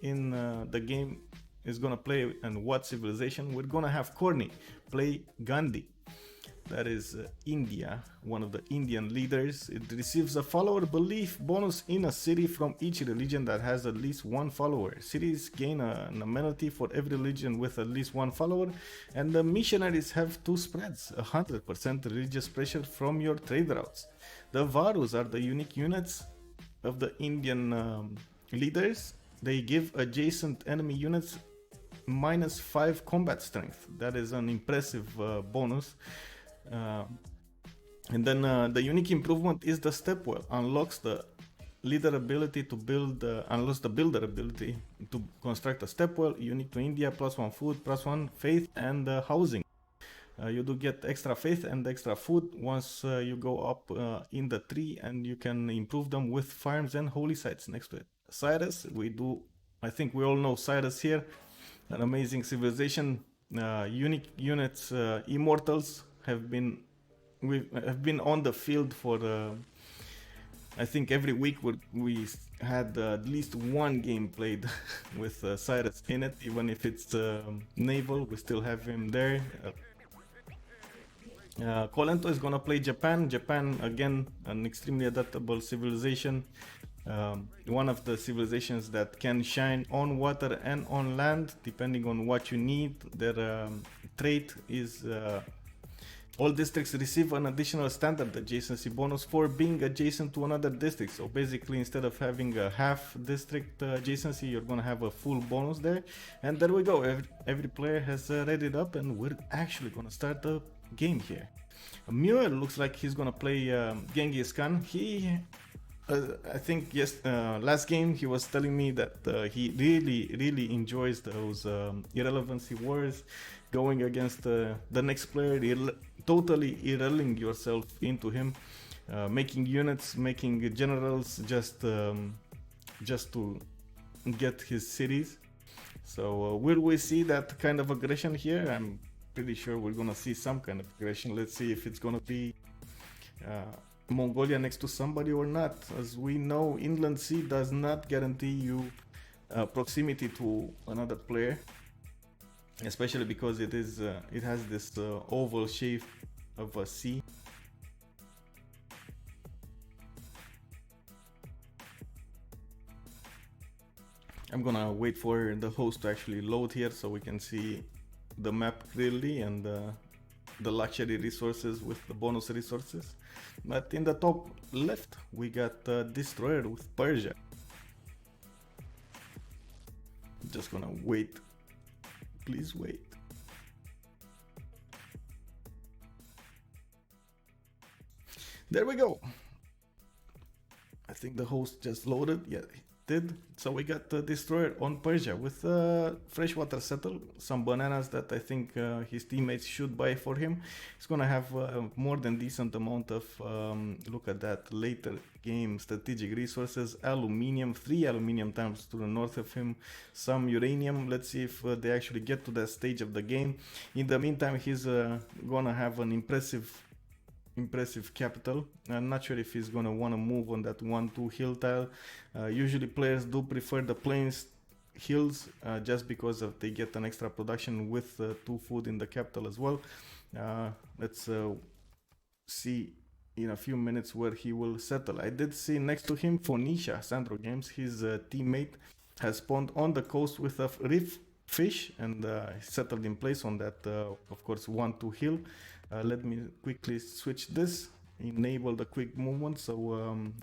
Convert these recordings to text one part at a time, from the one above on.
in the game is gonna play and what civilization, we're gonna have Corny play Gandhi. That is India, one of the Indian leaders. It receives a follower belief bonus in a city from each religion that has at least one follower. Cities gain an amenity for every religion with at least one follower, and the missionaries have two spreads, 100% religious pressure from your trade routes. The Varus are the unique units of the Indian leaders. They give adjacent enemy units -5 combat strength. That is an impressive bonus. And then the unique improvement is the stepwell. Unlocks the leader ability to build, unlocks the builder ability to construct a stepwell, unique to India, +1 food, +1 faith, and housing. You do get extra faith and extra food once you go up in the tree, and you can improve them with farms and holy sites next to it. Cyrus, I think we all know Cyrus here, an amazing civilization. Unique units, immortals have been on the field for I think every week we had at least one game played with Cyrus in it, even if it's naval, we still have him there. Kolento is gonna play Japan. Japan, again, an extremely adaptable civilization. One of the civilizations that can shine on water and on land, depending on what you need. Their trait is all districts receive an additional standard adjacency bonus for being adjacent to another district. So basically, instead of having a half district adjacency, you're gonna have a full bonus there. And there we go. Every player has read it up, and we're actually gonna start the game here. Muir looks like he's gonna play Genghis Khan. I think last game he was telling me that he really enjoys those irrelevancy wars, going against the next player, totally irreling yourself into him, making units, making generals just to get his cities. So will we see that kind of aggression here? I'm pretty sure we're gonna see some kind of aggression. Let's see if it's gonna be Mongolia next to somebody or not. As we know, Inland Sea does not guarantee you proximity to another player, especially because it has this oval shape of a sea. I'm gonna wait for the host to actually load here so we can see the map clearly and the luxury resources with the bonus resources. But in the top left we got Destroyer with Persia. Just gonna wait, please wait. There we go. I think the host just loaded. Yeah, it did. So we got the Destroyer on Persia with freshwater settle, some bananas that I think his teammates should buy for him. He's gonna have more than decent amount of, look at that, later game strategic resources, aluminium, 3 aluminium times to the north of him, some uranium. Let's see if they actually get to that stage of the game. In the meantime, he's gonna have an impressive capital. I'm not sure if he's gonna want to move on that 1-2 hill tile. Usually players do prefer the plains hills just because of they get an extra production with 2 food in the capital as well. Let's see in a few minutes where he will settle. I did see next to him Phoenicia, Sandro Games, his teammate has spawned on the coast with a reef fish and settled in place on that of course 1-2 hill. Let me quickly switch this, enable the quick movement, so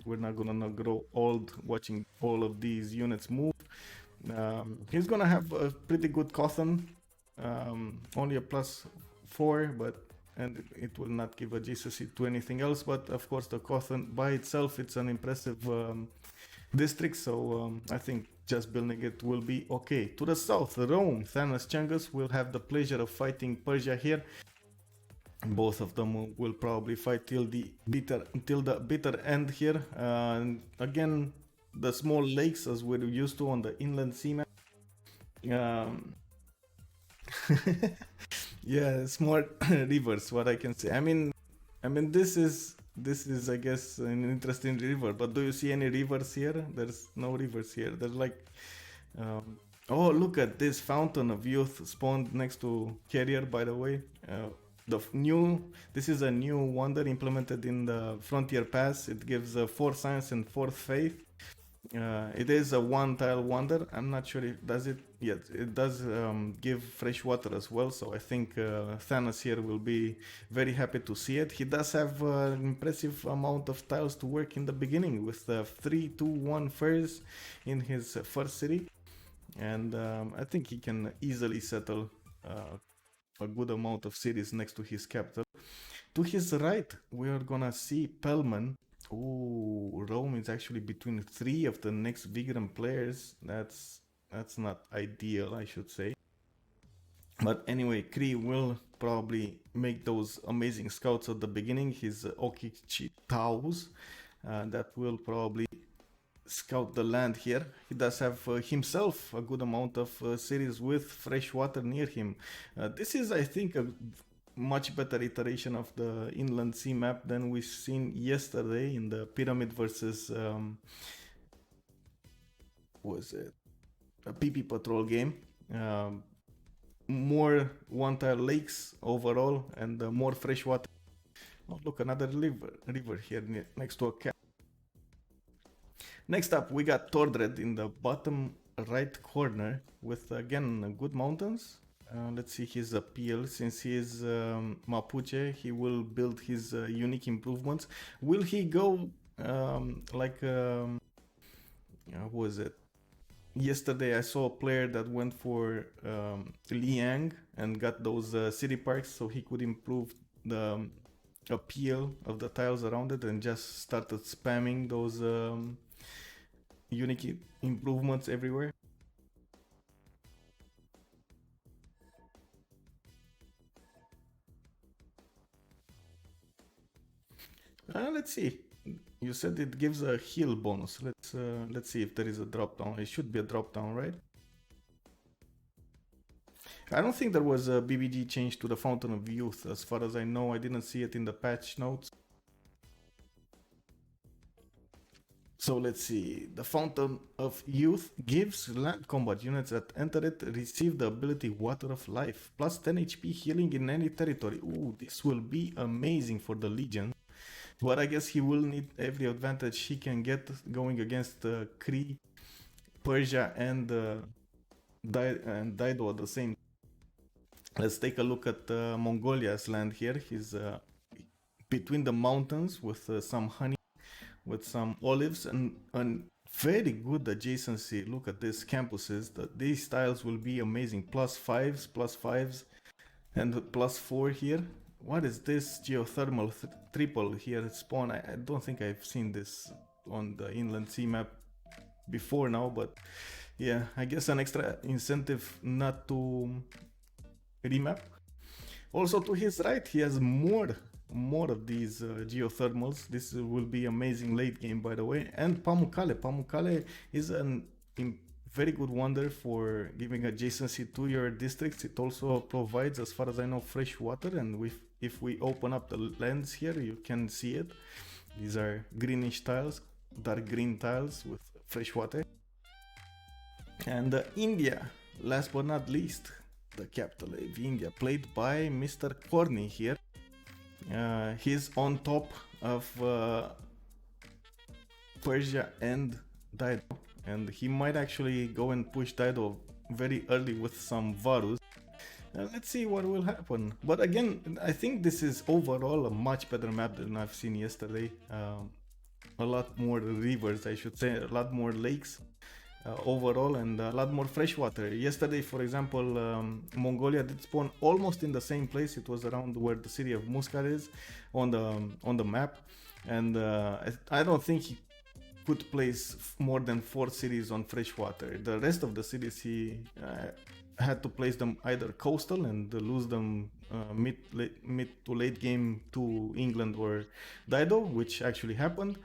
we're not gonna grow old watching all of these units move. He's gonna have a pretty good Cotton, only a +4, and it will not give adjacency to anything else, but of course the Cotton by itself, it's an impressive district, so I think just building it will be okay. To the south, Rome, Thanos Changus will have the pleasure of fighting Persia here. Both of them will probably fight till the bitter end here. Again, the small lakes as we're used to on the inland sea map. Yeah, small rivers, what I can say. I mean this is I guess an interesting river, but do you see any rivers here? There's no rivers here. There's like Um, oh, look at this fountain of youth spawned next to carrier. By the way, new. This is a new wonder implemented in the Frontier Pass. It gives fourth science and fourth faith. It is a one tile wonder. I'm not sure if does it yet. It does give fresh water as well. So I think Thanos here will be very happy to see it. He does have an impressive amount of tiles to work in the beginning with 3, 2, 1 furs in his first city, and I think he can easily settle a good amount of cities next to his capital. To his right, we are gonna see Pelman. Ooh, Rome is actually between 3 of the Nekst Vigraem players. That's not ideal, I should say. But anyway, Kree will probably make those amazing scouts at the beginning. His Okichi Taus that will probably scout the land here. He does have himself a good amount of cities with fresh water near him. This is, I think, a much better iteration of the inland sea map than we've seen yesterday in the pyramid versus was it a PP patrol game. More one tile lakes overall and more fresh water. Oh, look, another river here next to a cap. Next up, we got Tordred in the bottom right corner with again good mountains. Let's see his appeal. Since he is Mapuche, he will build his unique improvements. Will he go like who was it? Yesterday I saw a player that went for Liang and got those city parks so he could improve the appeal of the tiles around it and just started spamming those unique improvements everywhere. Let's see. You said it gives a heal bonus. Let's see if there is a drop down. It should be a drop down, right? I don't think there was a BBG change to the Fountain of Youth. As far as I know, I didn't see it in the patch notes. So let's see. The Fountain of Youth gives land combat units that enter it receive the ability Water of Life, plus 10 HP healing in any territory. Ooh, this will be amazing for the Legion. But I guess he will need every advantage he can get going against Kree, Persia, and Dido at the same. Let's take a look at Mongolia's land here. He's between the mountains with some honey, with some olives, and very good adjacency. Look at these campuses. These tiles will be amazing. +5s, and +4 here. What is this geothermal triple here spawn? I don't think I've seen this on the inland sea map before now, but yeah, I guess an extra incentive not to remap. Also to his right, he has more of these geothermals. This will be amazing late game, by the way. And Pamukkale. Pamukkale is a very good wonder for giving adjacency to your districts. It also provides, as far as I know, fresh water, and if we open up the lens here, you can see it. These are greenish tiles, dark green tiles with fresh water. And India, last but not least, the capital of India, played by Mr. Corny here. He's on top of Persia and Dido, and he might actually go and push Dido very early with some Varus. Let's see what will happen. But again, I think this is overall a much better map than I've seen yesterday. A lot more rivers, I should say, a lot more lakes overall, and a lot more freshwater. Yesterday, for example, Mongolia did spawn almost in the same place. It was around where the city of Muscat is on the map, and I don't think he could place more than 4 cities on freshwater. The rest of the cities he had to place them either coastal and lose them mid to late game to England or Dido, which actually happened,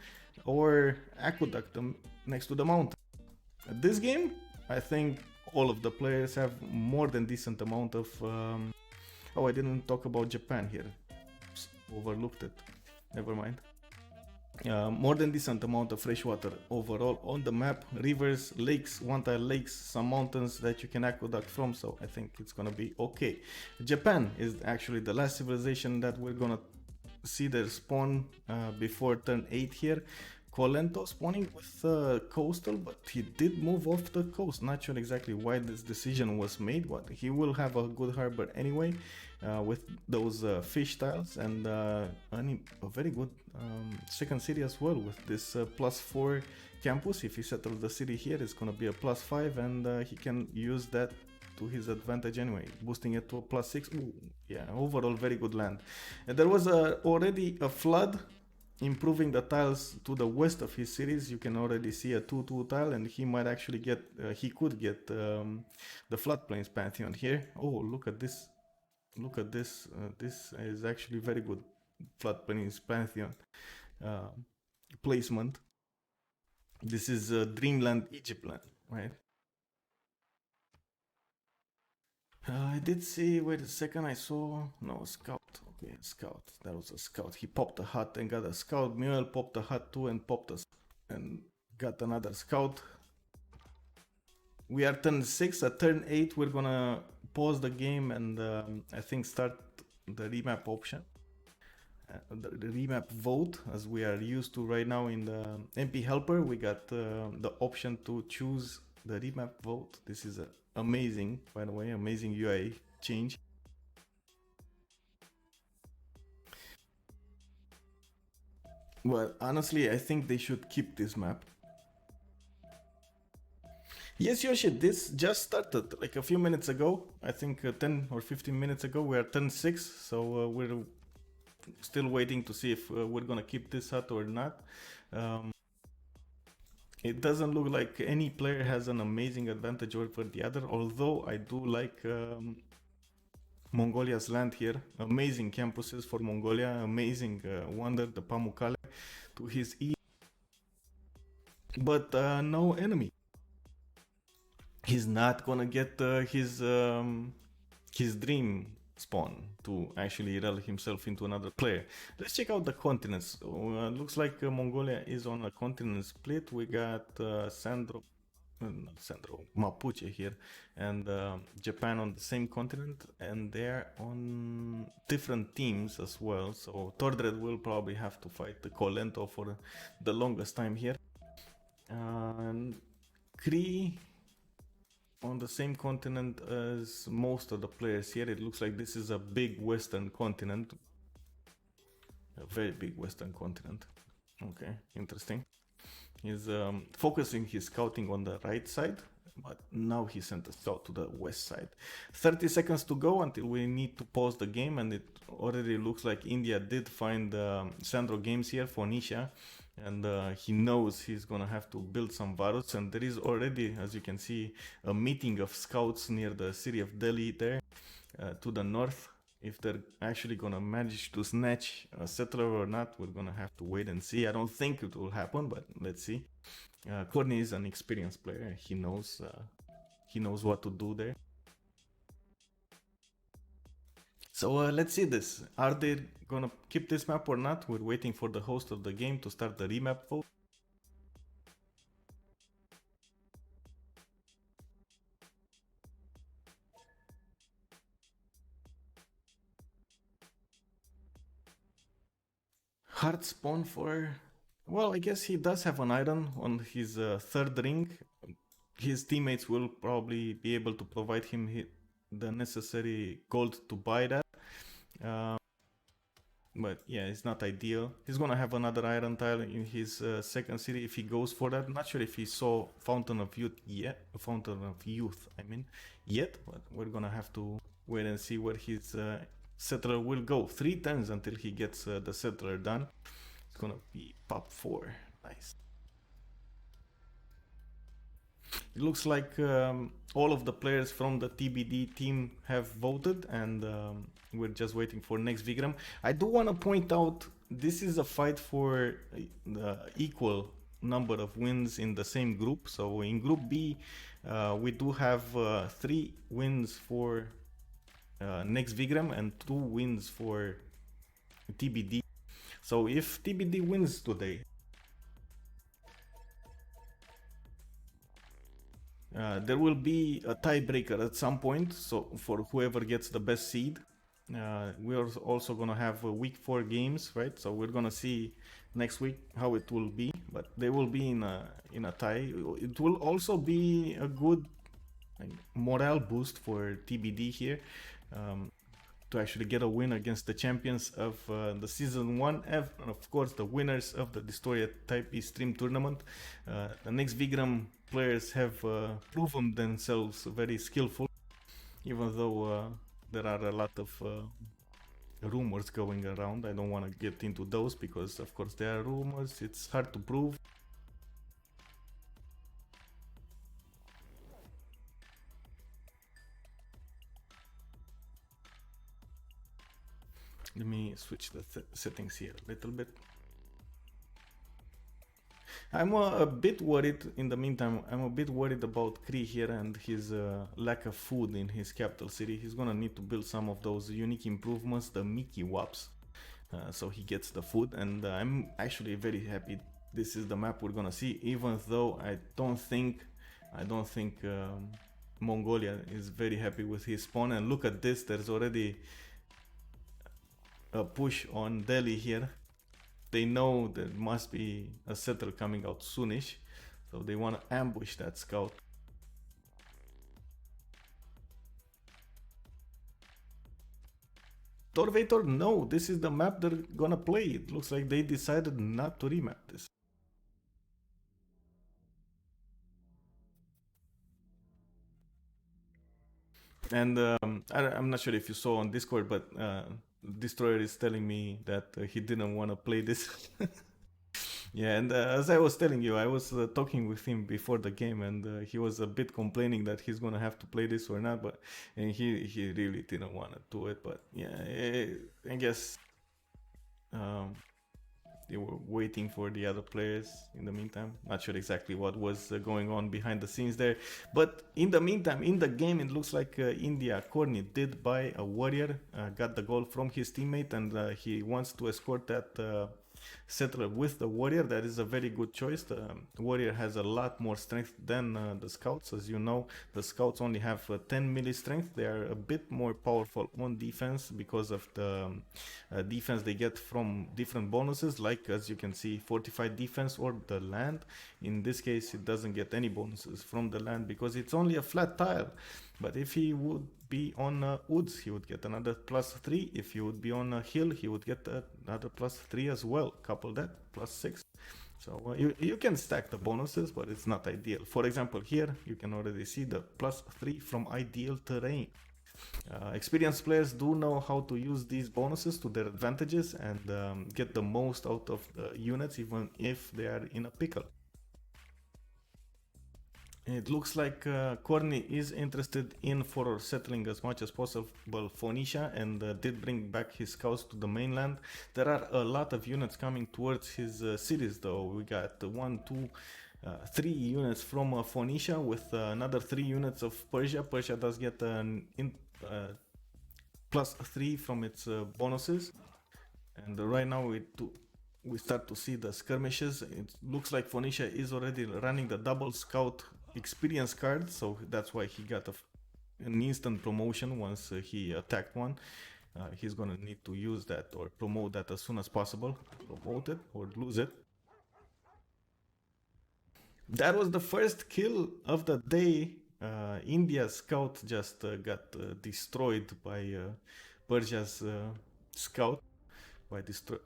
or aqueduct them next to the mountain. This game, I think all of the players have more than decent amount of oh, I didn't talk about Japan here. Overlooked it. Never mind. more than decent amount of fresh water overall on the map. Rivers, lakes, one-tile lakes, some mountains that you can aqueduct from, so I think it's gonna be okay. Japan is actually the last civilization that we're gonna see their spawn before turn 8 here. Colento spawning with coastal, but he did move off the coast. Not sure exactly why this decision was made, but he will have a good harbor anyway with those fish tiles and a very good second city as well with this +4 campus. If he settles the city here, it's gonna be a +5 and he can use that to his advantage anyway, boosting it to a +6. Ooh, yeah, overall very good land. And there was already a flood improving the tiles to the west of his cities. You can already see a 2-2 tile, and he might actually get, he could get the floodplains pantheon here. Oh, look at this. Look at this. This is actually very good floodplains pantheon placement. This is Dreamland Egyptland, right? I did see, wait a second, I saw, no, scout, okay, scout, that was a scout. He popped a hut and got a scout. Mule popped a hut too and and got another scout. We are turn 6, at turn 8 we're gonna pause the game and I think start the remap option. The remap vote, as we are used to right now in the MP helper. We got the option to choose the remap vote. This is amazing, by the way, amazing UI change. Well, honestly, I think they should keep this map. Yes, Yoshi, this just started like a few minutes ago. I think 10 or 15 minutes ago. We are turn 6, so we're still waiting to see if we're gonna keep this hut or not. It doesn't look like any player has an amazing advantage over the other, although I do like Mongolia's land here. Amazing campuses for Mongolia, amazing wonder, the Pamukkale to his east, but no enemy. He's not gonna get his dream spawn to actually rel himself into another player. Let's check out the continents. Looks like Mongolia is on a continent split. We got Mapuche here and Japan on the same continent, and they're on different teams as well. So Tordred will probably have to fight the Colento for the longest time here. And Kree on the same continent as most of the players here. It looks like this is a big western continent. A very big western continent. Okay, interesting. He's focusing his scouting on the right side, but now he sent a scout to the west side. 30 seconds to go until we need to pause the game, and it already looks like India did find Sandro Games here for Nisha, and he knows he's gonna have to build some Varuts, and there is already, as you can see, a meeting of scouts near the city of Delhi there to the north. If they're actually gonna manage to snatch a settler or not, we're gonna have to wait and see. I don't think it will happen, but let's see. Courtney is an experienced player. He knows what to do there. So let's see this. Are they gonna keep this map or not? We're waiting for the host of the game to start the remap vote. Hard spawn for... Well, I guess he does have an iron on his third ring. His teammates will probably be able to provide him the necessary gold to buy that. But yeah, it's not ideal. He's gonna have another iron tile in his second city if he goes for that. Not sure if he saw Fountain of Youth yet. Fountain of Youth, I mean, yet. But we're gonna have to wait and see where his settler will go. 3 turns until he gets the settler done. It's gonna be pop 4. Nice. It looks like all of the players from the TBD team have voted, and we're just waiting for Nekst Vigraem. I do want to point out this is a fight for the equal number of wins in the same group. So in Group B, we do have 3 wins for Nekst Vigraem and 2 wins for TBD. So if TBD wins today, There will be a tiebreaker at some point, so for whoever gets the best seed. We are also gonna have week 4 games, right? So we're gonna see next week how it will be, but they will be in a tie. It will also be a good like, morale boost for TBD here. To actually get a win against the champions of the season 1F, and of course the winners of the Destroyer Type E Stream tournament. The Nekst Vigraem players have proven themselves very skillful, even though there are a lot of rumors going around. I don't want to get into those because, of course, there are rumors. It's hard to prove. Let me switch the settings here a little bit. I'm a bit worried in the meantime. I'm a bit worried about Kree here and his lack of food in his capital city. He's gonna need to build some of those unique improvements, the Mickey Wops, so he gets the food. And I'm actually very happy. This is the map we're gonna see, even though I don't think Mongolia is very happy with his spawn. And look at this, there's already a push on Delhi here. They know there must be a settler coming out soonish, so they want to ambush that scout. Torvator, no, this is the map they're gonna play. It looks like they decided not to remap this. And I'm not sure if you saw on Discord, but Destroyer is telling me that he didn't want to play this. Yeah, and as I was telling you, I was talking with him before the game, and he was a bit complaining that he's gonna have to play this or not, but and he really didn't want to do it. But yeah, I guess um, they were waiting for the other players in the meantime. Not sure exactly what was going on behind the scenes there. But in the meantime, in the game, it looks like India Corny did buy a warrior, got the goal from his teammate, and he wants to escort that settler with the warrior. That is a very good choice. The warrior has a lot more strength than the scouts. As you know, the scouts only have 10 melee strength. They are a bit more powerful on defense because of the defense they get from different bonuses, like as you can see, fortified defense or the land. In this case, it doesn't get any bonuses from the land because it's only a flat tile. But if he would be on woods, he would get another +3. If he would be on a hill, he would get another +3 as well. Couple that, +6. So you can stack the bonuses, but it's not ideal. For example, here you can already see the +3 from ideal terrain. Experienced players do know how to use these bonuses to their advantages and get the most out of the units, even if they are in a pickle. It looks like Corny is interested in for settling as much as possible Phoenicia and did bring back his scouts to the mainland. There are a lot of units coming towards his cities though. We got 1, 2, 3 units from Phoenicia with another 3 units of Persia. Persia does get an +3 from its bonuses. And right now we start to see the skirmishes. It looks like Phoenicia is already running the double scout experience card, so that's why he got an instant promotion once he attacked one. He's gonna need to use that or promote that as soon as possible. Promote it or lose it. That was the first kill of the day. India's scout just got destroyed by Persia's scout.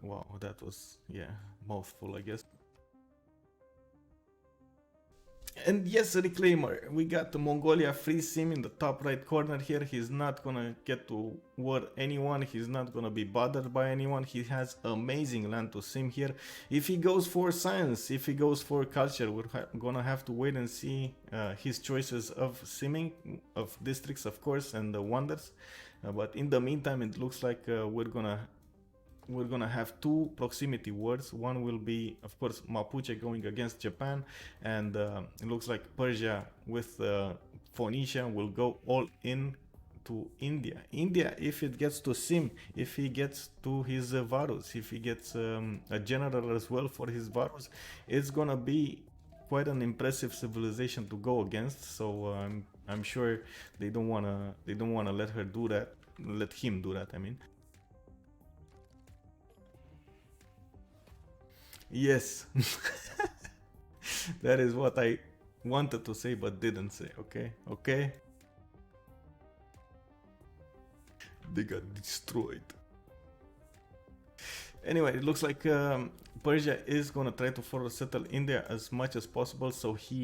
Wow, that was, yeah, mouthful, I guess. And yes, Reclaimer, we got the Mongolia free sim in the top right corner here. He's not gonna get to war anyone. He's not gonna be bothered by anyone. He has amazing land to sim here. If he goes for science, if he goes for culture, we're gonna have to wait and see his choices of simming, of districts, of course, and the wonders. But in the meantime, it looks like we're gonna have 2 proximity wars. One will be, of course, Mapuche going against Japan, and it looks like Persia with Phoenicia will go all in to India. India, if it gets to Sim, if he gets to his Varus, if he gets a general as well for his Varus, it's gonna be quite an impressive civilization to go against. So I'm sure they don't wanna let her do that, let him do that. I mean, yes, that is what I wanted to say but didn't say. Okay, okay. They got destroyed. Anyway, it looks like Persia is gonna try to further settle India as much as possible, so he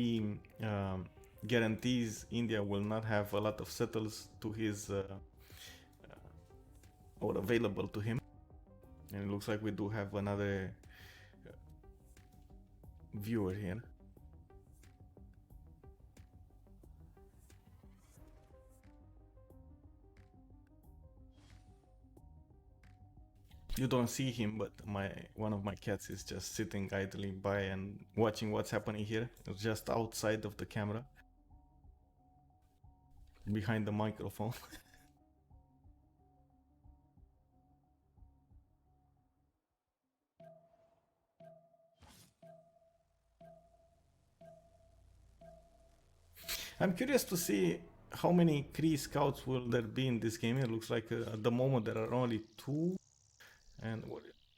guarantees India will not have a lot of settles to his or available to him. And it looks like we do have another viewer here. You don't see him, but one of my cats is just sitting idly by and watching what's happening here. It's just outside of the camera, behind the microphone. I'm curious to see how many Kree scouts will there be in this game. It looks like at the moment there are only two. And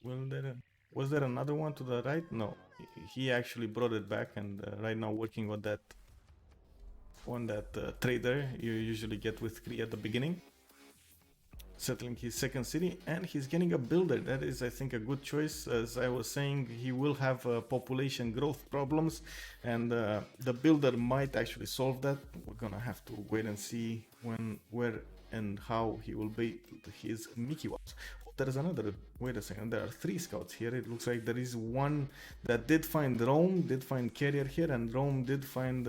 will there was there another one to the right? No, he actually brought it back, and right now working on that trader you usually get with Kree at the beginning, settling his second city, and he's getting a builder. That is, I think, a good choice. As I was saying, he will have population growth problems, and the builder might actually solve that. We're gonna have to wait and see when, where, and how he will build his Mickey Mouse. There is another. Wait a second. There are three scouts here. It looks like there is one that did find Rome, did find Carrier here, and Rome did find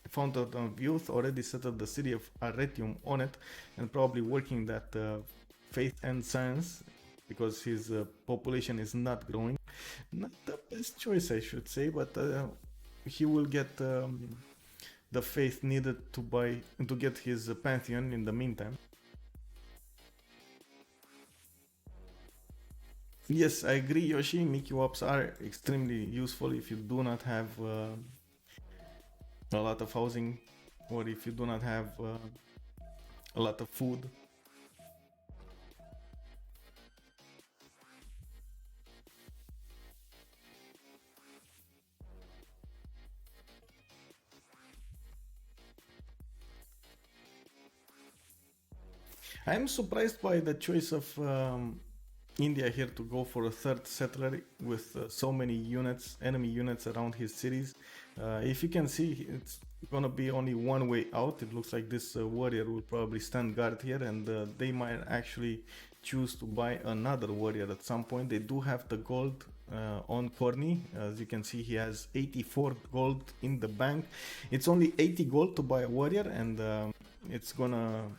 Fountain of Youth. Already settled the city of Arretium on it, and probably working that faith and science because his population is not growing. Not the best choice, I should say, but he will get the faith needed to get his pantheon in the meantime. Yes, I agree, Yoshi. Mickey Wops are extremely useful if you do not have a lot of housing, or if you do not have a lot of food. I'm surprised by the choice of India here to go for a third settler with so many units, enemy units around his cities. If you can see, it's gonna be only one way out. It looks like this warrior will probably stand guard here, and they might actually choose to buy another warrior at some point. They do have the gold on Corny. As you can see, he has 84 gold in the bank. It's only 80 gold to buy a warrior, and it's gonna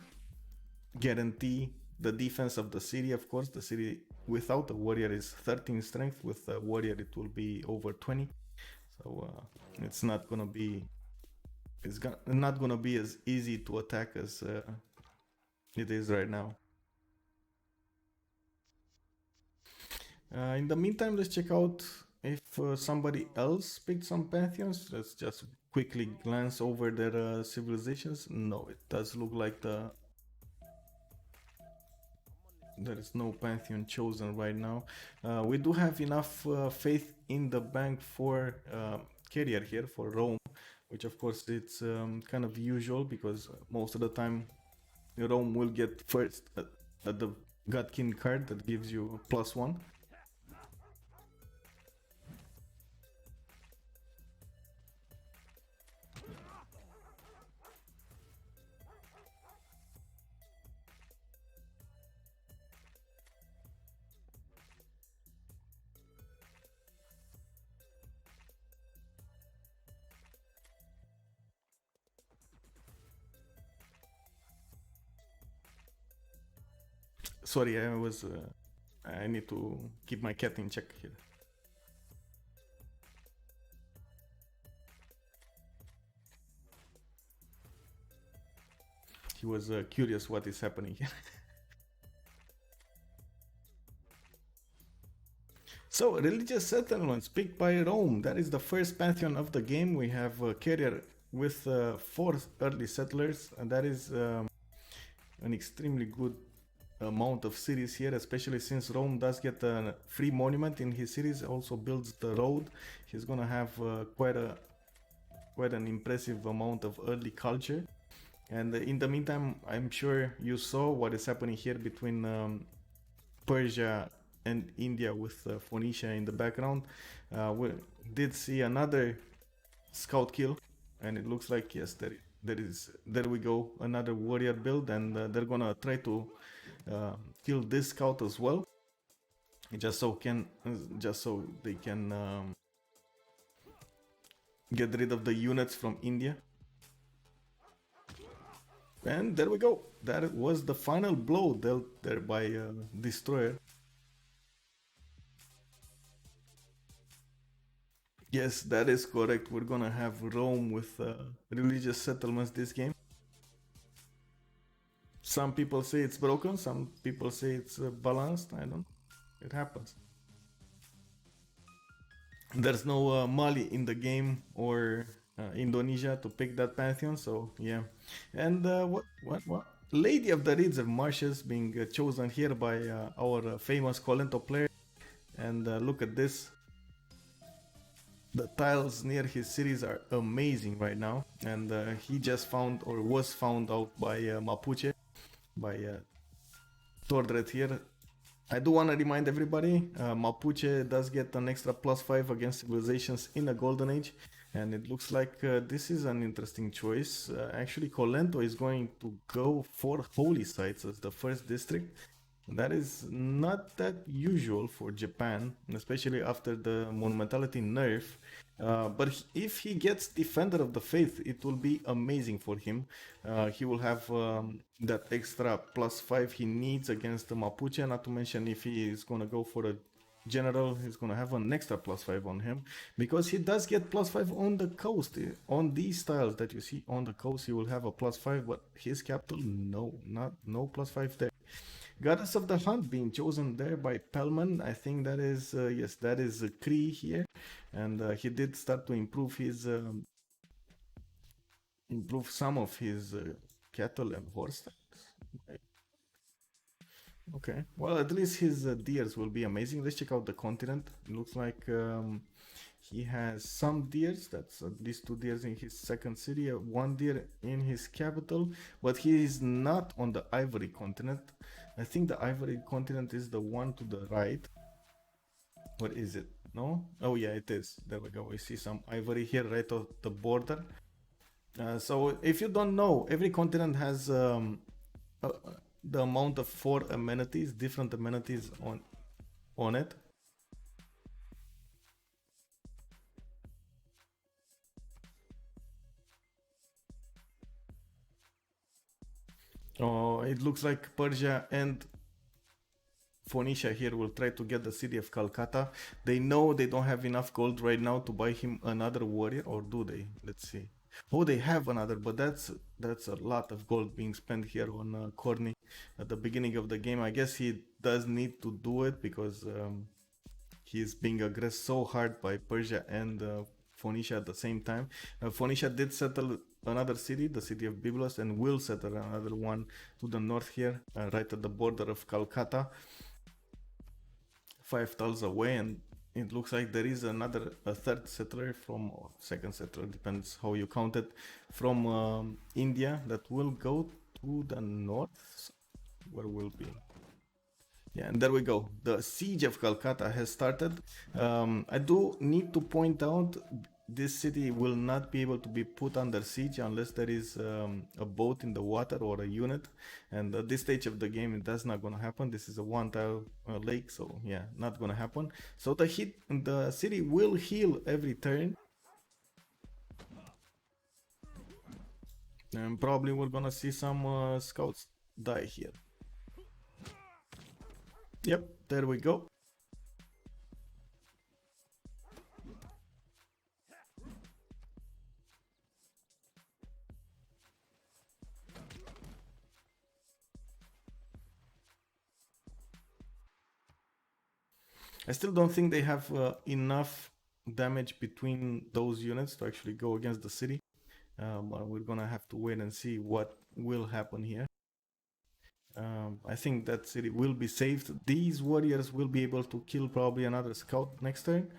guarantee the defense of the city. Of course, the city without a warrior is 13 strength. With a warrior, it will be over 20. So it's not gonna be not gonna be as easy to attack as it is right now. In the meantime, let's check out if somebody else picked some pantheons. Let's just quickly glance over their civilizations. No, it does look like there is no pantheon chosen right now. We do have enough faith in the bank for Carrier here, for Rome, which of course it's kind of usual because most of the time Rome will get first at the Godkin card that gives you +1. Sorry, I need to keep my cat in check here. He was curious what is happening here. So, religious settlements picked by Rome. That is the first pantheon of the game. We have a carrier with four early settlers, and that is an extremely good amount of cities here, especially since Rome does get a free monument in his cities, also builds the road. He's gonna have quite an impressive amount of early culture. And in the meantime, I'm sure you saw what is happening here between Persia and India with Phoenicia in the background. We did see another scout kill, and it looks like yes, there we go, another warrior build, and they're gonna try to kill this scout as well, just so they can get rid of the units from India. And there we go. That was the final blow dealt there by Destroyer. Yes, that is correct. We're gonna have Rome with religious settlements this game. Some people say it's broken, some people say it's balanced. I don't. It happens. There's no Mali in the game or Indonesia to pick that pantheon, so yeah. And what? Lady of the Reeds of Marshes being chosen here by our famous Colento player. And look at this. The tiles near his cities are amazing right now, and he just found or was found out by Mapuche, by Tordred here. I do want to remind everybody, Mapuche does get an extra +5 against civilizations in a golden age, and it looks like this is an interesting choice. Actually, Colento is going to go for holy sites as the first district. That is not that usual for Japan, especially after the monumentality nerf. But if he gets Defender of the Faith, it will be amazing for him. He will have that extra +5 he needs against the Mapuche, not to mention if he is going to go for a general, he's going to have an extra +5 on him, because he does get +5 on the coast. On these tiles that you see on the coast, he will have a +5, but his capital, no +5 there. Goddess of the Hunt being chosen there by Pelman. I think that is, yes, that is Kree here. And he did start to improve improve some of his cattle and horse types. Okay, well, at least his deers will be amazing. Let's check out the continent. It looks like he has some deers. That's at least 2 deers in his second city, 1 deer in his capital, but he is not on the Ivory continent. I think the Ivory continent is the one to the right. What is it? No? Oh yeah, it is. There we go. We see some ivory here right at the border. So if you don't know, every continent has the amount of 4 amenities, different amenities on it. It looks like Persia and Phoenicia here will try to get the city of Calcutta. They know they don't have enough gold right now to buy him another warrior, or do they? Let's see. Oh, they have another, but that's a lot of gold being spent here on Corny at the beginning of the game. I guess he does need to do it because he's being aggressed so hard by Persia and Phoenicia at the same time. Phoenicia did settle another city, the city of Byblos, and will settle another one to the north here, right at the border of Calcutta, 5 tiles away. And it looks like there is a third settler from, or second settler, depends how you count it, from India that will go to the north, where will be. Yeah, and there we go. The siege of Calcutta has started. I do need to point out this city will not be able to be put under siege unless there is a boat in the water or a unit. And at this stage of the game, that's not gonna happen. This is a 1-tile lake, so yeah, not gonna happen. So the city will heal every turn. And probably we're gonna see some scouts die here. Yep, there we go. I still don't think they have enough damage between those units to actually go against the city. But we're gonna have to wait and see what will happen here. I think that city will be saved. These warriors will be able to kill probably another scout next turn.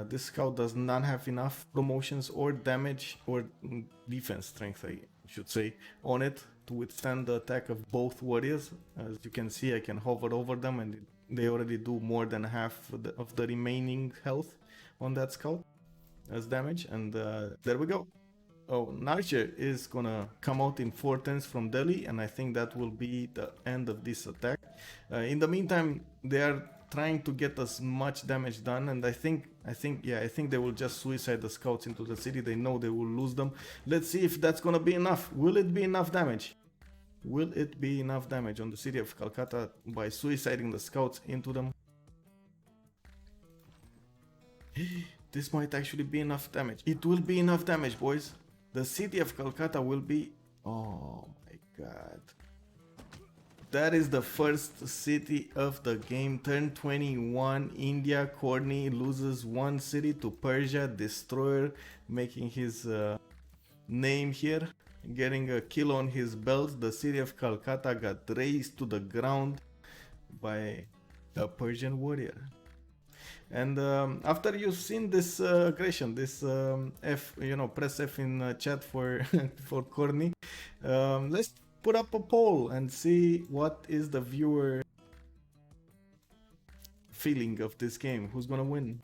This scout does not have enough promotions or damage or defense strength, I should say, on it to withstand the attack of both warriors. As you can see, I can hover over them and they already do more than half of the remaining health on that scout as damage. And there we go. Oh, Narcher is gonna come out in 4 turns from Delhi, and I think that will be the end of this attack. In the meantime, they are trying to get as much damage done, and I think they will just suicide the scouts into the city. They know they will lose them. Let's see if that's gonna be enough. Will it be enough damage? Will it be enough damage on the city of Calcutta by suiciding the scouts into them? This might actually be enough damage. It will be enough damage, boys. The city of Calcutta will be... Oh my god. That is the first city of the game. Turn 21, India. Corny loses 1 city to Persia. Destroyer making his name here. Getting a kill on his belt. The city of Calcutta got razed to the ground by a Persian warrior. And after you've seen this aggression, this F, press F in chat for for Corny. Let's put up a poll and see what is the viewer feeling of this game. Who's gonna win?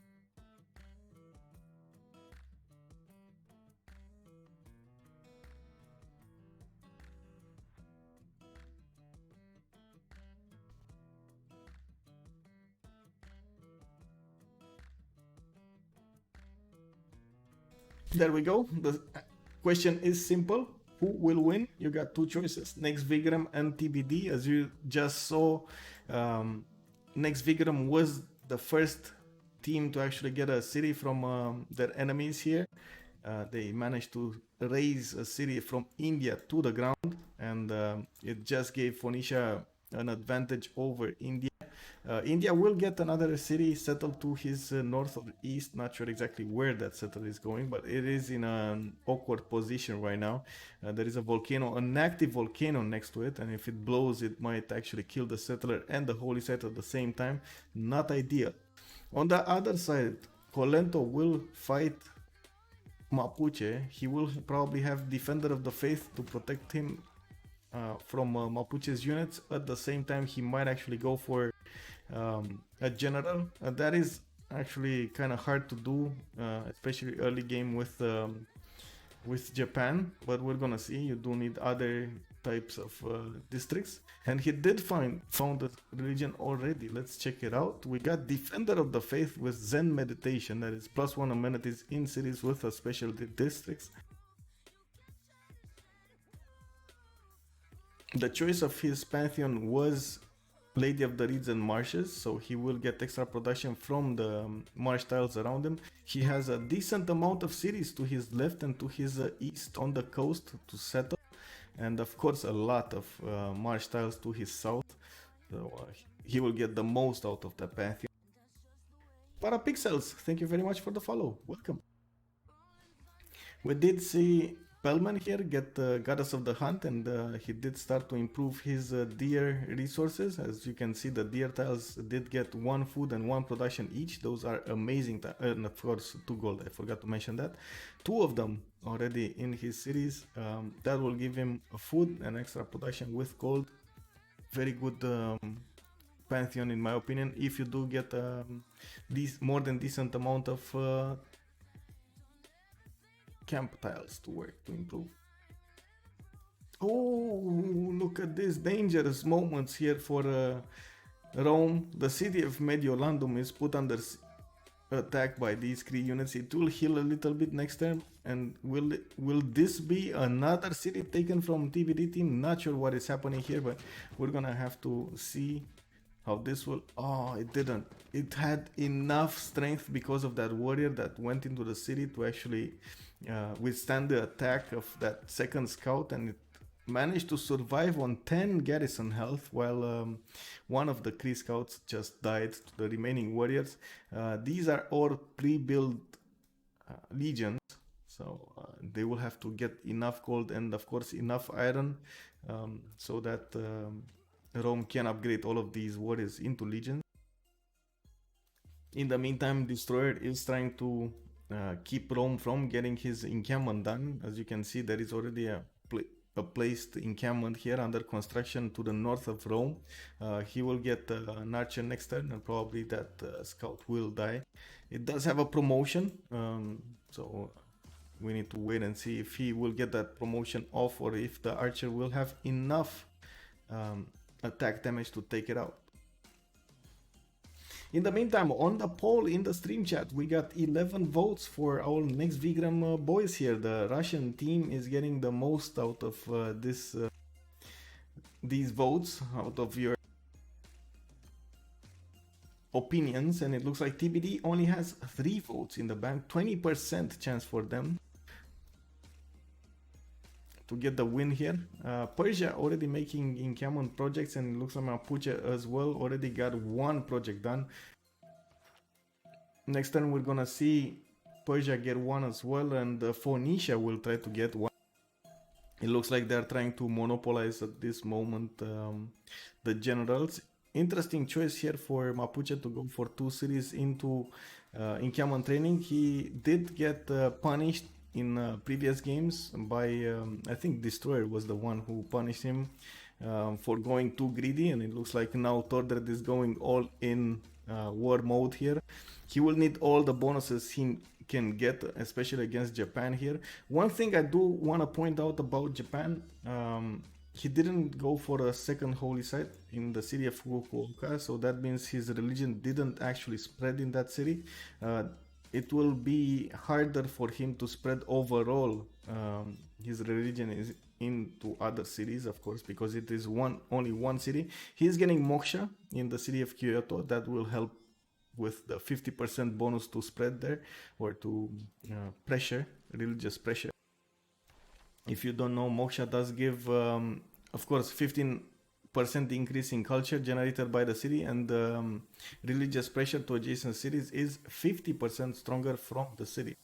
There we go. The question is simple. Who will win? You got 2 choices, Nekst Vigraem and TBD. As you just saw, Nekst Vigraem was the first team to actually get a city from their enemies here. They managed to raise a city from India to the ground, and it just gave Phoenicia an advantage over India. India will get another city settled to his north or east. Not sure exactly where that settle is going, but it is in an awkward position right now. There is a volcano, an active volcano next to it, and if it blows, it might actually kill the settler and the holy site at the same time. Not ideal. On the other side, Colento will fight Mapuche. He will probably have Defender of the Faith to protect him from Mapuche's units. At the same time, he might actually go for a general. That is actually kind of hard to do, especially early game with Japan, but we're gonna see. You do need other types of districts, and he did found the religion already. Let's check it out. We got Defender of the Faith with Zen meditation, that is +1 amenities in cities with a special districts. The choice of his pantheon was Lady of the Reeds and Marshes, so he will get extra production from the marsh tiles around him. He has a decent amount of cities to his left and to his east on the coast to settle, and of course a lot of marsh tiles to his south, so he will get the most out of the pantheon. Parapixels, thank you very much for the follow, welcome. We did see Bellman here get the Goddess of the Hunt, and he did start to improve his deer resources. As you can see, the deer tiles did get 1 food and 1 production each. Those are amazing, and of course 2 gold, I forgot to mention that. 2 of them already in his cities. That will give him a food and extra production with gold. Very good pantheon in my opinion. If you do get this more than decent amount of camp tiles to work to improve. Oh, look at these dangerous moments here for Rome. The city of Mediolandum is put under attack by these 3 units. It will heal a little bit next turn. And will this be another city taken from TBD team? Not sure what is happening here, but we're gonna have to see how this will... Oh, it didn't. It had enough strength because of that warrior that went into the city to actually withstand the attack of that second scout, and managed to survive on 10 garrison health while one of the Kree scouts just died to the remaining warriors. These are all pre-built legions, so they will have to get enough gold and of course enough iron so that Rome can upgrade all of these warriors into legions. In the meantime, Destroyer is trying to keep Rome from getting his encampment done. As you can see, there is already a placed encampment here under construction to the north of Rome. He will get an archer next turn, and probably that scout will die. It does have a promotion, so we need to wait and see if he will get that promotion off or if the archer will have enough attack damage to take it out. In the meantime, on the poll in the stream chat, we got 11 votes for our Nekst Vigraem boys here. The Russian team is getting the most out of these votes, out of your opinions, and it looks like TBD only has 3 votes in the bank, 20% chance for them to get the win here. Persia already making encampment projects, and it looks like Mapuche as well already got 1 project done. Next turn we're gonna see Persia get 1 as well, and Phoenicia will try to get 1. It looks like they're trying to monopolize at this moment the generals. Interesting choice here for Mapuche to go for 2 cities into encampment training. He did get punished in previous games by I think Destroyer was the one who punished him for going too greedy, and it looks like now Tordred is going all in war mode here. He will need all the bonuses he can get, especially against Japan here. One thing I do want to point out about Japan, he didn't go for a second holy site in the city of Fukuoka, so that means his religion didn't actually spread in that city. It will be harder for him to spread overall his religion is into other cities, of course, because it is only one city. He's getting moksha in the city of Kyoto. That will help with the 50% bonus to spread there, or to pressure, religious pressure. If you don't know, moksha does give, of course, 15% increase in culture generated by the city, and religious pressure to adjacent cities is 50% stronger from the city.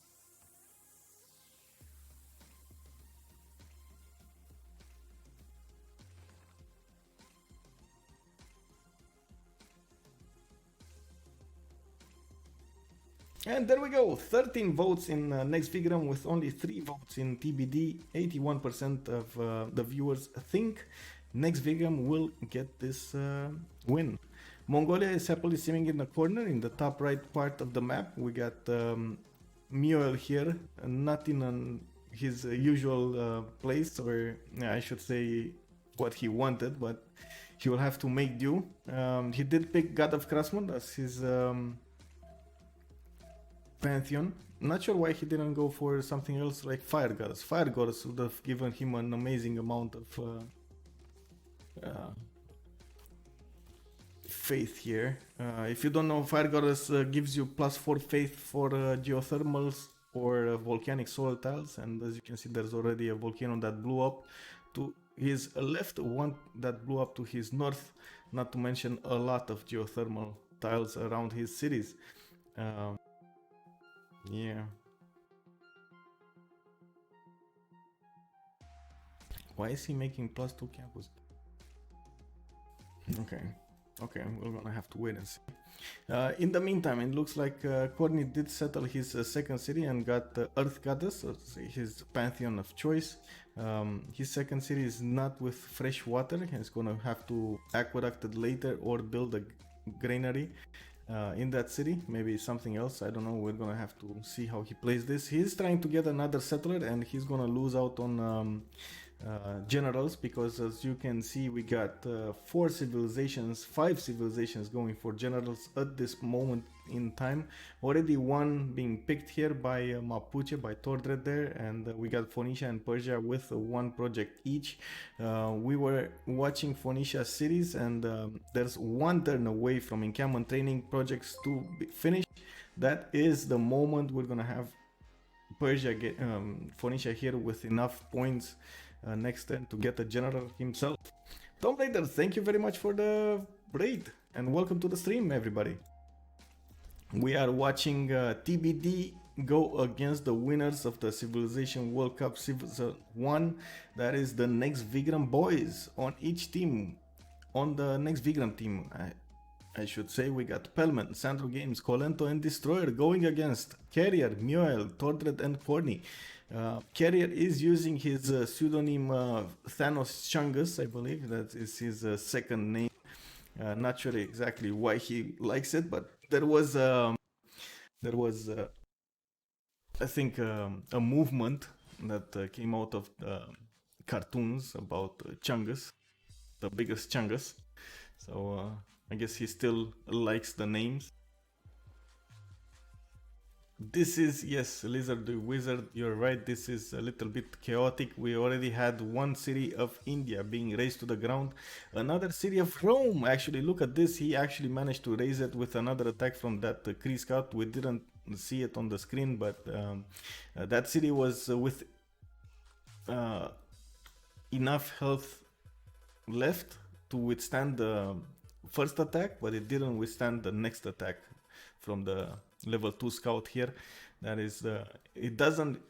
And there we go, 13 votes in Nekst Vigraem with only 3 votes in TBD. 81% of the viewers think Nekst Vigraem will get this win. Mongolia is happily swimming in the corner in the top right part of the map. We got Mule here, not in his usual place, or I should say what he wanted, but he will have to make do. He did pick God of Craftsman as his pantheon. Not sure why he didn't go for something else like Fire Goddess. Fire Goddess would have given him an amazing amount of faith here. If you don't know, Fire Goddess gives you +4 faith for geothermals or volcanic soil tiles, and as you can see, there's already a volcano that blew up to his left, one that blew up to his north, not to mention a lot of geothermal tiles around his cities. Yeah. Why is he making +2 campus? Okay, we're gonna have to wait and see. In the meantime, it looks like Corny did settle his second city and got Earth Goddess, his pantheon of choice. His second city is not with fresh water. He's gonna have to aqueduct it later or build a granary in that city. Maybe something else, I don't know. We're gonna have to see how he plays this. He's trying to get another settler, and he's gonna lose out on generals, because as you can see, we got 5 civilizations going for generals at this moment in time. Already one being picked here by Mapuche, by Tordred there, and we got Phoenicia and Persia with 1 project each. We were watching Phoenicia cities, and there's 1 turn away from encampment training projects to be finished. That is the moment we're gonna have Persia get Phoenicia here with enough points next turn to get a general himself. Tom Raider, thank you very much for the raid and welcome to the stream, everybody. We are watching TBD go against the winners of the Civilization World Cup Season 1. That is the Nekst Vigraem boys on each team. On the Nekst Vigraem team, I should say, we got Pelman, Sandro Games, Colento, and Destroyer going against Carrier, Muel, Tordred, and Corny. Carrier is using his pseudonym Thanos Chungus, I believe. That is his second name. Not sure exactly why he likes it, but there was I think a movement that came out of cartoons about Chungus, the biggest Chungus. So I guess he still likes the names. This is, yes, Lizard the Wizard, you're right, this is a little bit chaotic. We already had one city of India being razed to the ground. Another city of Rome, actually, look at this. He actually managed to raise it with another attack from that Kree Scout. We didn't see it on the screen, but that city was with enough health left to withstand the first attack, but it didn't withstand the next attack from the level 2 scout here. That is it doesn't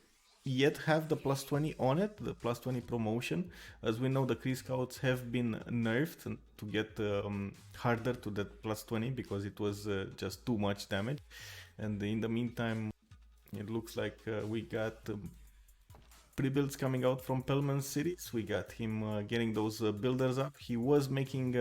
yet have the plus 20 on it, the plus 20 promotion. As we know, the Kree scouts have been nerfed to get harder to that plus 20 because it was just too much damage. And in the meantime, it looks like we got pre-builds coming out from Pelman's cities. We got him getting those builders up. He was making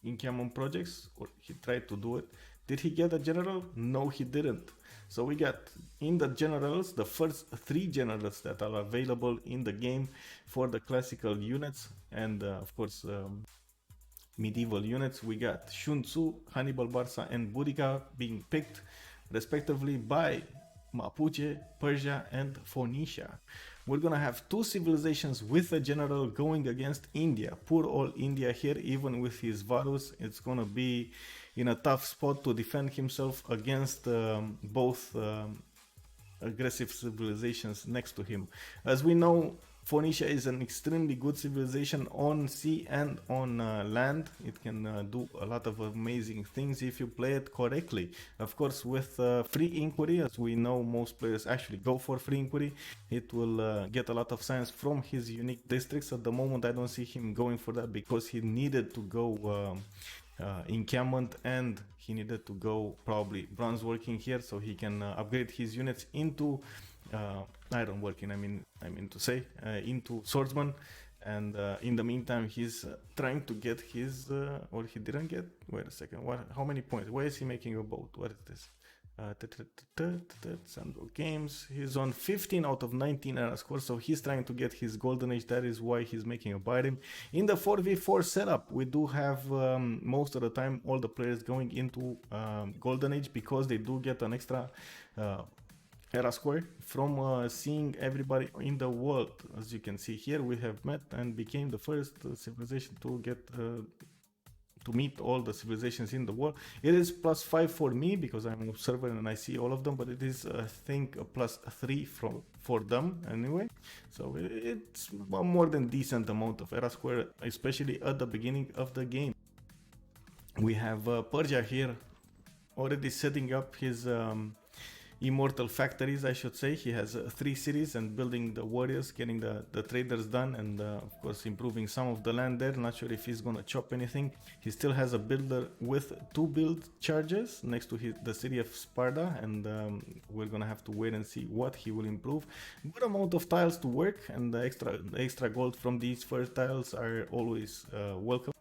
in-canon projects, or he tried to do it. Did he get a general? No, he didn't. So we got in the generals, the first 3 generals that are available in the game for the classical units, and of course medieval units. We got Shun Tzu, Hannibal Barca, and Boudica being picked respectively by Mapuche, Persia, and Phoenicia. We're gonna have 2 civilizations with a general going against India. Poor old India here, even with his Varus, it's gonna be in a tough spot to defend himself against both aggressive civilizations next to him. As we know, Phoenicia is an extremely good civilization on sea and on land. It can do a lot of amazing things if you play it correctly. Of course, with free inquiry, as we know, most players actually go for free inquiry. It will get a lot of science from his unique districts. At the moment, I don't see him going for that because he needed to go encampment, and he needed to go probably bronze working here so he can upgrade his units into iron working, I mean to say, into swordsman. And in the meantime, he's trying to get his or he didn't get, wait a second, how many points, why is he making a boat, what is this? Sandro Games, he's on 15 out of 19 era score, so he's trying to get his golden age. That is why he's making a Vigraem. In the 4v4 setup, we do have most of the time all the players going into golden age because they do get an extra era score from seeing everybody in the world. As you can see here, we have met and became the first civilization to get to meet all the civilizations in the world. It is plus 5 for me because I'm an observer and I see all of them, but it is I think a plus 3 for them anyway. So it's a more than decent amount of era square, especially at the beginning of the game. We have Persia here already setting up his immortal factories, I should say. He has 3 cities and building the warriors, getting the traders done, and of course improving some of the land there. Not sure if he's gonna chop anything. He still has a builder with 2 build charges next to the city of Sparta, and we're gonna have to wait and see what he will improve. Good amount of tiles to work, and the extra gold from these first tiles are always welcome.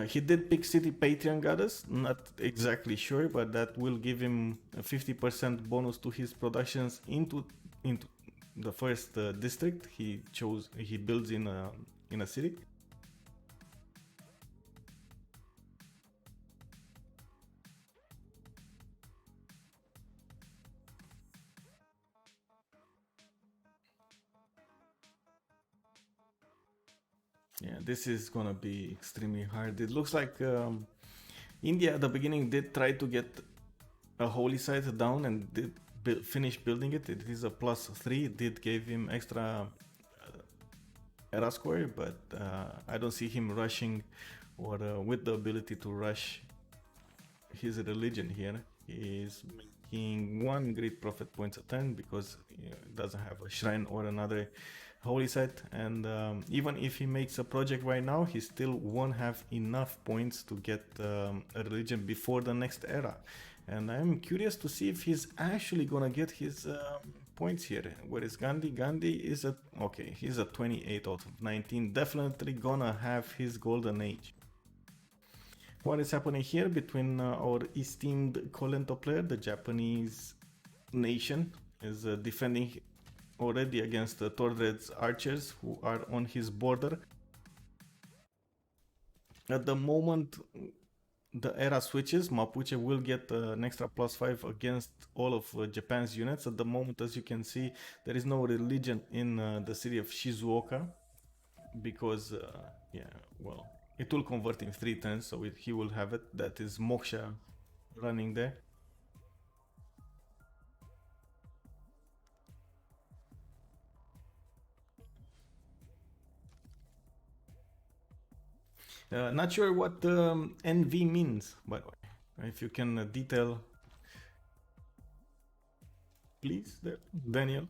He did pick City Patreon Goddess, not exactly sure, but that will give him a 50% bonus to his productions into the first district he builds in a city. Yeah, this is gonna be extremely hard. It looks like India at the beginning did try to get a holy site down and did finish building it. It is a +3. It did give him extra era score, but I don't see him rushing or with the ability to rush his religion here. He is making 1 great prophet points a turn because he doesn't have a shrine or another holy site, and even if he makes a project right now, he still won't have enough points to get a religion before the next era. And I'm curious to see if he's actually gonna get his points here. Where is Gandhi? Gandhi is at, okay, he's at 28 out of 19, definitely gonna have his golden age. What is happening here between our esteemed Kolento player? The Japanese nation is defending already against the Tordred's archers who are on his border. At the moment the era switches, Mapuche will get an extra +5 against all of Japan's units. At the moment, as you can see, there is no religion in the city of Shizuoka because, yeah, well, it will convert in 3 turns, so he will have it. That is Moksha running there. Not sure what NV means, by the way. If you can detail, please, there, Daniel.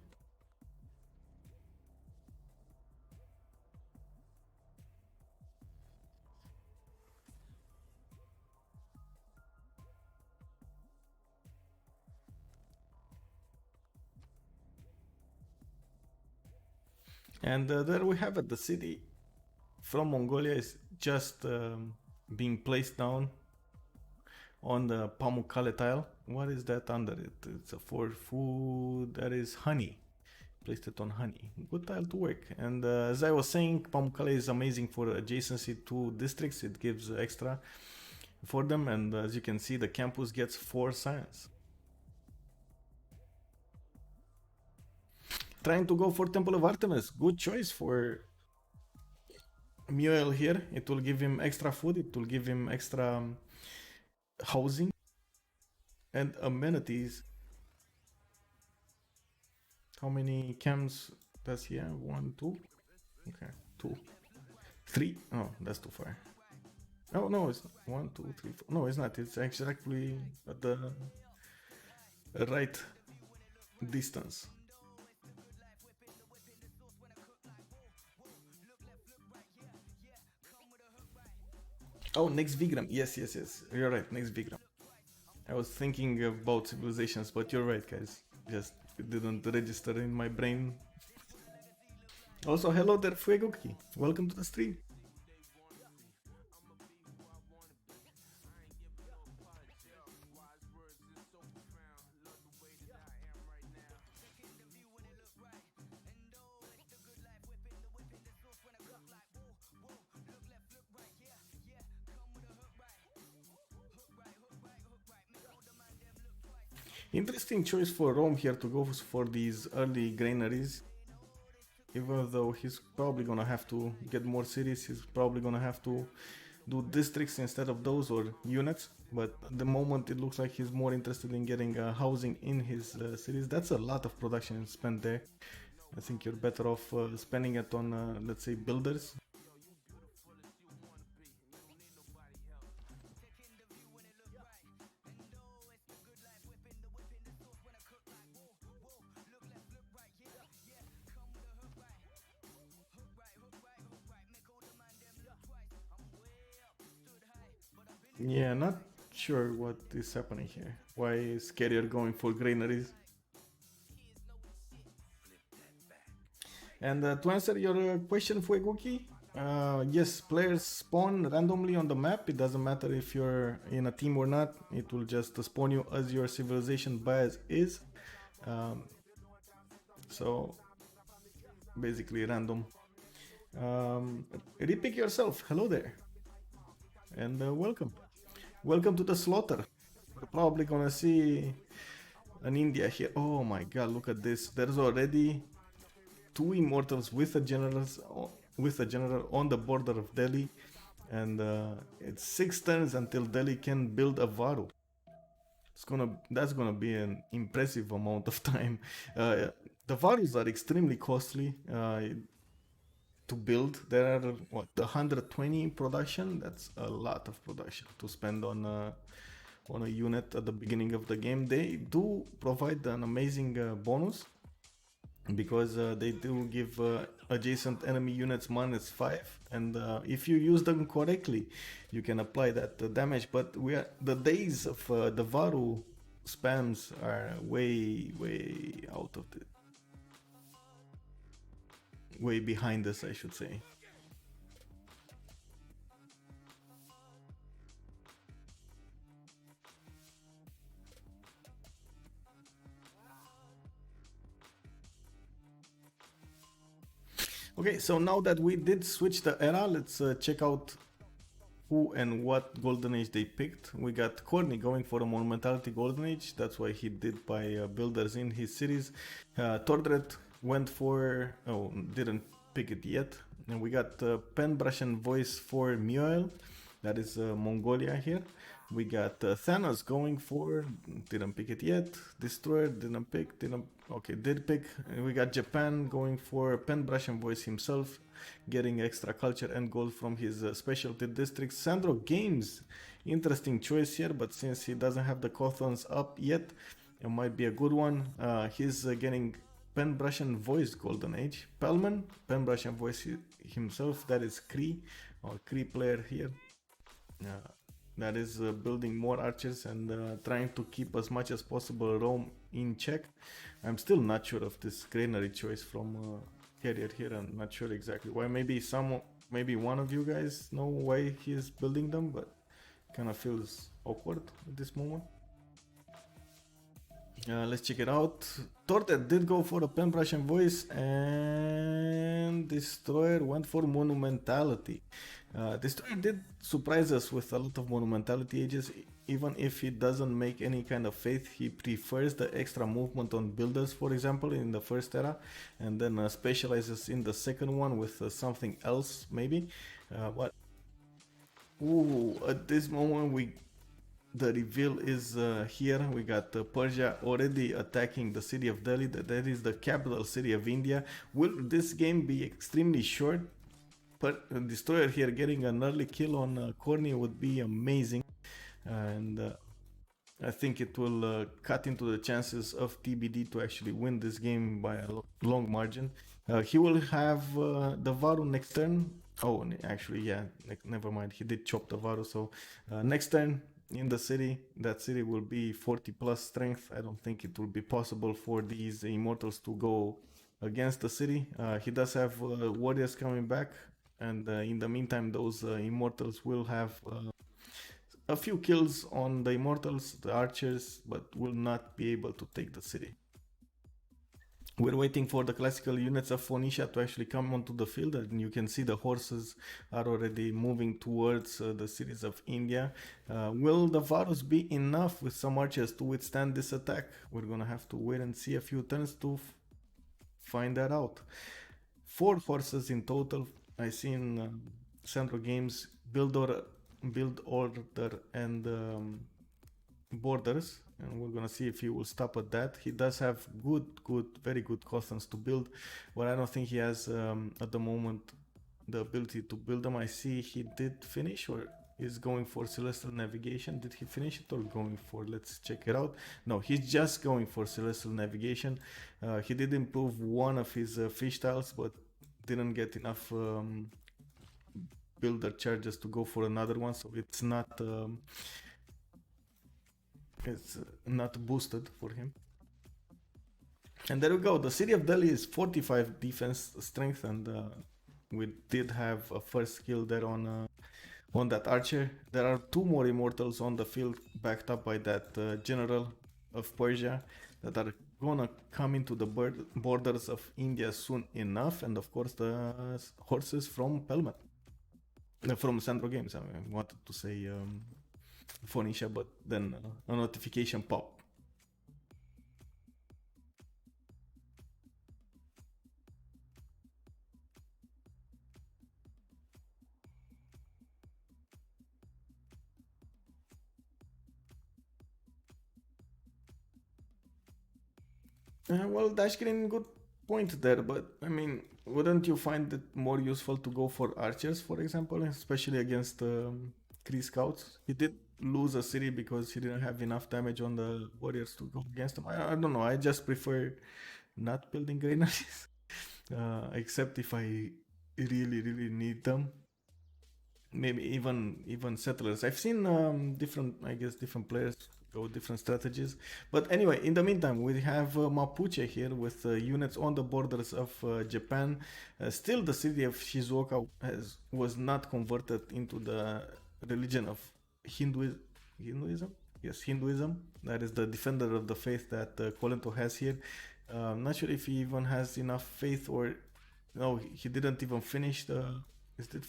And there we have it. The city from Mongolia is just being placed down on the Pamukkale tile. What is that under it? It's a for food. That is honey. Placed it on honey. Good tile to work. And as I was saying, Pamukkale is amazing for adjacency to districts. It gives extra for them. And as you can see, the campus gets 4 science. Trying to go for Temple of Artemis. Good choice for Muel here. It will give him extra food. It will give him extra housing and amenities. How many camps does he have? 1, 2? Okay, 2. 3? Oh, that's too far. Oh, no, it's 1, 2, 3, 4. No, it's not. It's actually at the right distance. Oh, Nekst Vigraem. Yes, yes, yes. You're right, Nekst Vigraem. I was thinking about civilizations, but you're right, guys. Just it didn't register in my brain. Also, hello there, Fuegoki. Welcome to the stream. Interesting choice for Rome here to go for these early granaries. Even though he's probably gonna have to get more cities, he's probably gonna have to do districts instead of those or units. But at the moment, it looks like he's more interested in getting housing in his cities. That's a lot of production spent there. I think you're better off spending it on, let's say, builders. Yeah, not sure what is happening here. Why is Carrier going for granaries? And to answer your question, Fuegoki, yes, players spawn randomly on the map. It doesn't matter if you're in a team or not. It will just spawn you as your civilization bias is. So basically random. Repick yourself. Hello there, and welcome. Welcome to the slaughter. We're probably gonna see an India here. Oh my god, look at this. There's already 2 immortals with a general on the border of Delhi, and it's 6 turns until Delhi can build a Varu. That's gonna be an impressive amount of time. Uh, the Varus are extremely costly to build. There are what 120 in production. That's a lot of production to spend on a unit at the beginning of the game. They do provide an amazing bonus because they do give adjacent enemy units -5, and if you use them correctly, you can apply that damage. But the days of the Varu spams are way out of the way behind us, I should say. Okay, so now that we did switch the era, let's check out who and what golden age they picked. We got Corny going for a monumentality golden age. That's why he did buy builders in his cities. Tordret went for didn't pick it yet. And we got Penbrush and Voice for Mioel. That is Mongolia here. We got Thanos going for, didn't pick it yet. Destroyer didn't pick, did pick. We got Japan going for Penbrush and Voice himself, getting extra culture and gold from his specialty districts. Sandro Games, interesting choice here, but since he doesn't have the Cothons up yet, it might be a good one. He's getting Penbrush and Voice Golden Age. Pelman, Penbrush and Voice himself, that is Kree, or Kree player here. That is building more archers and trying to keep as much as possible Rome in check. I'm still not sure of this granary choice from Carrier here. I'm not sure exactly why. Maybe one of you guys know why he is building them, but kind of feels awkward at this moment. Let's check it out. Torted did go for a Penbrush and Voice, and Destroyer went for Monumentality. Destroyer did surprise us with a lot of Monumentality ages. Even if he doesn't make any kind of faith, he prefers the extra movement on builders, for example, in the first era, and then specializes in the second one with something else, maybe. But at this moment, the reveal is here. We got Persia already attacking the city of Delhi. That is the capital city of India. Will this game be extremely short? But Destroyer here getting an early kill on Corny would be amazing. And I think it will cut into the chances of TBD to actually win this game by a long margin. He will have the Varu next turn. Oh, actually, yeah, never mind. He did chop the Varu. So next turn, in the city, that city will be 40 plus strength. I don't think it will be possible for these immortals to go against the city. He does have warriors coming back, and in the meantime, those immortals will have a few kills on the immortals, the archers, but will not be able to take the city. We're waiting for the classical units of Phoenicia to actually come onto the field, and you can see the horses are already moving towards the cities of India. Will the Varus be enough with some archers to withstand this attack? We're gonna have to wait and see a few turns to find that out. 4 horses in total. I see in Central Games build order and borders, and we're gonna see if he will stop at that. He does have very good costumes to build, but I don't think he has at the moment the ability to build them. I see he did finish, or is going for Celestial Navigation. Did he finish it or going for, let's check it out. No, he's just going for Celestial Navigation. He did improve one of his fish tiles, but didn't get enough builder charges to go for another one, so it's not boosted for him. And there we go. The city of Delhi is 45 defense strength, and we did have a first kill there on that archer. There are 2 more immortals on the field, backed up by that general of Persia, that are gonna come into the borders of India soon enough, and of course the horses from Pelmat, from Central Games. I wanted to say Phoenicia, but then a notification popped. Well, Dashkin, good point there, but I mean, wouldn't you find it more useful to go for archers, for example, especially against Kree scouts? He did lose a city because he didn't have enough damage on the warriors to go against them. I don't know. I just prefer not building granaries, except if I really need them. Maybe even settlers. I've seen different, I guess, different players go different strategies. But anyway, in the meantime, we have Mapuche here with units on the borders of Japan. Still, the city of Shizuoka was not converted into the religion of Hinduism. Hinduism? Yes, Hinduism. That is the defender of the faith that Kolento has here. Not sure if he even has enough faith or no, he didn't even finish the. Is it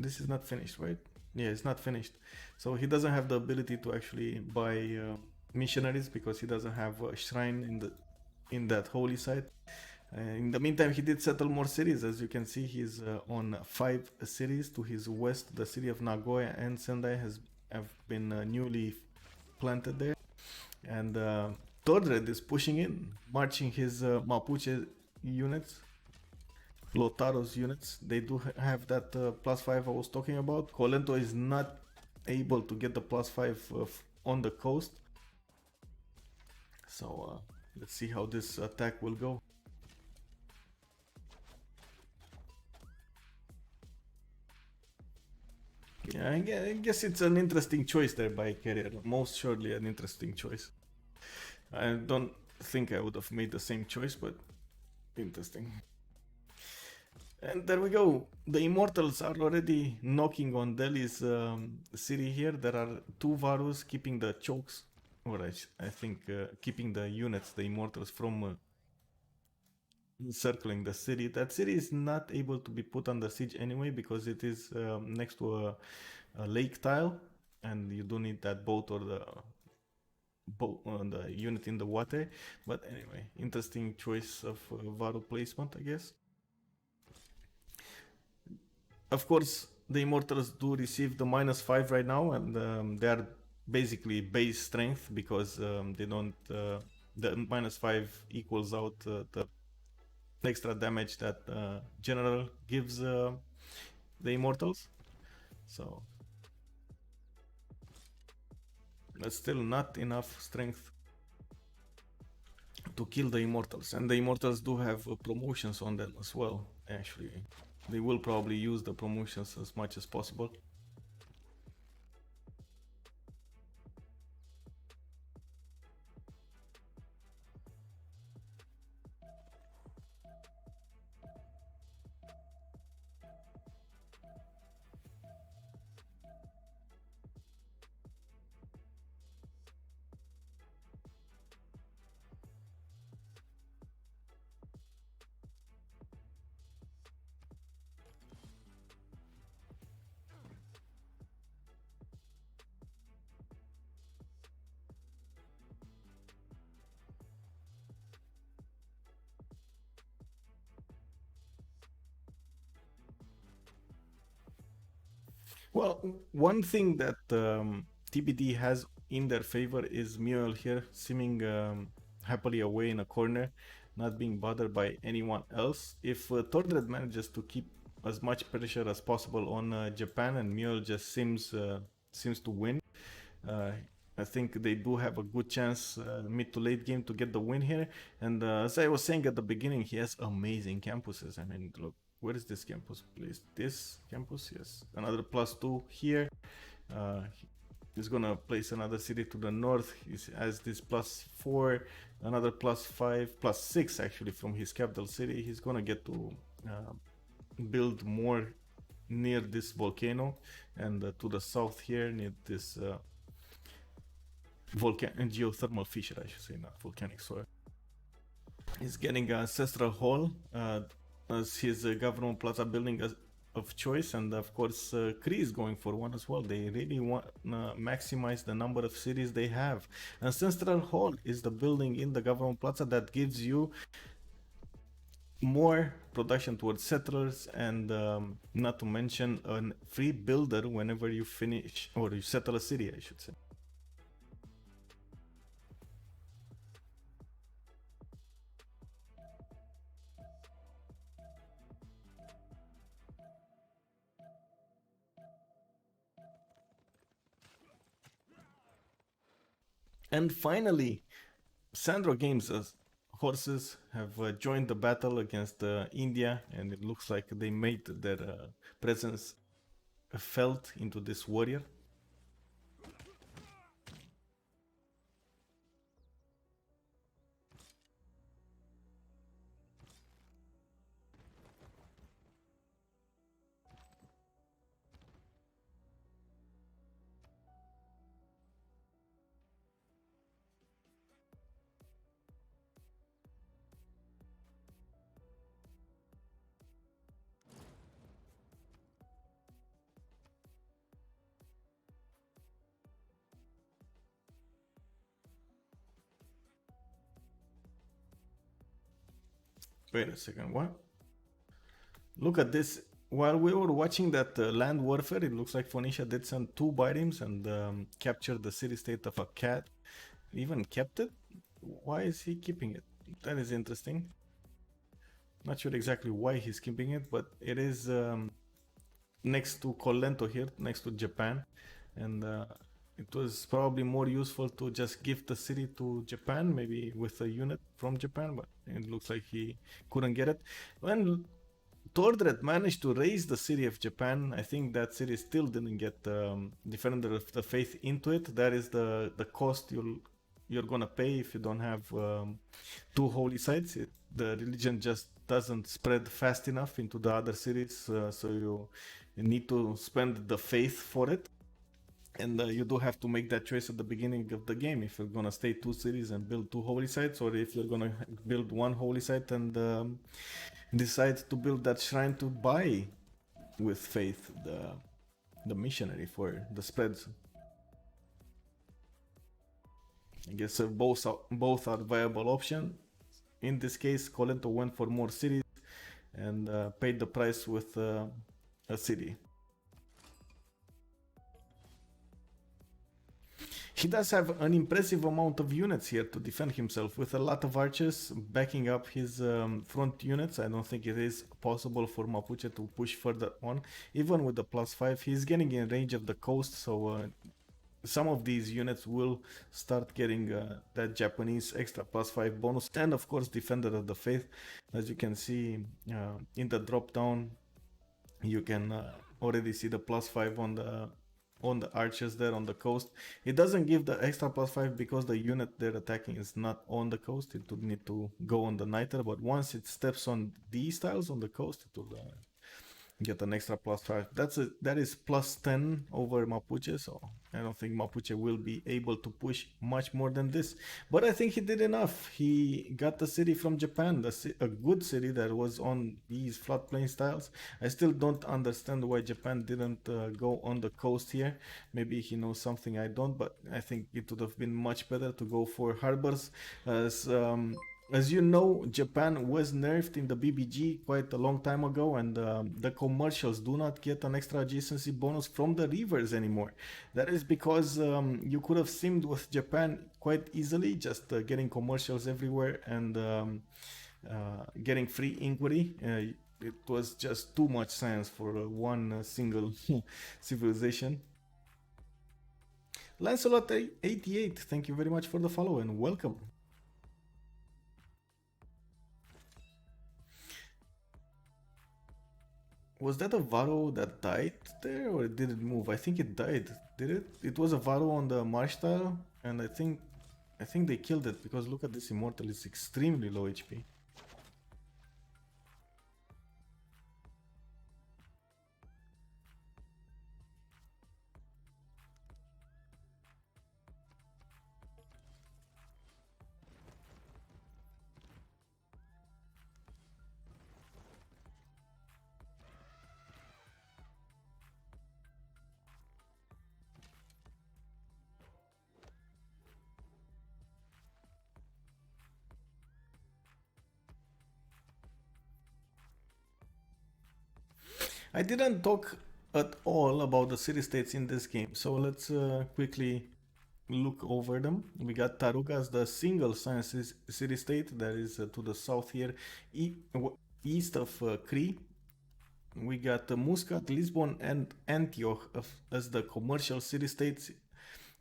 this is not finished, right? Yeah, it's not finished. So he doesn't have the ability to actually buy missionaries because he doesn't have a shrine in that holy site. In the meantime, he did settle more cities. As you can see, he's on 5 cities to his west. The city of Nagoya and Sendai have been newly planted there, and Tordred is pushing in, marching his Mapuche units, Lotaro's units. They do have that +5 I was talking about. Colento is not able to get the +5 on the coast. So let's see how this attack will go. Yeah, I guess it's an interesting choice there by Carrier. Most surely an interesting choice. I don't think I would have made the same choice, but interesting. And there we go. The Immortals are already knocking on Delhi's city here. There are 2 Varus keeping the chokes, or I think keeping the units, the Immortals, from encircling the city. That city is not able to be put under siege anyway because it is next to a lake tile, and you do need that boat or the boat the unit in the water. But anyway, interesting choice of Varu placement, I guess. Of course, the Immortals do receive the -5 right now, and they are basically base strength because they don't. The -5 equals out the extra damage that General gives the Immortals. So that's still not enough strength to kill the Immortals, and the Immortals do have promotions on them as well. Actually, they will probably use the promotions as much as possible. Well, one thing that TBD has in their favor is Muriel here, seeming happily away in a corner, not being bothered by anyone else. If Tordred manages to keep as much pressure as possible on Japan, and Muriel just seems to win, uh, I think they do have a good chance mid to late game to get the win here. And as I was saying at the beginning, he has amazing campuses. I mean, look, where is this campus placed? This campus, yes. Another +2 here. Uh, he's gonna place another city to the north. He has this +4, another +5, +6 actually from his capital city. He's gonna get to build more near this volcano, and to the south here near this geothermal fissure, I should say, not volcanic soil. He's getting an ancestral hall as his government plaza building of choice, and of course Kree is going for one as well. They really want to maximize the number of cities they have. Ancestral hall is the building in the government plaza that gives you more production towards settlers, and not to mention a free builder whenever you finish or you settle a city, I should say. And finally, Sandro Games horses have joined the battle against India, and it looks like they made their presence felt into this warrior. Wait a second, what? Look at this. While we were watching that land warfare, it looks like Phoenicia did send two bitems and captured the city state of a cat. Even kept it? Why is he keeping it? That is interesting. Not sure exactly why he's keeping it, but it is next to Collento here, next to Japan. And it was probably more useful to just give the city to Japan, maybe with a unit from Japan, but it looks like he couldn't get it. When Tordred managed to raise the city of Japan, I think that city still didn't get Defender of the Faith into it. That is the cost you're gonna pay if you don't have two holy sites. The religion just doesn't spread fast enough into the other cities, so you need to spend the faith for it. And you do have to make that choice at the beginning of the game if you're gonna stay two cities and build two holy sites, or if you're gonna build one holy site and decide to build that shrine to buy with faith the missionary for the spreads. I guess both are viable option. In this case, Colento went for more cities and paid the price with a city. He does have an impressive amount of units here to defend himself with a lot of archers backing up his front units. I don't think it is possible for Mapuche to push further on. Even with the +5, he's getting in range of the coast, so some of these units will start getting that Japanese extra +5 bonus. And of course, Defender of the Faith. As you can see in the drop down, you can already see the +5 on the archers there on the coast. It doesn't give the extra +5 because the unit they're attacking is not on the coast. It would need to go on the niter, but once it steps on these tiles on the coast, it will get an extra +5. That is +10 over Mapuche, so I don't think Mapuche will be able to push much more than this. But I think he did enough. He got the city from Japan, a good city that was on these floodplain styles. I still don't understand why Japan didn't go on the coast here. Maybe he knows something I don't, but I think it would have been much better to go for harbors as you know, Japan was nerfed in the BBG quite a long time ago, and the commercials do not get an extra adjacency bonus from the rivers anymore. That is because you could have simmed with Japan quite easily, just getting commercials everywhere and getting free inquiry. It was just too much science for one single civilization. Lancelot88, thank you very much for the follow and welcome. Was that a Varo that died there, or did it move? I think it died. Did it? It was a Varo on the marsh tile, and I think they killed it because look at this immortal. It's extremely low HP. I didn't talk at all about the city states in this game, so let's quickly look over them. We got Taruga as the single science city state that is to the south here, east of Cree. We got Muscat, Lisbon, and Antioch as the commercial city states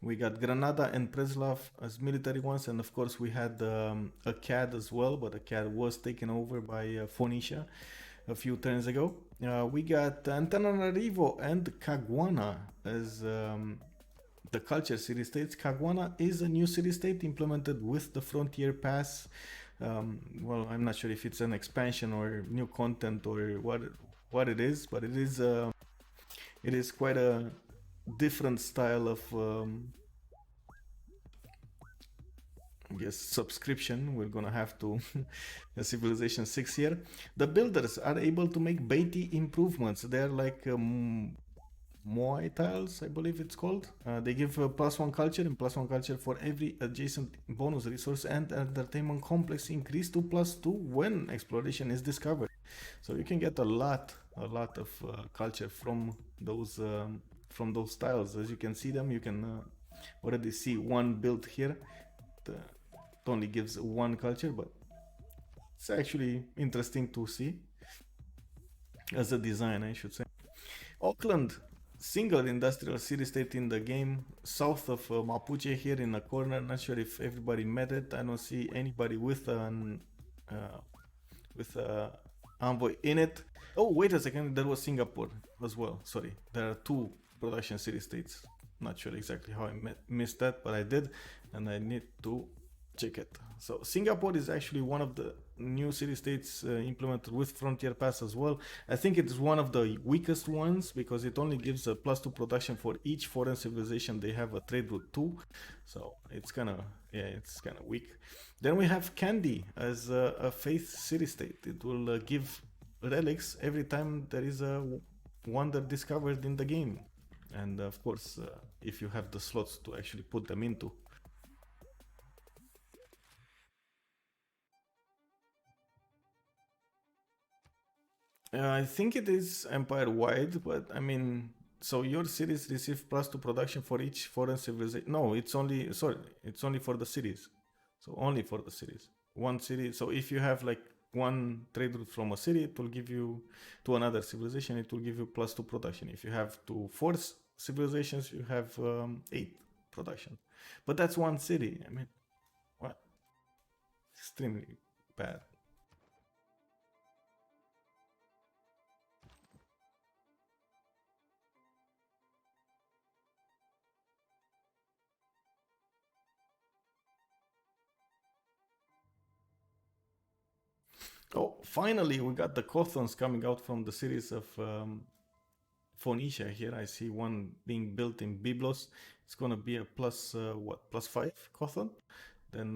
We got Granada and Preslav as military ones, and of course we had a CAD as well, but the CAD was taken over by Phoenicia a few turns ago. We got Antananarivo and Caguana as the culture city states. Caguana is a new city state implemented with the Frontier Pass. Well, I'm not sure if it's an expansion or new content or what it is, but it is quite a different style of I guess subscription. We're gonna have to Civilization 6 here. The builders are able to make Beatty improvements. They're like Moai tiles, I believe it's called. They give +1 culture and +1 culture for every adjacent bonus resource, and entertainment complex increase to +2 when exploration is discovered. So you can get a lot of culture from those tiles. As you can see them, you can already see one built here. It only gives 1 culture, but it's actually interesting to see as a design, I should say. Auckland, single industrial city state in the game, south of Mapuche here in the corner. Not sure if everybody met it. I don't see anybody with an envoy in it. Oh, wait a second, there was Singapore as well. Sorry, there are 2 production city states. Not sure exactly how I missed that, but I did, and I need to check it. So Singapore is actually one of the new city states implemented with Frontier Pass as well. I think it's one of the weakest ones because it only gives a +2 production for each foreign civilization they have a trade route to. So it's kind of weak. Then we have Kandy as a faith city state. It will give relics every time there is a wonder discovered in the game, and of course if you have the slots to actually put them into. I think it is empire wide, but I mean, so your cities receive +2 production for each foreign civilization. No, it's only it's only for the cities. So only for the cities. One city. So if you have like one trade route from a city, it will give you to another civilization. It will give you +2 production. If you have to force civilizations, you have 8 production. But that's one city. I mean, what? Extremely bad. Oh, finally, we got the Cothons coming out from the cities of Phoenicia here. I see one being built in Byblos. It's going to be a +5 Cothon. Then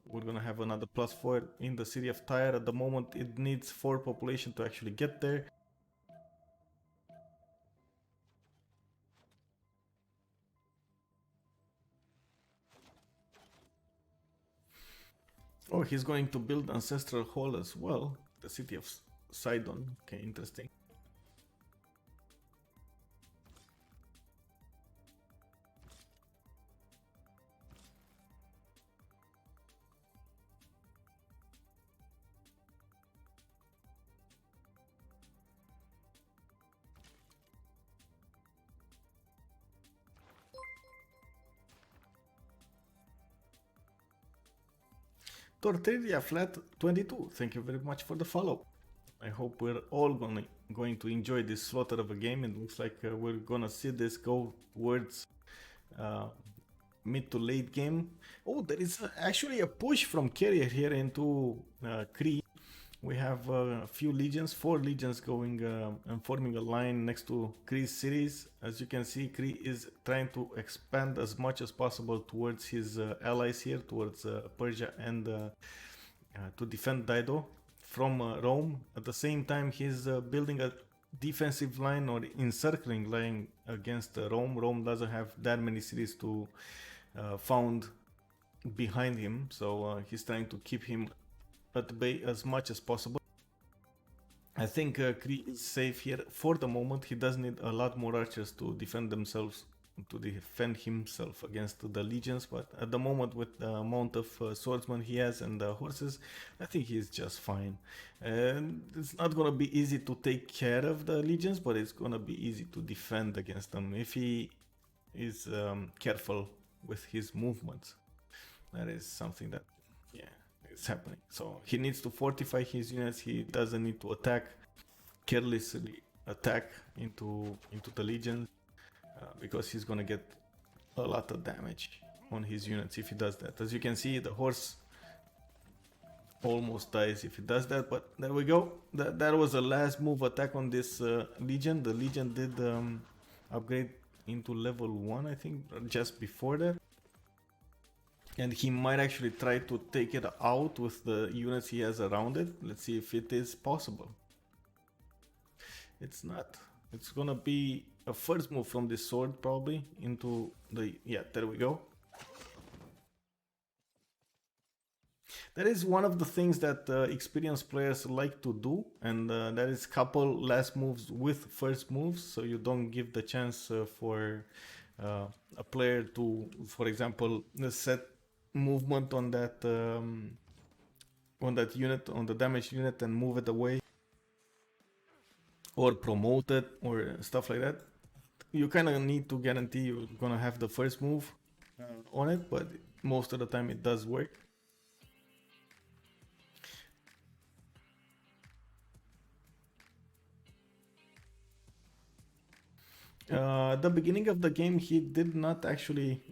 we're going to have another +4 in the city of Tyre. At the moment, it needs 4 population to actually get there. Oh, he's going to build Ancestral Hall as well. The city of Sidon. Okay, interesting. Tortilla Flat 22, thank you very much for the follow. I hope we're all going to enjoy this slaughter of a game. It looks like we're gonna see this go towards mid to late game. Oh, there is actually a push from Carrier here into Kree. We have a few legions, 4 legions going and forming a line next to Kree's cities. As you can see, Kree is trying to expand as much as possible towards his allies here, towards Persia and to defend Dido from Rome. At the same time, he's building a defensive line or encircling line against Rome. Rome doesn't have that many cities to found behind him, so he's trying to keep him at bay as much as possible. I think Kree is safe here for the moment. He does need a lot more archers to defend himself against the legions, but at the moment with the amount of swordsmen he has and the horses, I think he's just fine. And it's not gonna be easy to take care of the legions, but it's gonna be easy to defend against them if he is careful with his movements. That is something that, yeah, is happening. So he needs to fortify his units. He doesn't need to attack carelessly, attack into the legions, because he's gonna get a lot of damage on his units if he does that. As you can see, the horse almost dies if he does that, but there we go. That was a last move attack on this legion. The legion did upgrade into level 1, I think, just before that. And he might actually try to take it out with the units he has around it. Let's see if it is possible. It's not. It's gonna be a first move from this sword probably into the... Yeah, there we go. That is one of the things that experienced players like to do, and that is couple last moves with first moves, so you don't give the chance for a player to, for example, set movement on that unit, on the damaged unit, and move it away, or promote it, or stuff like that. You kind of need to guarantee you're gonna have the first move on it, but most of the time it does work. At the beginning of the game, he did not actually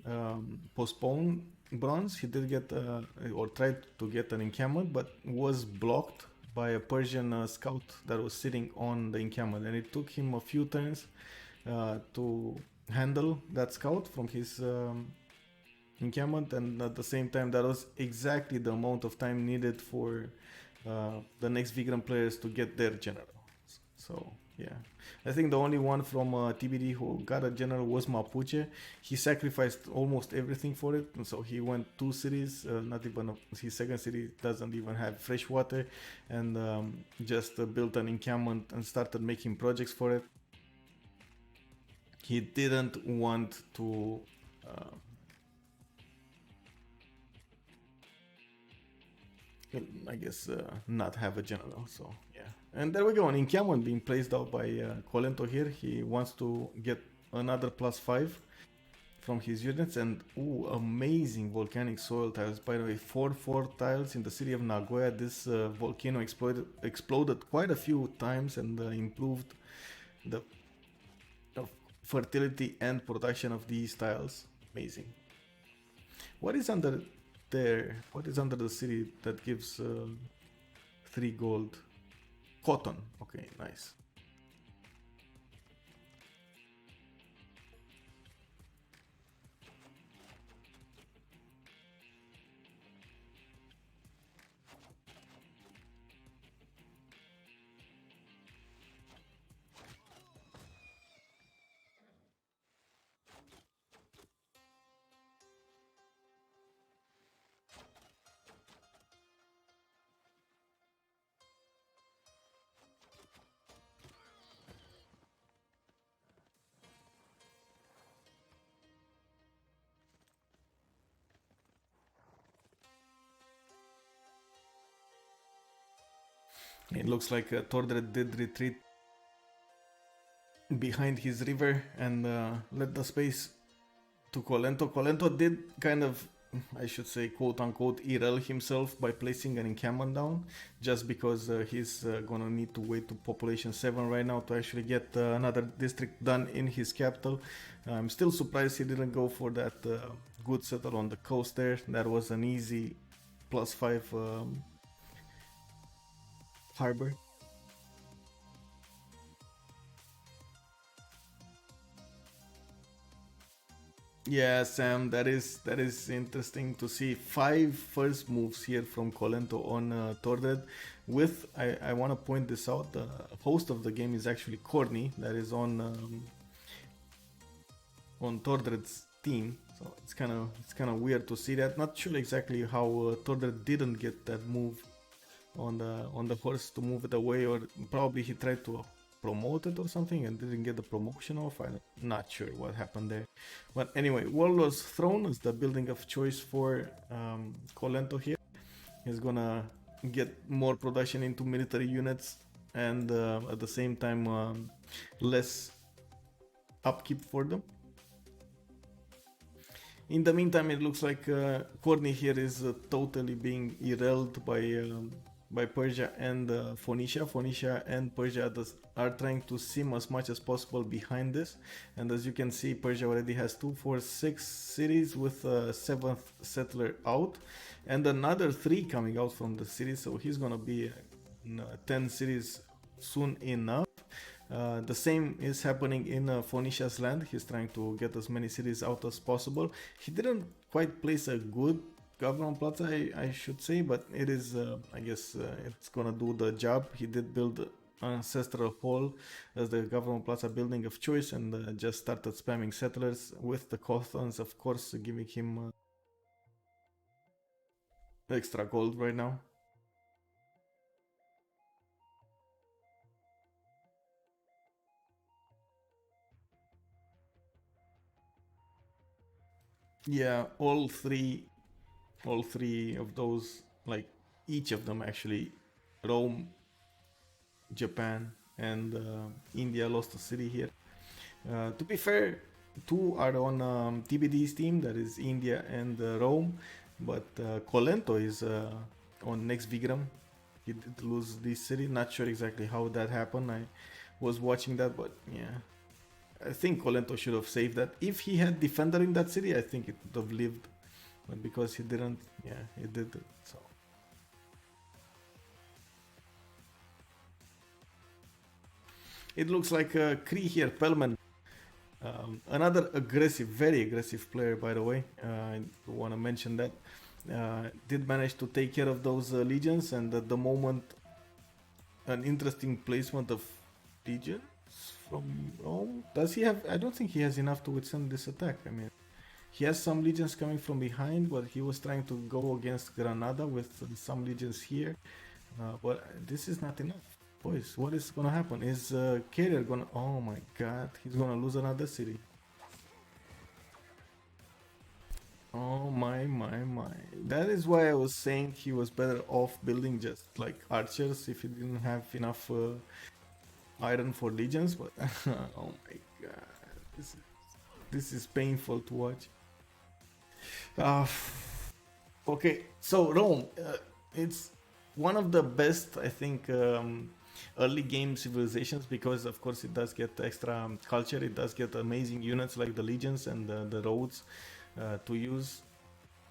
postpone bronze. He did get or tried to get an encampment, but was blocked by a Persian scout that was sitting on the encampment, and it took him a few turns to handle that scout from his encampment, and at the same time, that was exactly the amount of time needed for the Nekst Vigraem players to get their general. So yeah, I think the only one from TBD who got a general was Mapuche. He sacrificed almost everything for it, and so he went 2 cities. Not even his second city doesn't even have fresh water, and just built an encampment and started making projects for it. He didn't want to I guess not have a general. So yeah, and there we go, an encampment being placed out by Colento here. He wants to get another +5 from his units, and ooh, amazing volcanic soil tiles, by the way. 4 tiles in the city of Nagoya. This volcano exploded quite a few times, and improved the fertility and production of these tiles. Amazing. What is under there? What is under the city that gives 3 gold? Cotton. Okay, nice. It looks like Tordred did retreat behind his river and let the space to Colento. Colento did kind of, I should say, quote unquote, irrel himself by placing an encampment down, just because he's gonna need to wait to population 7 right now to actually get another district done in his capital. I'm still surprised he didn't go for that good settle on the coast there. That was an easy +5 harbor. Yeah, Sam, that is interesting to see. 5 first moves here from Colento on Tordred. With, I want to point this out, the host of the game is actually Corny, that is on Tordred's team. So it's kind of weird to see that. Not sure exactly how Tordred didn't get that move on the horse to move it away, or probably he tried to promote it or something and didn't get the promotion off. I'm not sure what happened there, but anyway, Warlord's Throne is the building of choice for Colento here. He's gonna get more production into military units, and at the same time less upkeep for them. In the meantime, it looks like Courtney here is totally being derailed by Persia and Phoenicia. Phoenicia and Persia are trying to sim as much as possible behind this, and as you can see, Persia already has 2, 4, 6 cities with a seventh settler out, and another 3 coming out from the city. So he's gonna be 10 cities soon enough. The same is happening in Phoenicia's land. He's trying to get as many cities out as possible. He didn't quite place a good government plaza, I should say, but it is, I guess, it's gonna do the job. He did build ancestral hall as the government plaza building of choice, and just started spamming settlers with the Cothons, of course, giving him extra gold right now. Yeah, all three of those, like each of them actually, Rome, Japan, and India lost a city here. To be fair, 2 are on TBD's team, that is India and Rome, but Colento is on Nekst Vigraem. He did lose this city. Not sure exactly how that happened. I was watching that, but yeah, I think Colento should have saved that. If he had defender in that city, I think it would have lived, but because he didn't, yeah, it did. So it looks like Kree here, Pelman. Another aggressive, very aggressive player, by the way. I want to mention that. Did manage to take care of those legions, and at the moment, an interesting placement of legions from Rome. Does he have? I don't think he has enough to withstand this attack. I mean, he has some legions coming from behind, but he was trying to go against Granada with some legions here. But this is not enough. Boys, what is gonna happen? Is Carrier gonna... Oh my god, he's gonna lose another city. Oh my. That is why I was saying he was better off building just like archers if he didn't have enough iron for legions, but oh my god. This is painful to watch. Uh, okay, so Rome, it's one of the best, I think, early game civilizations, because of course it does get extra culture, it does get amazing units like the legions and the roads to use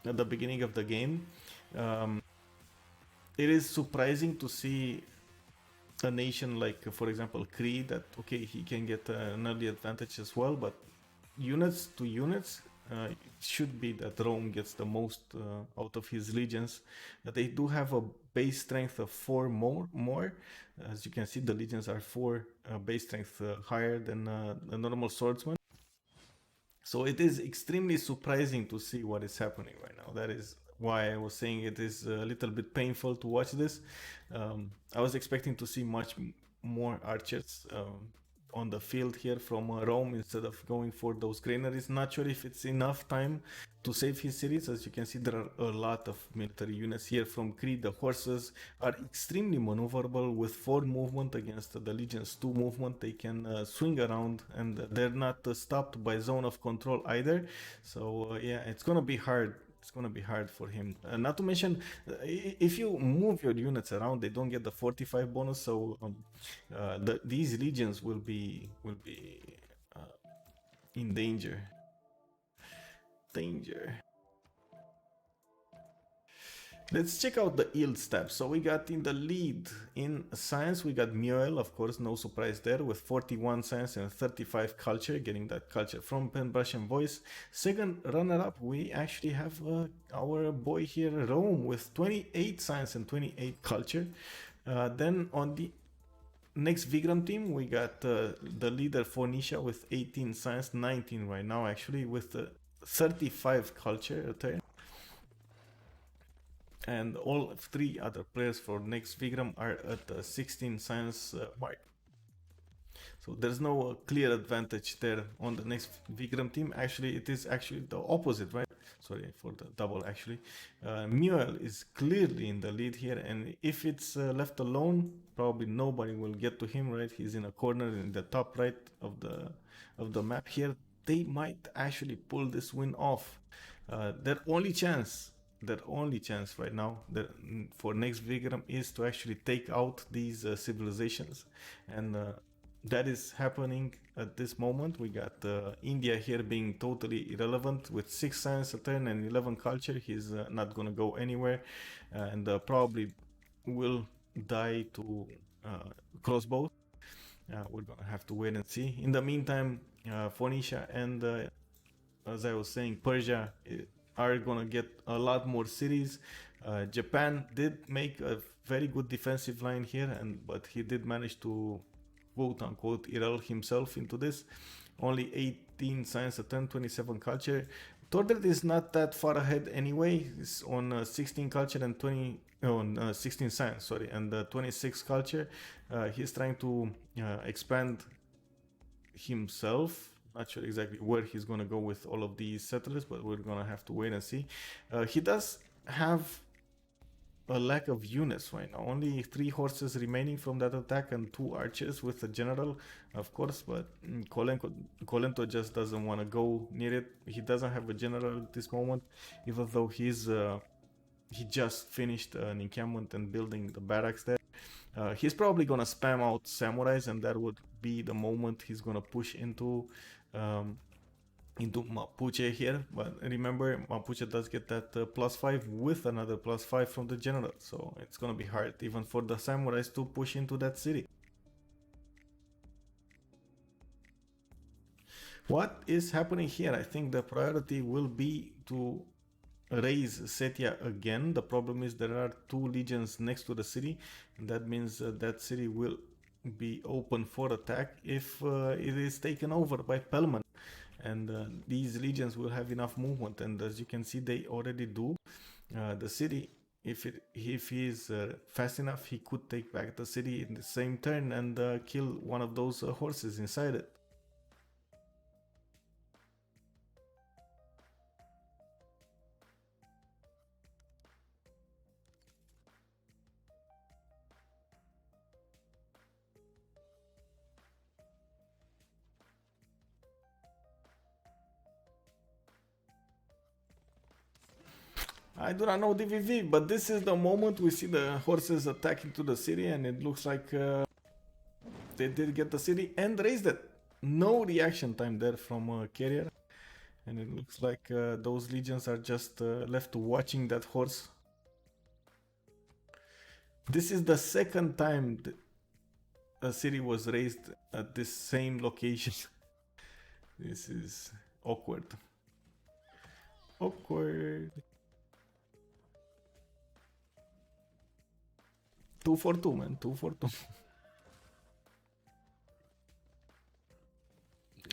at the beginning of the game. It is surprising to see a nation like, for example, Cree, that okay, he can get an early advantage as well, but units to units, it should be that Rome gets the most out of his legions. They do have a base strength of 4 more. As you can see, the legions are 4 base strength higher than a normal swordsman. So it is extremely surprising to see what is happening right now. That is why I was saying it is a little bit painful to watch this. I was expecting to see much more archers on the field here from Rome instead of going for those granaries. Not sure if it's enough time to save his cities. As you can see, there are a lot of military units here from Crete. The horses are extremely maneuverable with 4 movement against the legion's 2 movement. They can swing around, and they're not stopped by zone of control either. So yeah, it's gonna be hard. It's gonna be hard for him. Not to mention, if you move your units around, they don't get the 45 bonus. So these legions will be uh, in danger. Let's check out the yield stats. So we got in the lead in science, we got Mioel, of course, no surprise there, with 41 science and 35 culture, getting that culture from Pen, Brush and Voice. Second runner-up, we actually have our boy here, Rome, with 28 science and 28 culture. Then on the Nekst Vigraem team, we got the leader Phoenicia with 18 science, 19 right now actually, with 35 culture. And all 3 other players for Nekst Vigraem are at the 16 science mark. So there's no clear advantage there on the Nekst Vigraem team. Actually, it is actually the opposite, right? Sorry for the double actually. Mule is clearly in the lead here, and if it's left alone, probably nobody will get to him, right? He's in a corner in the top right of the map here. they might actually pull this win off. Their only chance right now for Nekst Vigraem is to actually take out these civilizations, and that is happening at this moment. We got India here being totally irrelevant with 6 science a turn and 11 culture. He's not gonna go anywhere, and probably will die to crossbow. We're gonna have to wait and see. In the meantime, Phoenicia and as I was saying, Persia are gonna get a lot more cities. Japan did make a very good defensive line here, but he did manage to quote unquote Iral himself into this. Only 18 science at 10, 27 culture. Tordred is not that far ahead anyway. It's on 16 culture and 20 on 16 science, sorry, and 26 culture. He's trying to expand himself. Not sure exactly where he's gonna go with all of these settlers, but we're gonna have to wait and see. He does have a lack of units right now. Only 3 horses remaining from that attack and 2 archers with a general, of course. But Kolento just doesn't want to go near it. He doesn't have a general at this moment, even though he just finished an encampment and building the barracks there. He's probably gonna spam out samurais, and that would be the moment he's gonna push into Mapuche here. But remember, Mapuche does get that +5 with another +5 from the general, so it's gonna be hard even for the samurais to push into that city. What is happening here? I think the priority will be to raise Setia again. The problem is there are 2 legions next to the city, and that means that city will be open for attack if it is taken over by Pelman. And these legions will have enough movement, and as you can see, they already do. The city, if he is fast enough, he could take back the city in the same turn and kill one of those horses inside it. I do not know DVV, but this is the moment we see the horses attacking to the city, and it looks like they did get the city and raised it. No reaction time there from Carrier, and it looks like those legions are just left to watching that horse. This is the second time a city was raised at this same location. This is awkward. Awkward. 2 for 2, man. 2 for 2.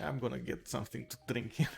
I'm gonna get something to drink here.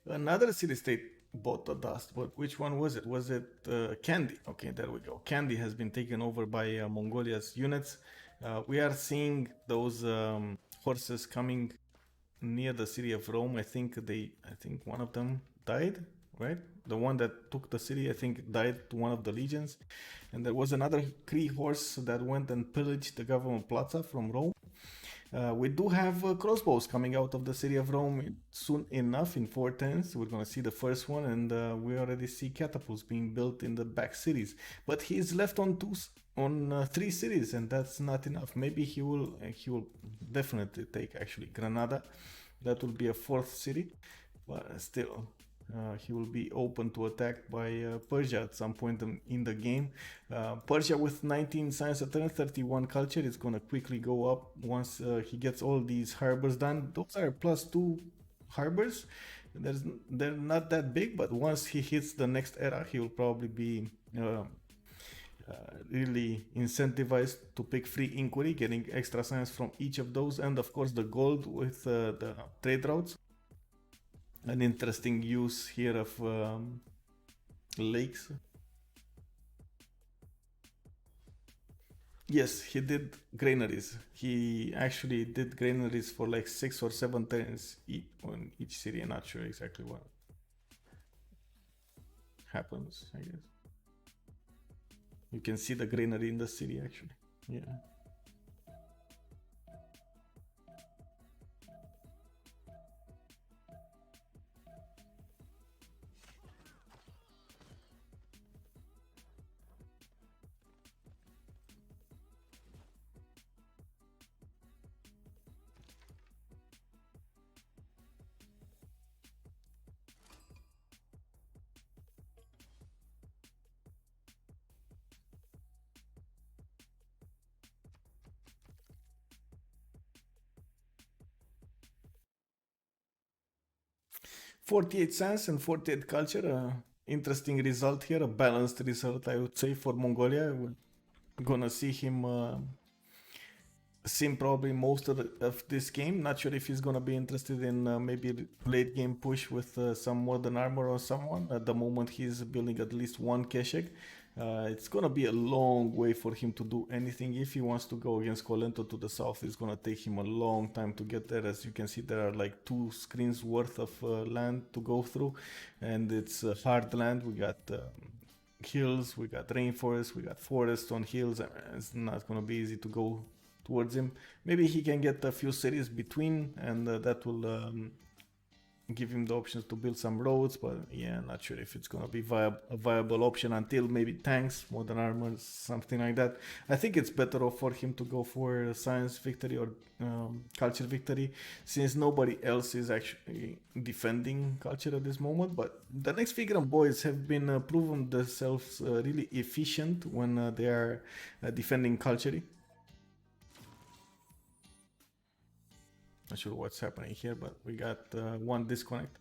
Another city state bought the dust, but which one was it? Was it Kandy? Okay, there we go. Kandy has been taken over by Mongolia's units. We are seeing those horses coming near the city of Rome. I think one of them died, right? The one that took the city, I think, died to one of the legions. And there was another Cree horse that went and pillaged the government plaza from Rome. We do have crossbows coming out of the city of Rome soon enough in 4 turns. We're going to see the first one, and we already see catapults being built in the back cities. But he's left on 3 cities, and that's not enough. Maybe he will definitely take actually Granada. That will be a 4th city, but still he will be open to attack by Persia at some point in the game. Persia with 19 science at turn, 31 culture is gonna quickly go up once he gets all these harbors done. Those are +2 harbors. They're not that big, but once he hits the next era, he will probably be really incentivized to pick free inquiry, getting extra science from each of those, and of course the gold with the trade routes. An interesting use here of lakes. Yes, he did granaries. He actually did granaries for like 6 or 7 turns on each city. I'm not sure exactly what happens, I guess. You can see the granary in the city actually. Yeah. 48 cents and 48 culture. Interesting result here, a balanced result, I would say, for Mongolia. We're gonna see him sim probably most of this game. Not sure if he's gonna be interested in maybe late game push with some modern armor or someone. At the moment, he's building at least one Keshek. It's gonna be a long way for him to do anything. If he wants to go against Kolento to the south, it's gonna take him a long time to get there. As you can see, there are like 2 screens worth of land to go through, and it's hard land. We got hills, we got rainforest, we got forest on hills. It's not gonna be easy to go towards him. Maybe he can get a few cities between, and that will give him the options to build some roads. But yeah, not sure if it's gonna be a viable option until maybe tanks, modern armor, something like that. I think it's better off for him to go for science victory or culture victory, since nobody else is actually defending culture at this moment. But the Nekst Vigraem boys have been proven themselves really efficient when they are defending culture. Not sure what's happening here, but we got one disconnect.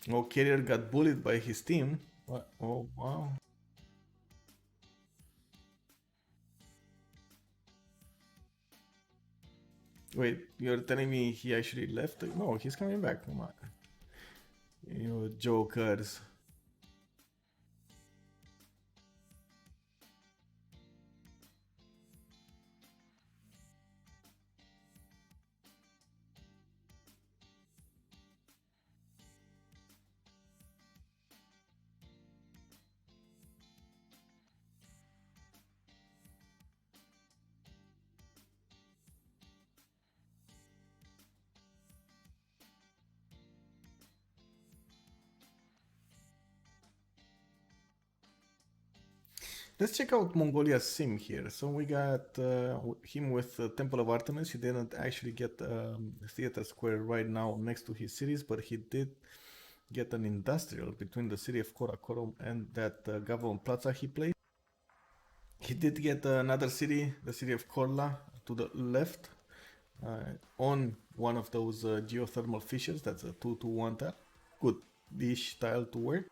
Oh, Carrier got bullied by his team. What? Oh, wow. Wait, you're telling me he actually left? No, he's coming back. Come on. You jokers. Let's check out Mongolia's sim here. So we got him with Temple of Artemis. He didn't actually get Theater Square right now next to his cities, but he did get an industrial between the city of Karakorum and that government plaza he played. He did get another city, the city of Korla, to the left, on one of those geothermal fissures. That's a 2-1 tile. Good dish tile to work.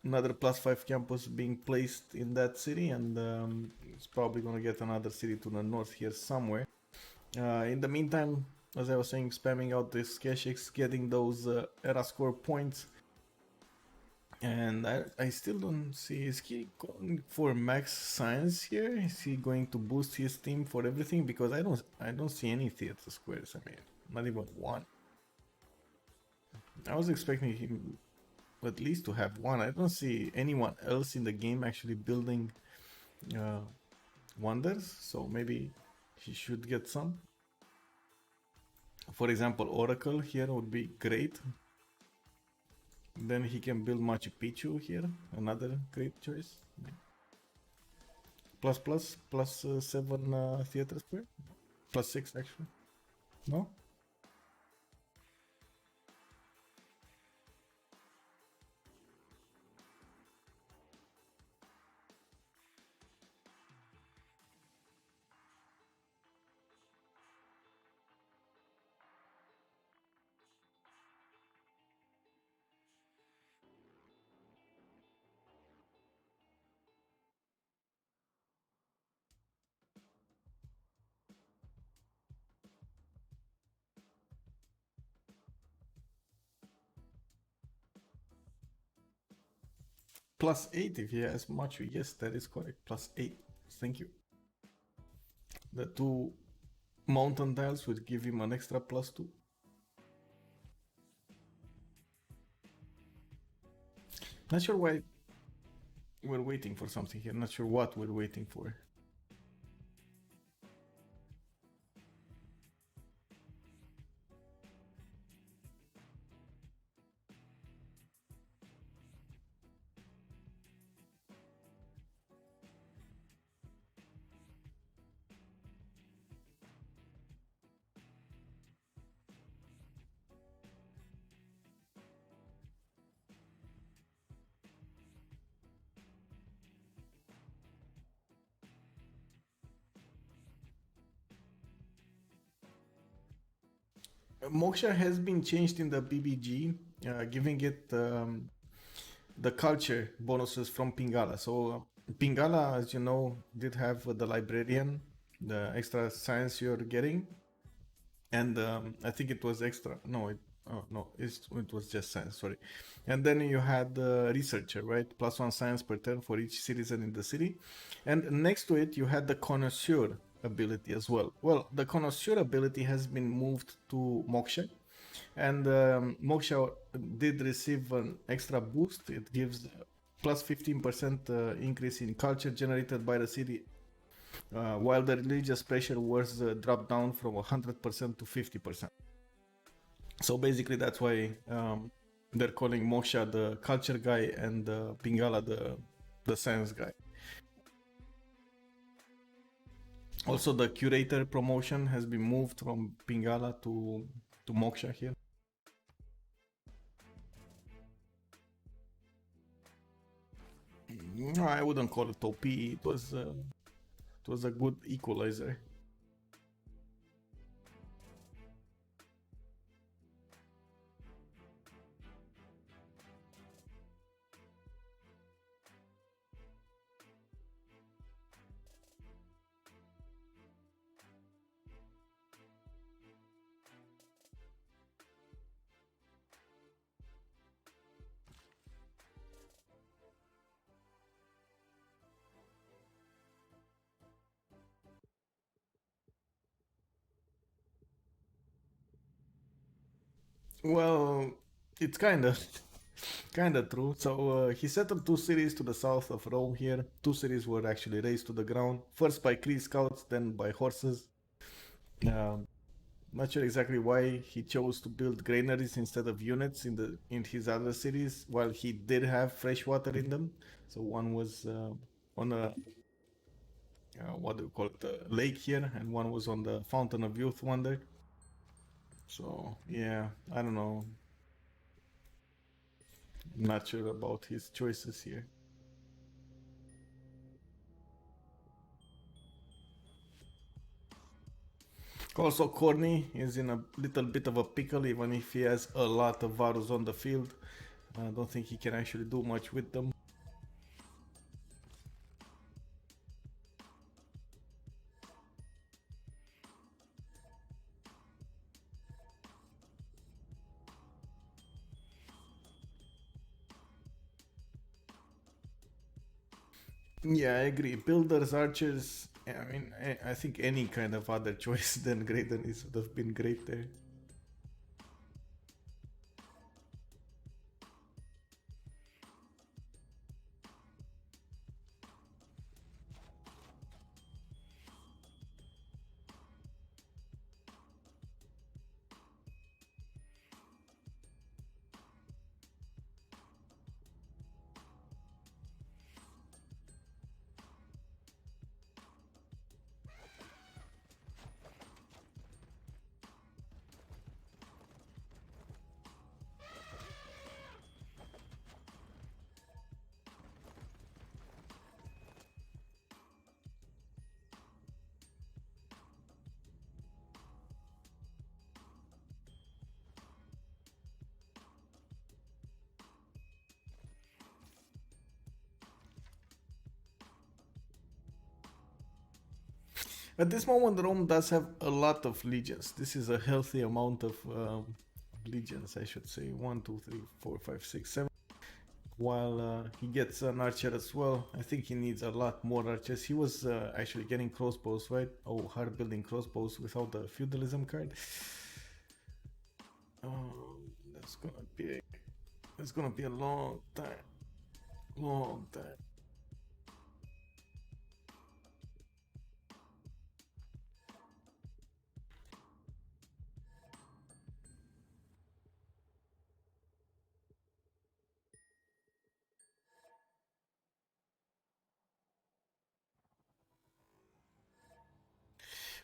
Another +5 campus being placed in that city, and it's probably gonna get another city to the north here somewhere. In the meantime, as I was saying, spamming out this Keshix, getting those era score points. And I still don't see, is he going for max science here? Is he going to boost his team for everything? Because I don't see any theater squares. I mean, not even one. I was expecting him at least to have one. I don't see anyone else in the game actually building wonders, so maybe he should get some. For example, Oracle here would be great. Then he can build Machu Picchu here, another great choice. Plus 7 theater square? Plus 6 actually. No? Plus 8 if he has Machu. Yes, that is correct. Plus 8. Thank you. The 2 mountain tiles would give him an extra plus 2. Not sure why we're waiting for something here. Not sure what we're waiting for. Moksha has been changed in the BBG, giving it the culture bonuses from Pingala. So Pingala, as you know, did have the librarian, the extra science you're getting, and I think it was extra. No, it was just science. Sorry, and then you had the researcher, right? Plus 1 science per turn for each citizen in the city, and next to it you had the connoisseur ability as well. Well, the connoisseur ability has been moved to Moksha, and Moksha did receive an extra boost. It gives plus 15% increase in culture generated by the city, while the religious pressure was dropped down from 100% to 50%. So basically, that's why they're calling Moksha the culture guy and Pingala the science guy. Also, the curator promotion has been moved from Pingala to Moksha here. No, I wouldn't call it OP. It was a good equalizer. Well, it's kind of true. So he settled 2 cities to the south of Rome here. 2 cities were actually razed to the ground, first by Kree scouts, then by horses. Um, Not sure exactly why he chose to build granaries instead of units in his other cities, while he did have fresh water in them. So one was on a what do you call it, a lake here, and one was on the Fountain of Youth Wonder. So yeah, I don't know. Not sure about his choices here. Also, Corny is in a little bit of a pickle, even if he has a lot of Varus on the field. I don't think he can actually do much with them. Yeah, I agree. Builders, archers. I mean, I think any kind of other choice than Graydon is would have been great there. At this moment, Rome does have a lot of legions. This is a healthy amount of legions, I should say. 1, 2, 3, 4, 5, 6, 7. While he gets an archer as well. I think he needs a lot more archers. He was actually getting crossbows, right? Oh, hard building crossbows without the feudalism card. Oh, that's gonna be a long time. Long time.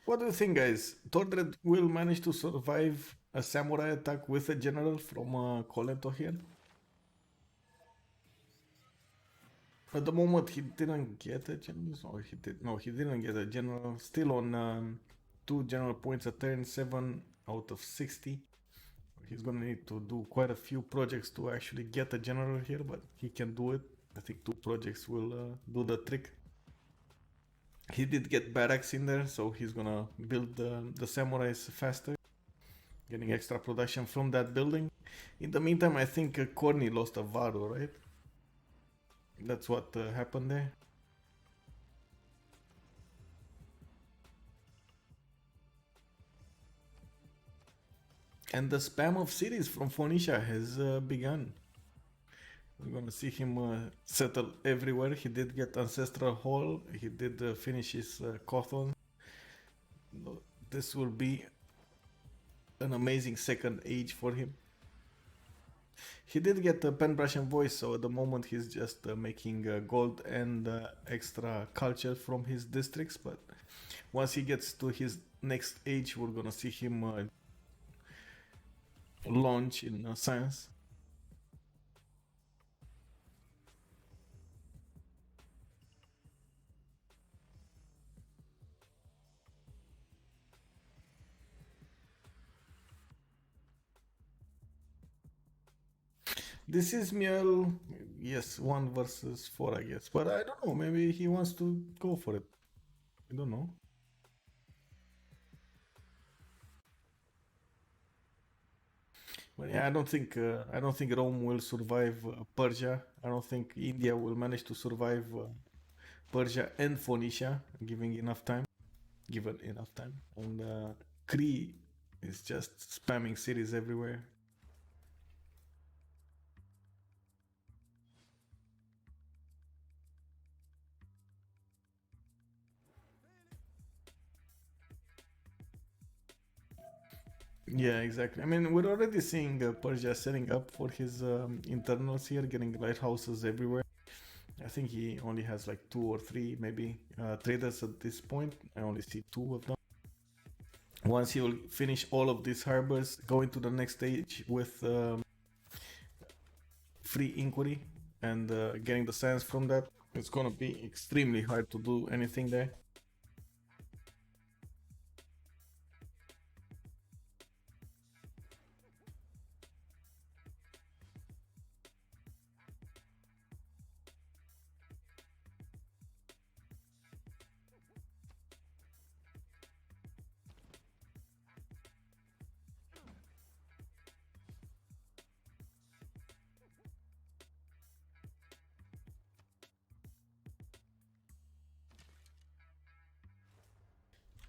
What do you think, guys? Tordred will manage to survive a samurai attack with a general from Colento here? At the moment, he didn't get a general. Or he did. No, he didn't get a general. Still on 2 general points a turn, 7 out of 60. He's gonna need to do quite a few projects to actually get a general here, but he can do it. I think 2 projects will do the trick. He did get barracks in there, so he's gonna build the samurais faster, getting extra production from that building. In the meantime, I think Corny lost a Varo, right? That's what happened there. And the spam of cities from Phoenicia has begun. We're gonna see him settle everywhere. He did get Ancestral Hall. He did finish his Cawthon. This will be an amazing second age for him. He did get a Penbrush and Voice, so at the moment he's just making gold and extra culture from his districts. But once he gets to his next age, we're gonna see him launch in science. This is Miel, yes, 1 versus 4, I guess. But I don't know, maybe he wants to go for it. I don't know. But yeah, I don't think Rome will survive Persia. I don't think India will manage to survive Persia and Phoenicia, given enough time. And Cree is just spamming cities everywhere. Yeah, exactly. I mean, we're already seeing Persia setting up for his internals here, getting lighthouses everywhere. I think he only has like 2 or 3, maybe, traders at this point. I only see 2 of them. Once he will finish all of these harbors, go into the next stage with free inquiry and getting the science from that, it's gonna be extremely hard to do anything there.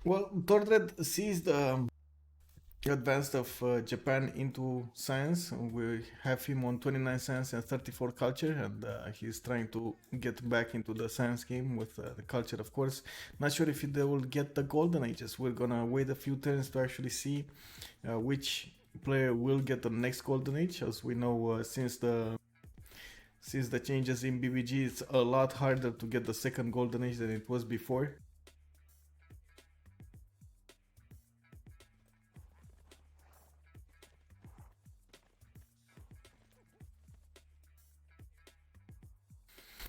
Well, Tordred sees the advance of Japan into science. We have him on 29 science and 34 culture, and he's trying to get back into the science game with the culture, of course. Not sure if they will get the golden ages. We're gonna wait a few turns to actually see which player will get the next golden age. As we know, since the changes in BBG, it's a lot harder to get the second golden age than it was before.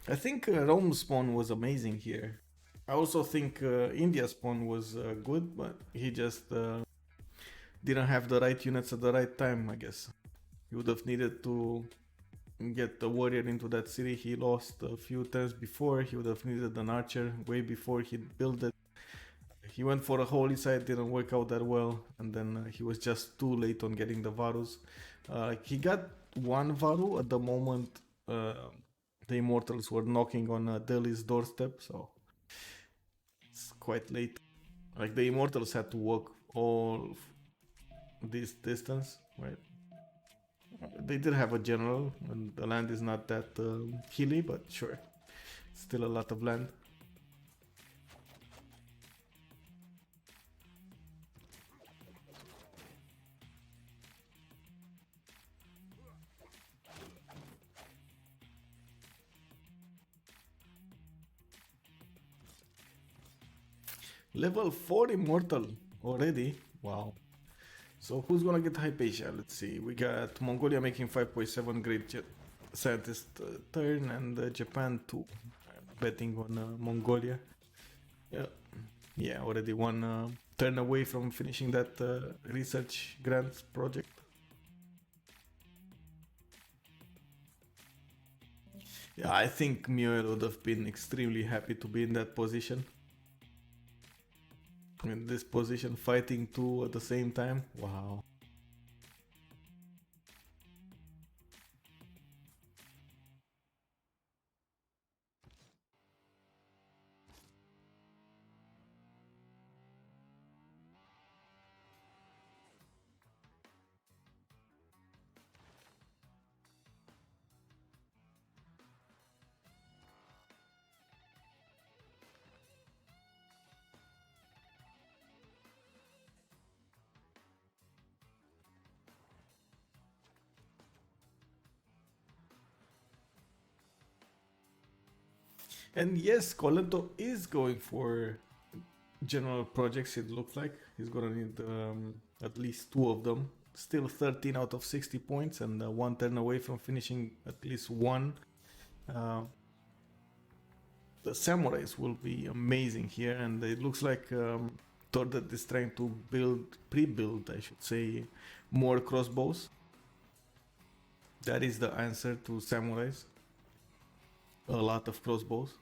I think Rome's spawn was amazing here. I also think India's spawn was good, but he just didn't have the right units at the right time, I guess. He would have needed to get the warrior into that city. He lost a few turns before. He would have needed an archer way before he built it. he went for a holy site, didn't work out that well, and then he was just too late on getting the Varus. He got one Varu at the moment. The Immortals were knocking on Deli's doorstep, so it's quite late. Like the Immortals had to walk all this distance, right? They did have a general, and the land is not that hilly, but sure, still a lot of land. Level 4 Immortal already? Wow. So who's gonna get Hypatia? Let's see. We got Mongolia making 5.7 great scientist turn, and Japan 2. Betting on Mongolia. Yeah, already one turn away from finishing that research grant project. Yeah, I think Mioel would have been extremely happy to be in that position. In this position, fighting two at the same time. Wow. And yes, Colento is going for general projects, it looks like. He's gonna need at least two of them. Still 13 out of 60 points, and one turn away from finishing at least one. The samurais will be amazing here, and it looks like Tordet is trying to pre-build, I should say, more crossbows. That is the answer to samurais. A lot of crossbows.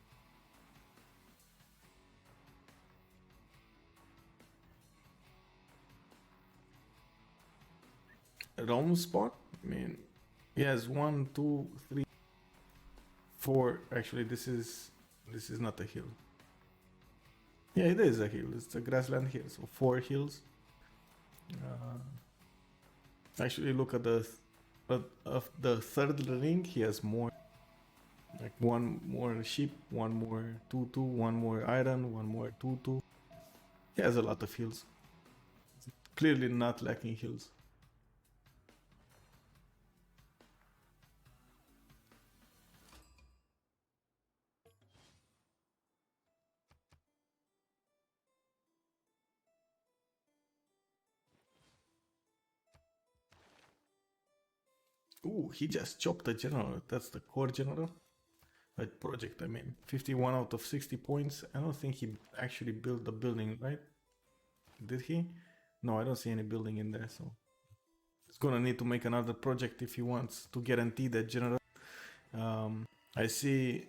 Rome spot? I mean, he has 1, 2, 3, 4. Actually, this is not a hill. Yeah, it is a hill. It's a grassland hill, so 4 hills. Actually, look at of the third ring. He has more. Like one more sheep, one more tutu, one more iron, one more tutu. He has a lot of hills. Clearly not lacking hills. Ooh, he just chopped the general. That's the core general. Project, I mean. 51 out of 60 points. I don't think he actually built the building, right? Did he? No, I don't see any building in there, so he's gonna need to make another project if he wants to guarantee that general. I see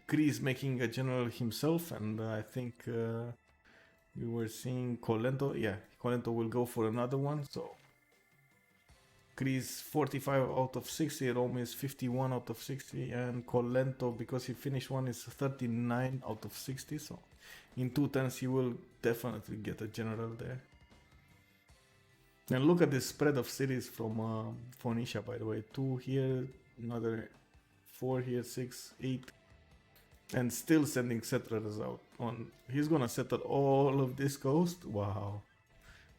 Chris making a general himself, and I think we were seeing Colento. Yeah, Colento will go for another one, so Chris 45 out of 60, Rome is 51 out of 60, and Colento, because he finished one, is 39 out of 60, so in 2 turns he will definitely get a general there. And look at this spread of cities from Phoenicia, by the way. 2 here, another 4 here, 6, 8, and still sending settlers out. He's gonna settle all of this coast. Wow,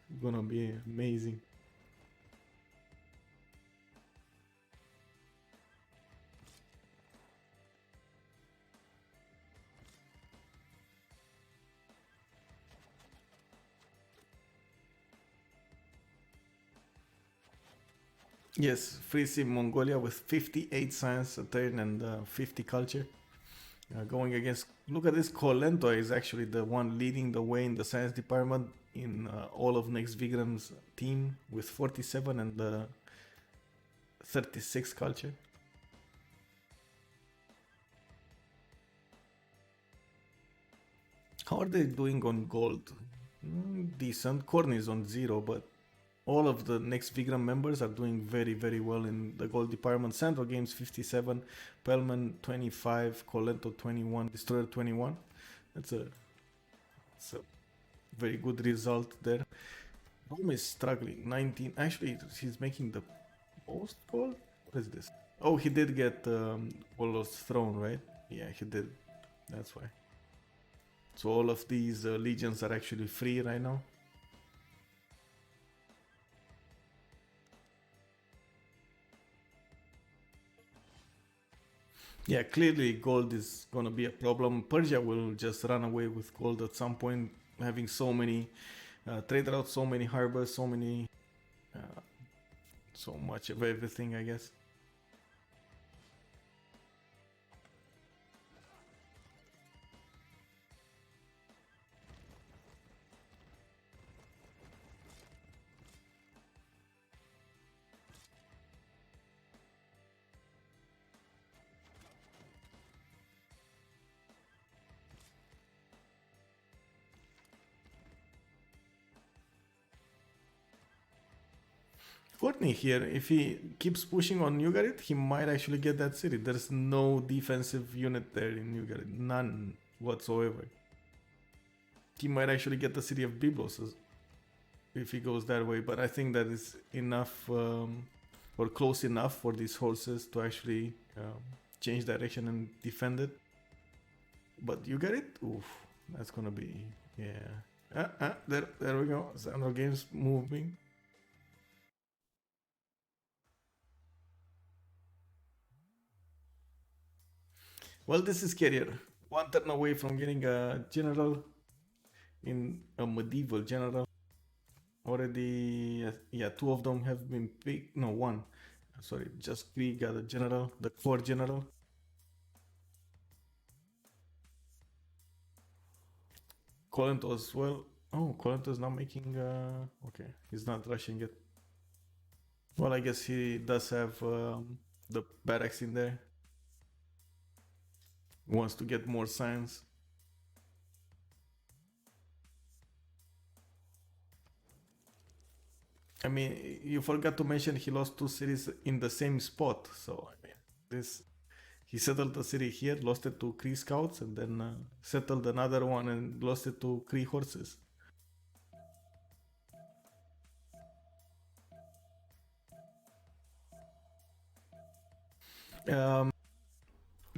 it's gonna be amazing. Yes, free sim Mongolia with 58 science a turn and 50 culture. Going against, look at this, Colento is actually the one leading the way in the science department in all of Nekst Vigraem's team with 47 and 36 culture. How are they doing on gold? Decent. Corny is on 0, but all of the Nekst Vigraem members are doing very, very well in the gold department. Sandro Games 57, Pelman 25, Colento 21, Destroyer 21. That's a very good result there. Rome is struggling. 19. Actually, he's making the most gold. What is this? Oh, he did get Warlord's Throne, right? Yeah, he did. That's why. So all of these legions are actually free right now. Yeah, clearly gold is gonna be a problem. Persia will just run away with gold at some point, having so many trade routes, so many harbors, uh, so much of everything, I guess. Courtney here, if he keeps pushing on Ugarit, he might actually get that city. There's no defensive unit there in Ugarit, none whatsoever. He might actually get the city of Byblos if he goes that way, but I think that is enough or close enough for these horses to actually change direction and defend it. But Ugarit, oof, that's gonna be, yeah. There we go. Sandro Games moving. Well, this is Carrier. One turn away from getting a general in a medieval general. Already, yeah, two of them have been picked. No, one. Sorry, just three got a general, the core general. Colento as well. Oh, Colento is not making. Okay, he's not rushing it. Well, I guess he does have the barracks in there. He wants to get more science. I mean, you forgot to mention he lost two cities in the same spot. So I mean, this he settled the city here, lost it to Kree scouts, and then settled another one and lost it to Kree horses. Um,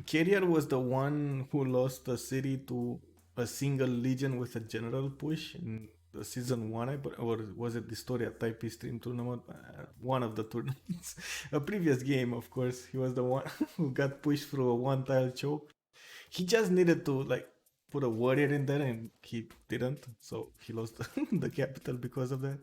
Carrier was the one who lost the city to a single legion with a general push in the season one, or was it the story at Taipei Stream Tournament? One of the tournaments. A previous game, of course. He was the one who got pushed through a one tile choke. He just needed to like put a warrior in there and he didn't. So he lost the capital because of that.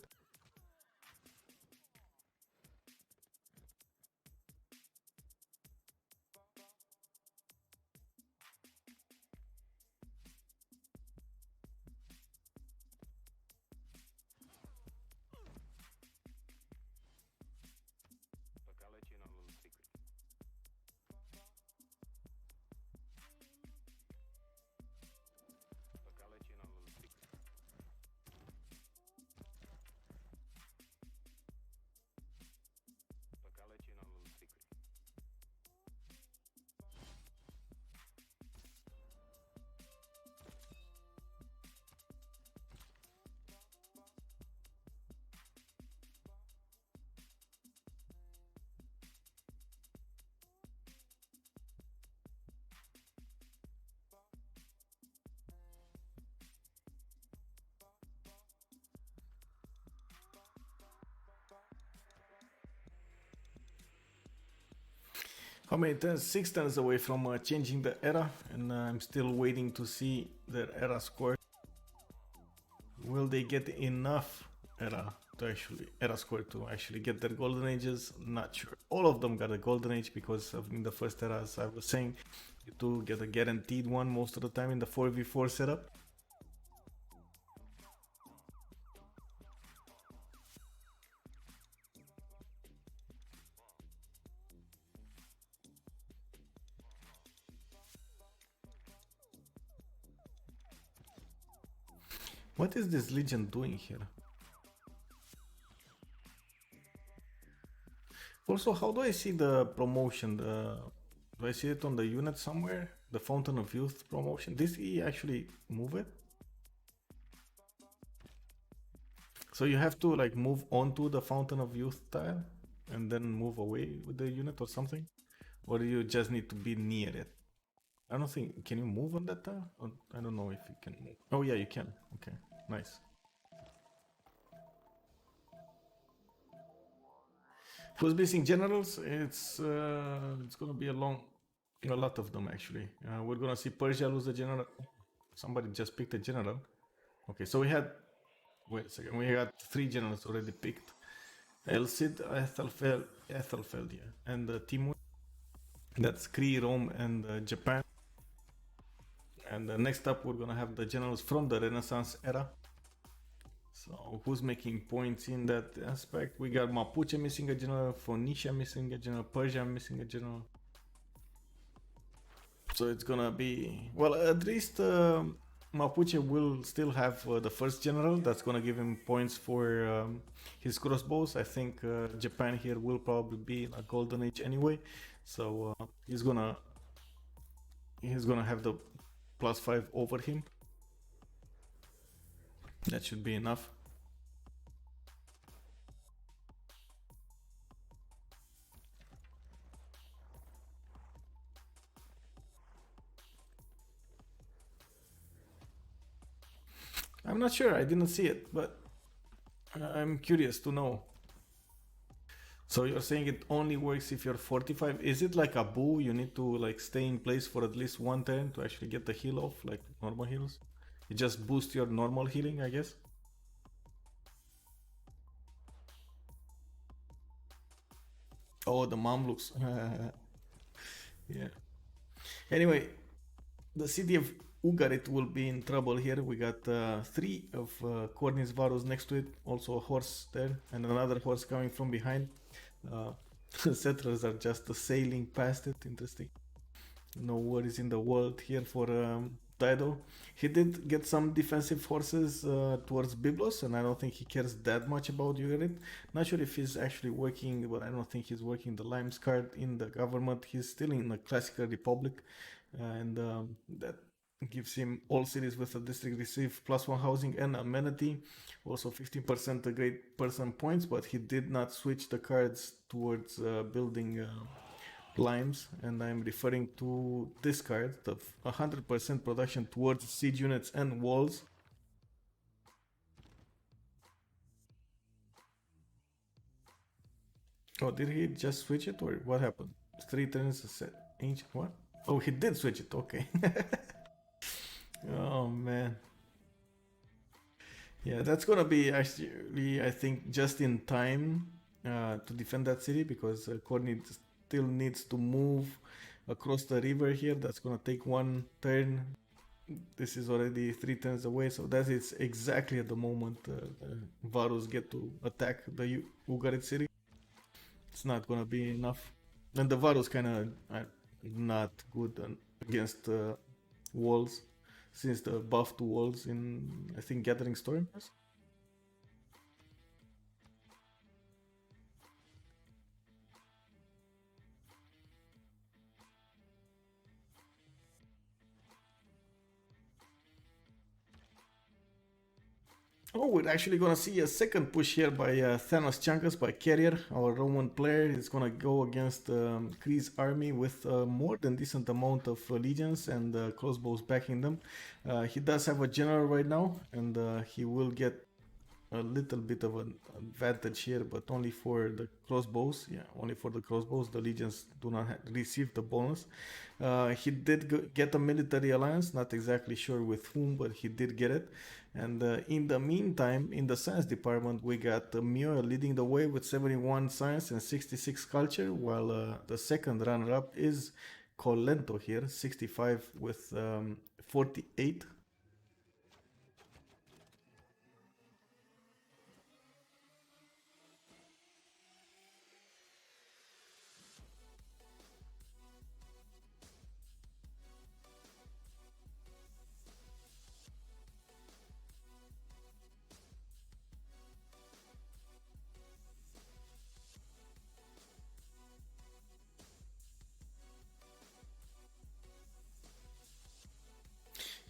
How many turns? 6 turns away from changing the era, and I'm still waiting to see their era score. Will they get enough era score to actually get their golden ages? Not sure. All of them got a golden age because in the first era, as I was saying, you do get a guaranteed one most of the time in the 4v4 setup. What is this Legion doing here? Also, how do I see the promotion? Do I see it on the unit somewhere? The Fountain of Youth promotion? Did he actually move it? So you have to like move onto the Fountain of Youth tile and then move away with the unit or something? Or do you just need to be near it? I don't think, can you move on that tile? Or, I don't know if you can move. Oh yeah, you can. Okay, nice. Who's missing generals? It's gonna be a lot of them actually. We're gonna see Persia lose a general. Somebody just picked a general. Okay, so wait a second, we had 3 generals already picked. El Cid, Ethelfeld, yeah, and Timur. That's Kree, Rome, and Japan. And next up, we're gonna have the generals from the Renaissance era. So who's making points in that aspect? We got Mapuche missing a general, Phoenicia missing a general, Persia missing a general. So it's gonna be, well, at least Mapuche will still have the first general. That's gonna give him points for his crossbows. I think Japan here will probably be in a golden age anyway, so he's gonna have the +5 over him. That should be enough. I'm not sure, I didn't see it, but I'm curious to know. So you're saying it only works if you're 45? Is it like a boo? You need to like stay in place for at least one turn to actually get the heal off, like normal heals? It just boosts your normal healing, I guess? Oh, the Mamluks. Yeah. Anyway, the city of Ugarit will be in trouble here. We got 3 of Cornys Varus next to it, also a horse there, and another horse coming from behind. Settlers are just sailing past it. Interesting. No worries in the world here for Dido. He did get some defensive horses towards Byblos, and I don't think he cares that much about Ugarit. Not sure if he's actually working, but I don't think he's working the Limes card in the government. He's still in the classical republic, and that gives him all cities with a district receive +1 housing and amenity, also 15% great person points, but he did not switch the cards towards building limes, and I'm referring to this card, the 100% production towards siege units and walls. Oh, did he just switch it or what happened? 3 turns set ancient what? Oh, he did switch it, okay. Oh man. Yeah, that's gonna be actually, I think, just in time to defend that city because Corny still needs to move across the river here. That's gonna take 1 turn. This is already 3 turns away, so that is exactly at the moment Varus get to attack the Ugarit city. It's not gonna be enough. And the Varus kind of not good against walls, since the buff to walls in, I think, Gathering Storm. Oh, we're actually gonna see a second push here by Thanos Chankas by Carrier, our Roman player. Is gonna go against Kree's army with more than decent amount of legions and crossbows backing them. He does have a general right now, and he will get a little bit of an advantage here, but only for the crossbows. Yeah, only for the crossbows. The legions do not receive the bonus. He did get a military alliance, not exactly sure with whom, but he did get it. And in the meantime, in the science department, we got Mio leading the way with 71 science and 66 culture, while the second runner-up is Colento here, 65 with 48.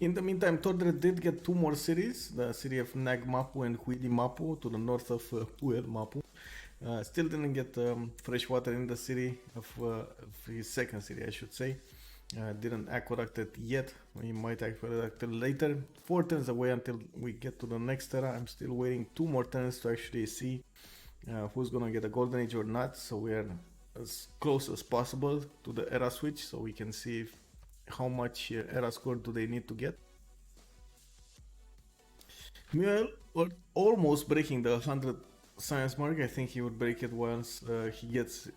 In the meantime, Tordred did get two more cities, the city of Nagmapu and Huidimapu to the north of Puelmapu. Still didn't get fresh water in the city of his second city, I should say. Didn't aqueduct it yet. We might aqueduct it later. 4 turns away until we get to the next era. I'm still waiting 2 more turns to actually see who's gonna get a golden age or not. So we are as close as possible to the era switch, so we can see how much era score do they need to get. Muel almost breaking the 100 science mark. I think he would break it once he gets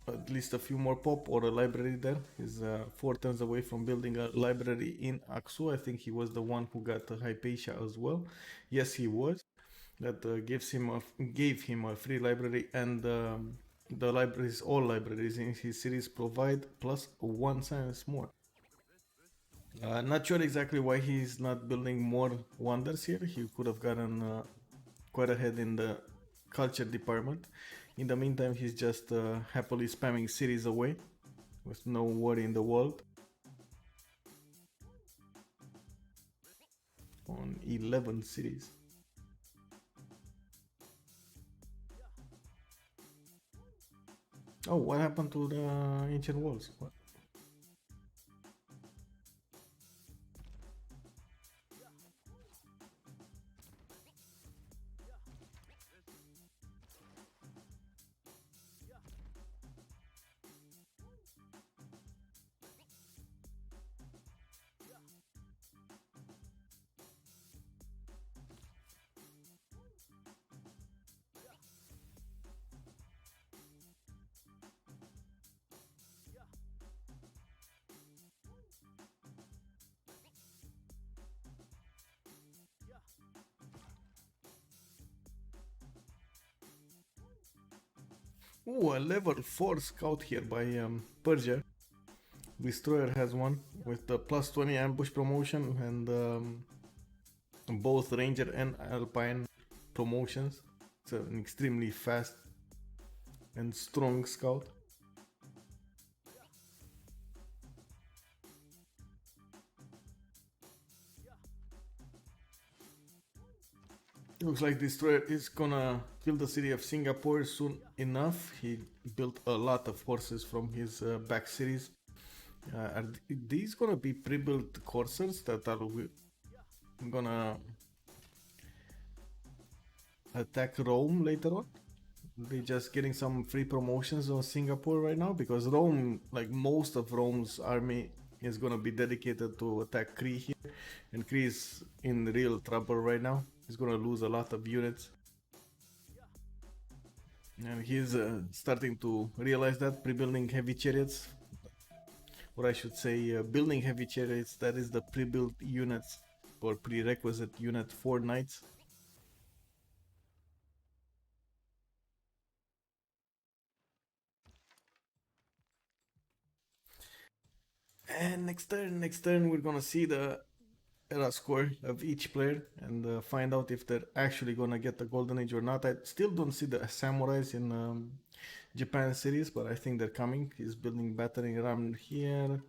at least a few more pop or a library there. He's 4 turns away from building a library in Aksu. I think he was the one who got Hypatia as well. Yes, he was. That gave him a free library, and the libraries, all libraries in his series provide plus 1 science more. Not sure exactly why he's not building more wonders here. He could have gotten quite ahead in the culture department. In the meantime, he's just happily spamming cities away with no worry in the world. On 11 cities. Oh, what happened to the ancient walls? What? Ooh, a level 4 scout here by Persia. Destroyer has one with the plus 20 ambush promotion and both Ranger and Alpine promotions. It's an extremely fast and strong scout. Looks like Destroyer is gonna kill the city of Singapore soon enough. He built a lot of forces from his back cities. Are these gonna be pre-built coursers that are gonna attack Rome later on? They just getting some free promotions on Singapore right now, because Rome, like most of Rome's army, is gonna be dedicated to attack Kree here, and Kree is in real trouble right now. He's gonna lose a lot of units, and he's starting to realize that, pre-building heavy chariots, or I should say, building heavy chariots. That is the pre-built units or prerequisite unit for knights. And next turn, we're gonna see the era score of each player and find out if they're actually gonna get the golden age or not. I still don't see the samurais in Japan series, but I think they're coming. He's building battering ram here,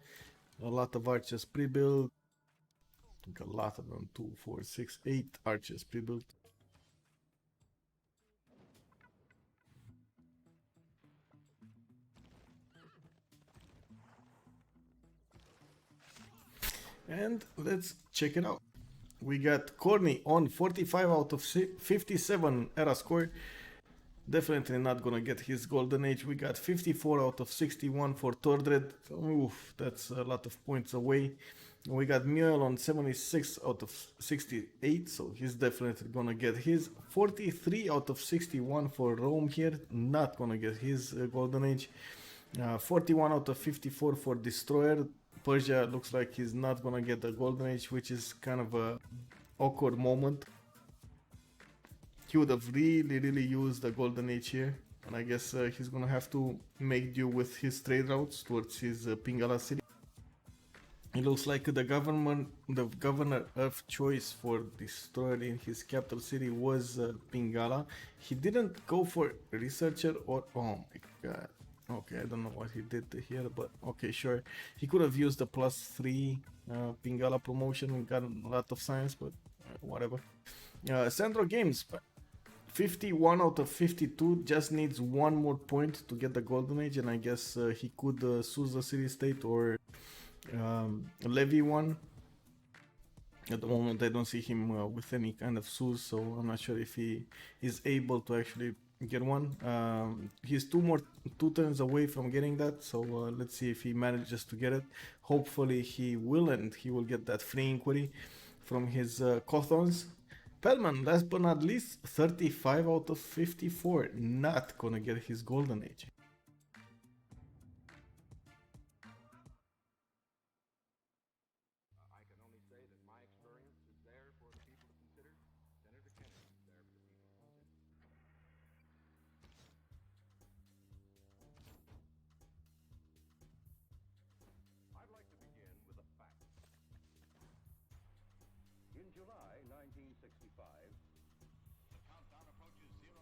a lot of archers pre-built. I think a lot of them, 2, 4, 6, 8 archers pre-built. And let's check it out. We got Corny on 45 out of 57 era score. Definitely not gonna get his golden age. We got 54 out of 61 for Tordred. Oof, that's a lot of points away. We got Mule on 76 out of 68, so he's definitely gonna get his. 43 out of 61 for Rome here, not gonna get his golden age. 41 out of 54 for Destroyer. Persia looks like he's not gonna get the golden age, which is kind of a awkward moment. He would have really used the golden age here, and I guess he's gonna have to make do with his trade routes towards his Pingala city. It looks like the governor of choice for Destroyer in his capital city was Pingala. He didn't go for researcher or, oh my god, Okay, I don't know what he did here, but okay, sure. He could have used the +3 Pingala promotion and gotten a lot of science, but whatever. Central Games, 51 out of 52, just needs one more point to get the Golden Age, and I guess he could Suz the City State or levy one. At the moment, I don't see him with any kind of Suz, so I'm not sure if he is able to actually get one. He's two turns away from getting that, so let's see if he manages to get it. Hopefully he will, and he will get that free inquiry from his Cothons. Pellman, last but not least, 35 out of 54, not gonna get his Golden Age. In July 1965, the countdown approaches zero.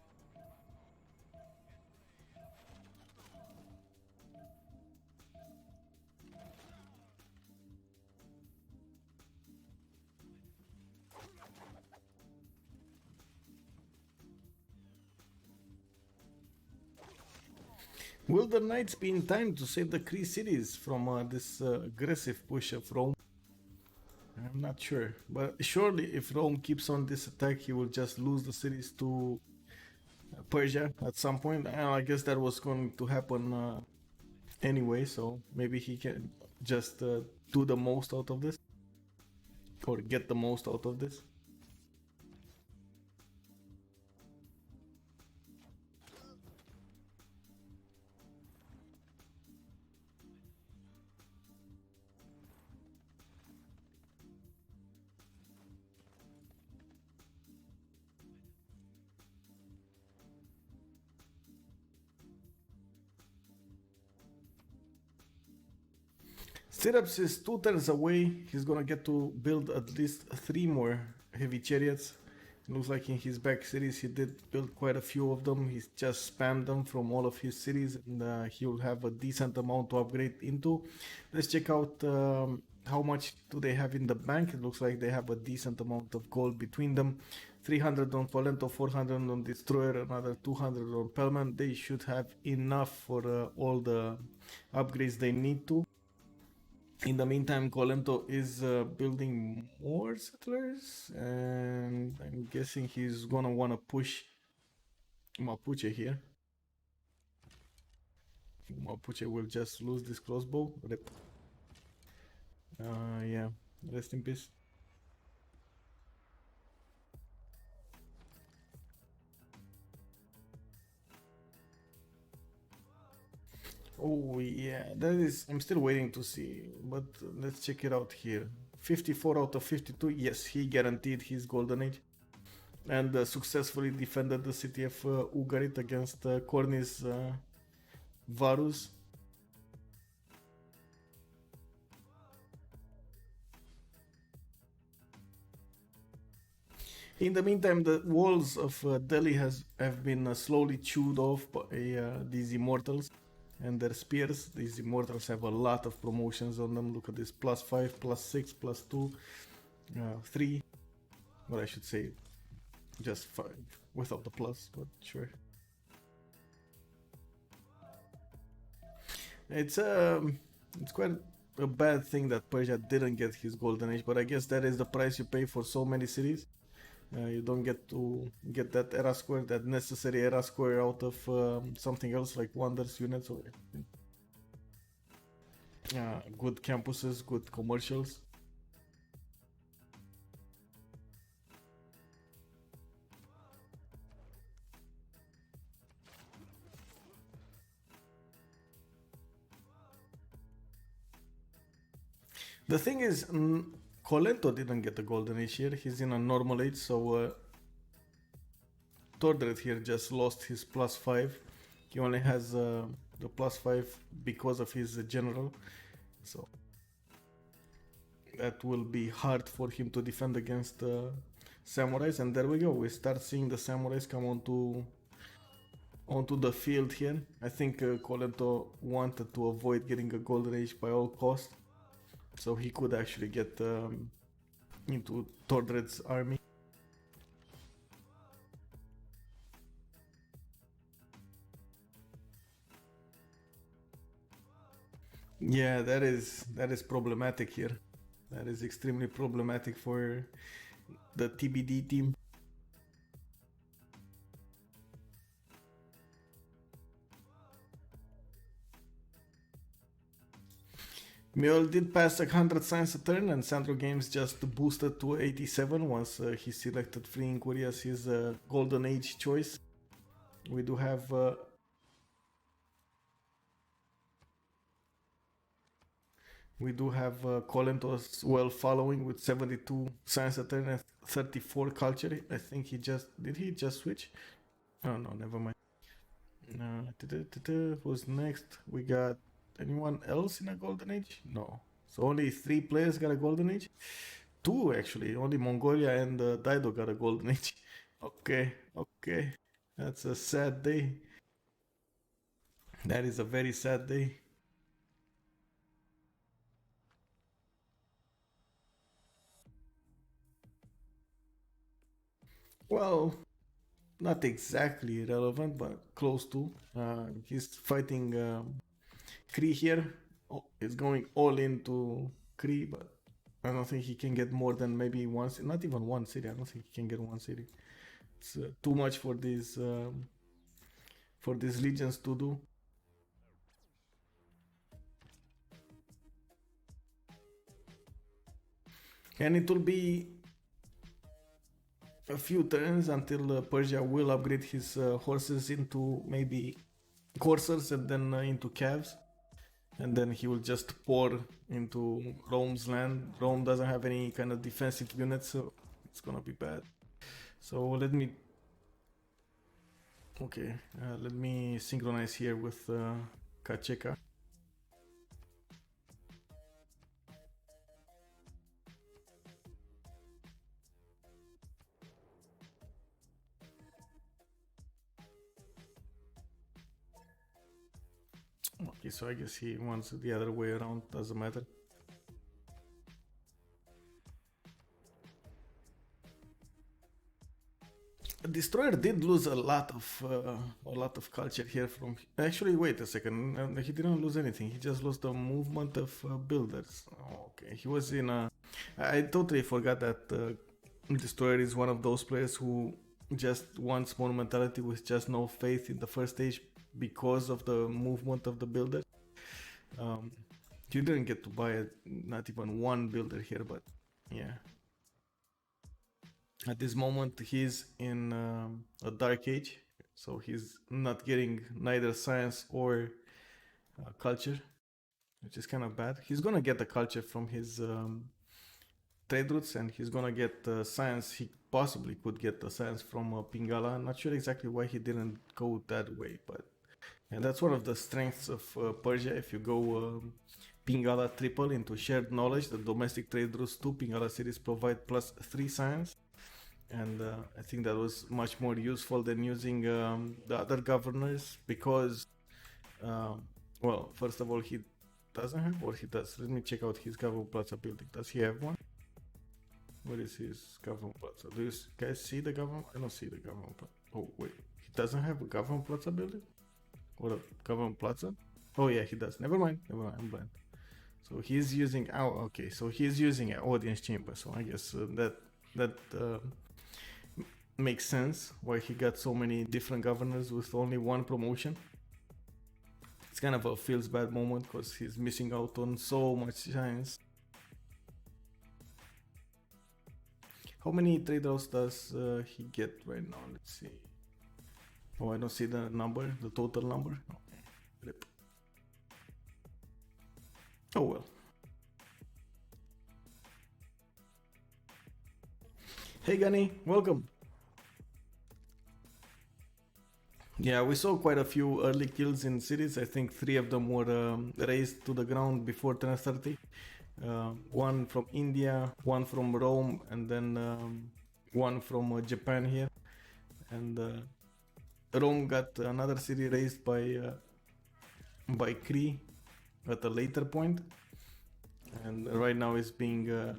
Will the Knights be in time to save the Kree cities from this aggressive push of Rome? I'm not sure, but surely if Rome keeps on this attack, he will just lose the cities to Persia at some point. I guess that was going to happen anyway, so maybe he can just do the most out of this or get the most out of this. Civrus is two turns away. He's gonna get to build at least three more heavy chariots. It looks like in his back cities he did build quite a few of them. He's just spammed them from all of his cities, and he'll have a decent amount to upgrade into. Let's check out how much do they have in the bank. It looks like they have a decent amount of gold between them. 300 on Polento, 400 on Destroyer, another 200 on Pellman. They should have enough for all the upgrades they need to. In the meantime, Colento is building more settlers, and I'm guessing he's gonna wanna push Mapuche here. Mapuche will just lose this crossbow. Rip. Yeah, rest in peace. Oh yeah, that is. I'm still waiting to see, but let's check it out here. 54 out of 52. Yes, he guaranteed his golden age, and successfully defended the city of Ugarit against Corny's Varus. In the meantime, the walls of Delhi have been slowly chewed off by these immortals and their spears. These immortals have a lot of promotions on them. Look at this: +5, +6, +2, 3. Well, I should say just 5 without the plus, but sure. It's quite a bad thing that Persia didn't get his golden age, but I guess that is the price you pay for so many cities. You don't get to get that era square, that necessary era square out of something else like wonders units or good campuses, good commercials. The thing is, Colento didn't get the golden age here. He's in a normal age, so Tordred here just lost his +5. He only has the +5 because of his general, so that will be hard for him to defend against samurais. And there we go. We start seeing the samurais come on to onto the field here. I think Colento wanted to avoid getting a golden age by all costs, so he could actually get into Tordred's army. Yeah, that is problematic here. That is extremely problematic for the TBD team. Mule did pass 100 science a turn, and Sandro Games just boosted to 87 once he selected Free Inquiry as his Golden Age choice. We do have Colentos well following with 72 science a turn and 34 culture. I think he just switch? Oh no, never mind. Who's next? We got anyone else in a golden age? No. So only 3 players got a golden age? 2 actually. Only Mongolia and Dido got a golden age. Okay, okay. That's a sad day. That is a very sad day. Well, not exactly relevant, but close to. He's fighting Kree here. Oh, he's going all into Kree, but I don't think he can get more than maybe one. Not even one city. I don't think he can get one city. It's too much for these legions to do. And it will be a few turns until Persia will upgrade his horses into maybe coursers and then into calves. And then he will just pour into Rome's land. Rome doesn't have any kind of defensive units, so it's gonna be bad. So let me... Okay, let me synchronize here with Kacheka. Okay, so I guess he wants the other way around, doesn't matter. Destroyer did lose a lot of culture here from. Actually, wait a second. He didn't lose anything. He just lost the movement of builders. Oh, okay, he was in a. I totally forgot that Destroyer is one of those players who just wants monumentality with just no faith in the first stage because of the movement of the builder. You didn't get to buy not even one builder here, but yeah. At this moment, he's in a dark age, so he's not getting neither science or culture, which is kind of bad. He's gonna get the culture from his trade routes, and he's gonna get science. He possibly could get the science from Pingala. I'm not sure exactly why he didn't go that way, but and that's one of the strengths of Persia. If you go Pingala triple into shared knowledge, the domestic trade routes to Pingala cities provide +3 science. And I think that was much more useful than using the other governors because, well, first of all, he doesn't have, or he does. Let me check out his government plaza building. Does he have one? Where is his government plaza? Do you guys see the government? I don't see the government plaza. Oh, wait. He doesn't have a government plaza building? Or a government plaza? Oh, yeah, he does. Never mind. I'm blind. So he's using, okay. So he's using an audience chamber. So I guess that makes sense why he got so many different governors with only one promotion. It's kind of a feels bad moment because he's missing out on so much science. How many trade routes does he get right now? Let's see. Oh, I don't see the number, the total number. Okay. Rip. Oh well. Hey Gunny, welcome. Yeah, we saw quite a few early kills in cities. I think 3 of them were raised to the ground before 10:30. One from India, one from Rome, and then one from Japan here. And Rome got another city raised by Cree at a later point, and right now is being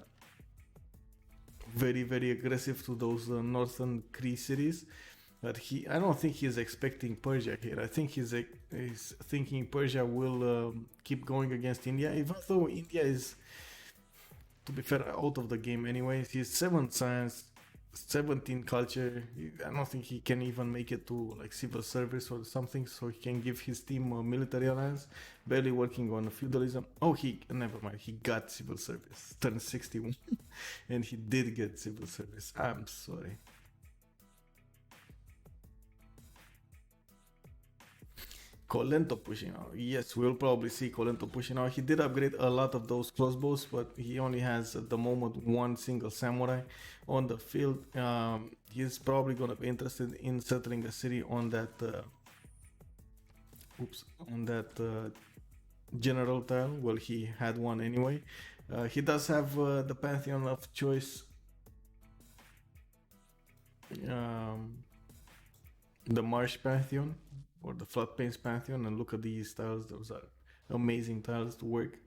very aggressive to those northern Cree cities. But I don't think he's expecting Persia here. I think he's thinking Persia will keep going against India, even though India is, to be fair, out of the game anyway. He's 7 science, 17 culture. I don't think he can even make it to like civil service or something, so he can give his team a military alliance. Barely working on feudalism. Oh, he never mind. He got civil service. Turned 61, and he did get civil service. I'm sorry. Colento pushing out. Yes, we'll probably see Colento pushing out. He did upgrade a lot of those crossbows, but he only has at the moment one single samurai on the field. He's probably gonna be interested in settling a city on that. On that general tile. Well, he had one anyway. He does have the pantheon of choice. The Marsh Pantheon or the Floodplains Pantheon, and look at these tiles. Those are amazing tiles to work.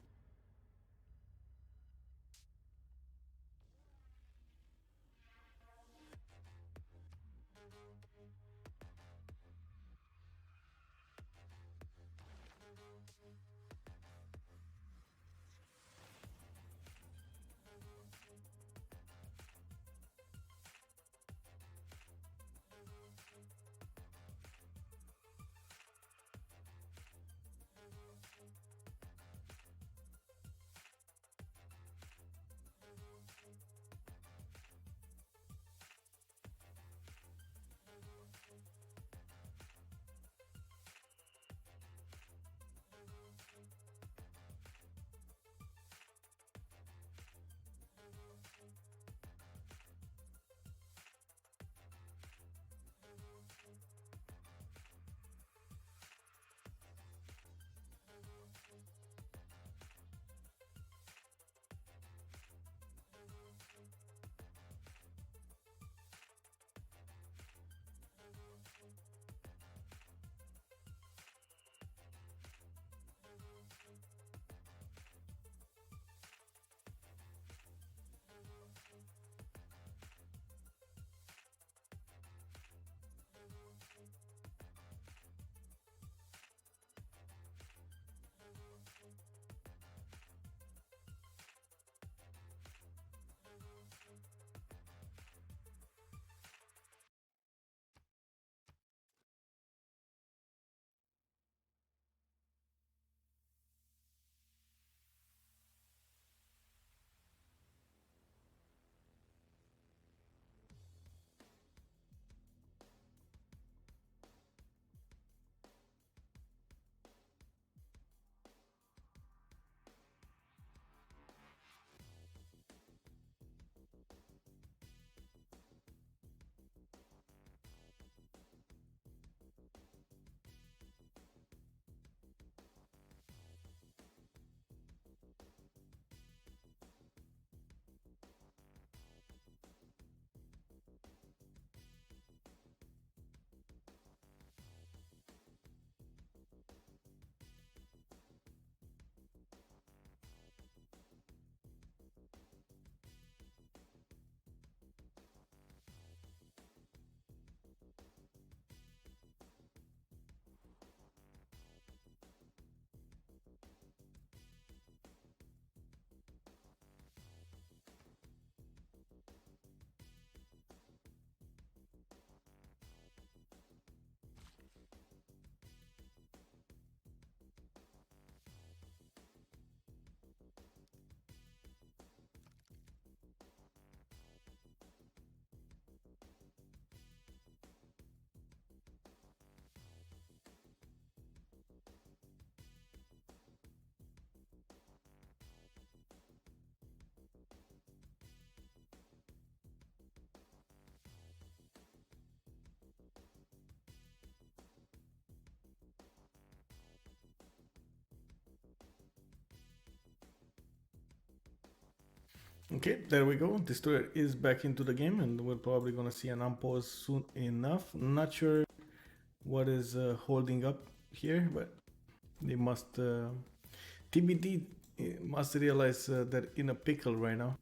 Okay, there we go. Destroyer is back into the game, and we're probably gonna see an unpause soon enough. Not sure what is holding up here, but they must TBD must realize they're in a pickle right now.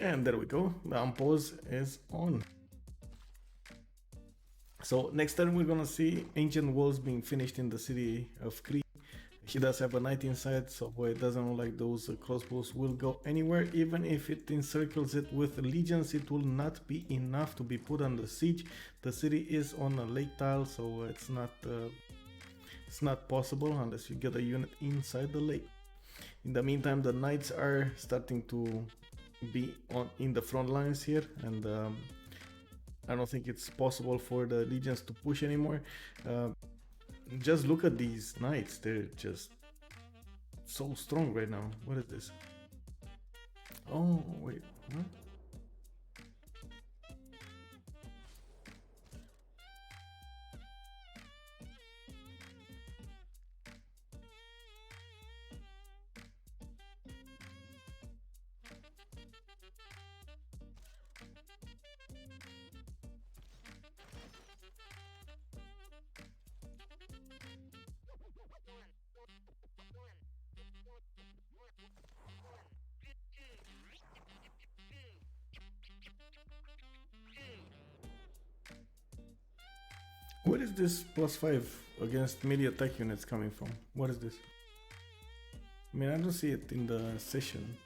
And there we go, the unpause is on. So next turn we're gonna see ancient walls being finished in the city of Crete. He does have a knight inside, so it doesn't look like those crossbows will go anywhere. Even if it encircles it with legions, it will not be enough to be put under siege. The city is on a lake tile, so it's not possible unless you get a unit inside the lake. In the meantime, the knights are starting to be in the front lines here, and I don't think it's possible for the legions to push anymore. Just look at these knights, they're just so strong right now. What is this? Oh, wait, what? Where is this +5 against melee attack units coming from? What is this? I mean, I don't see it in the session.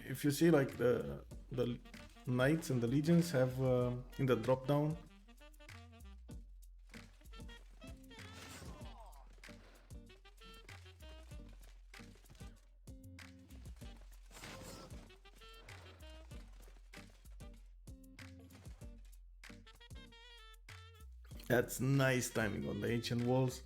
If you see, like, the knights and the legions have in the drop down. That's nice timing on the ancient walls.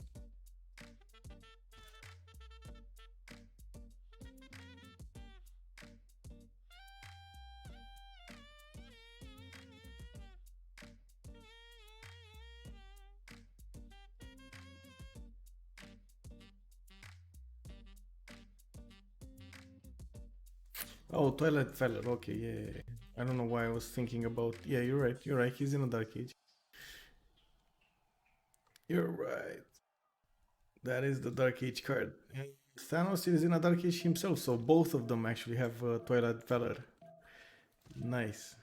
Oh, Twilight Feller. Okay, yeah. I don't know why I was thinking about. Yeah, you're right. You're right. He's in a Dark Age. You're right. That is the Dark Age card. Thanos is in a Dark Age himself, so both of them actually have Twilight Feller. Nice.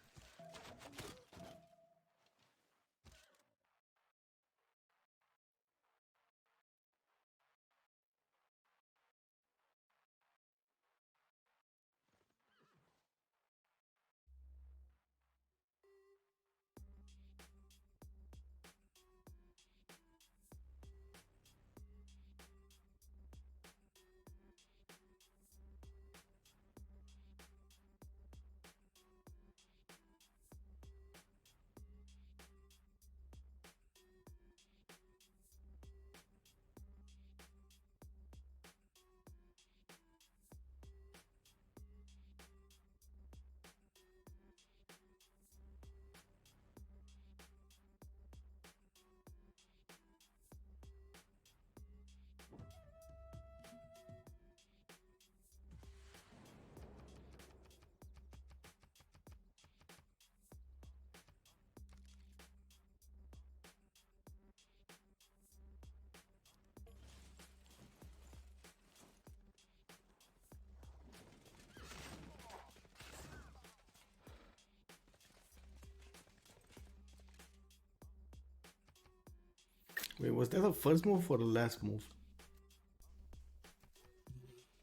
Wait, was that the first move or the last move?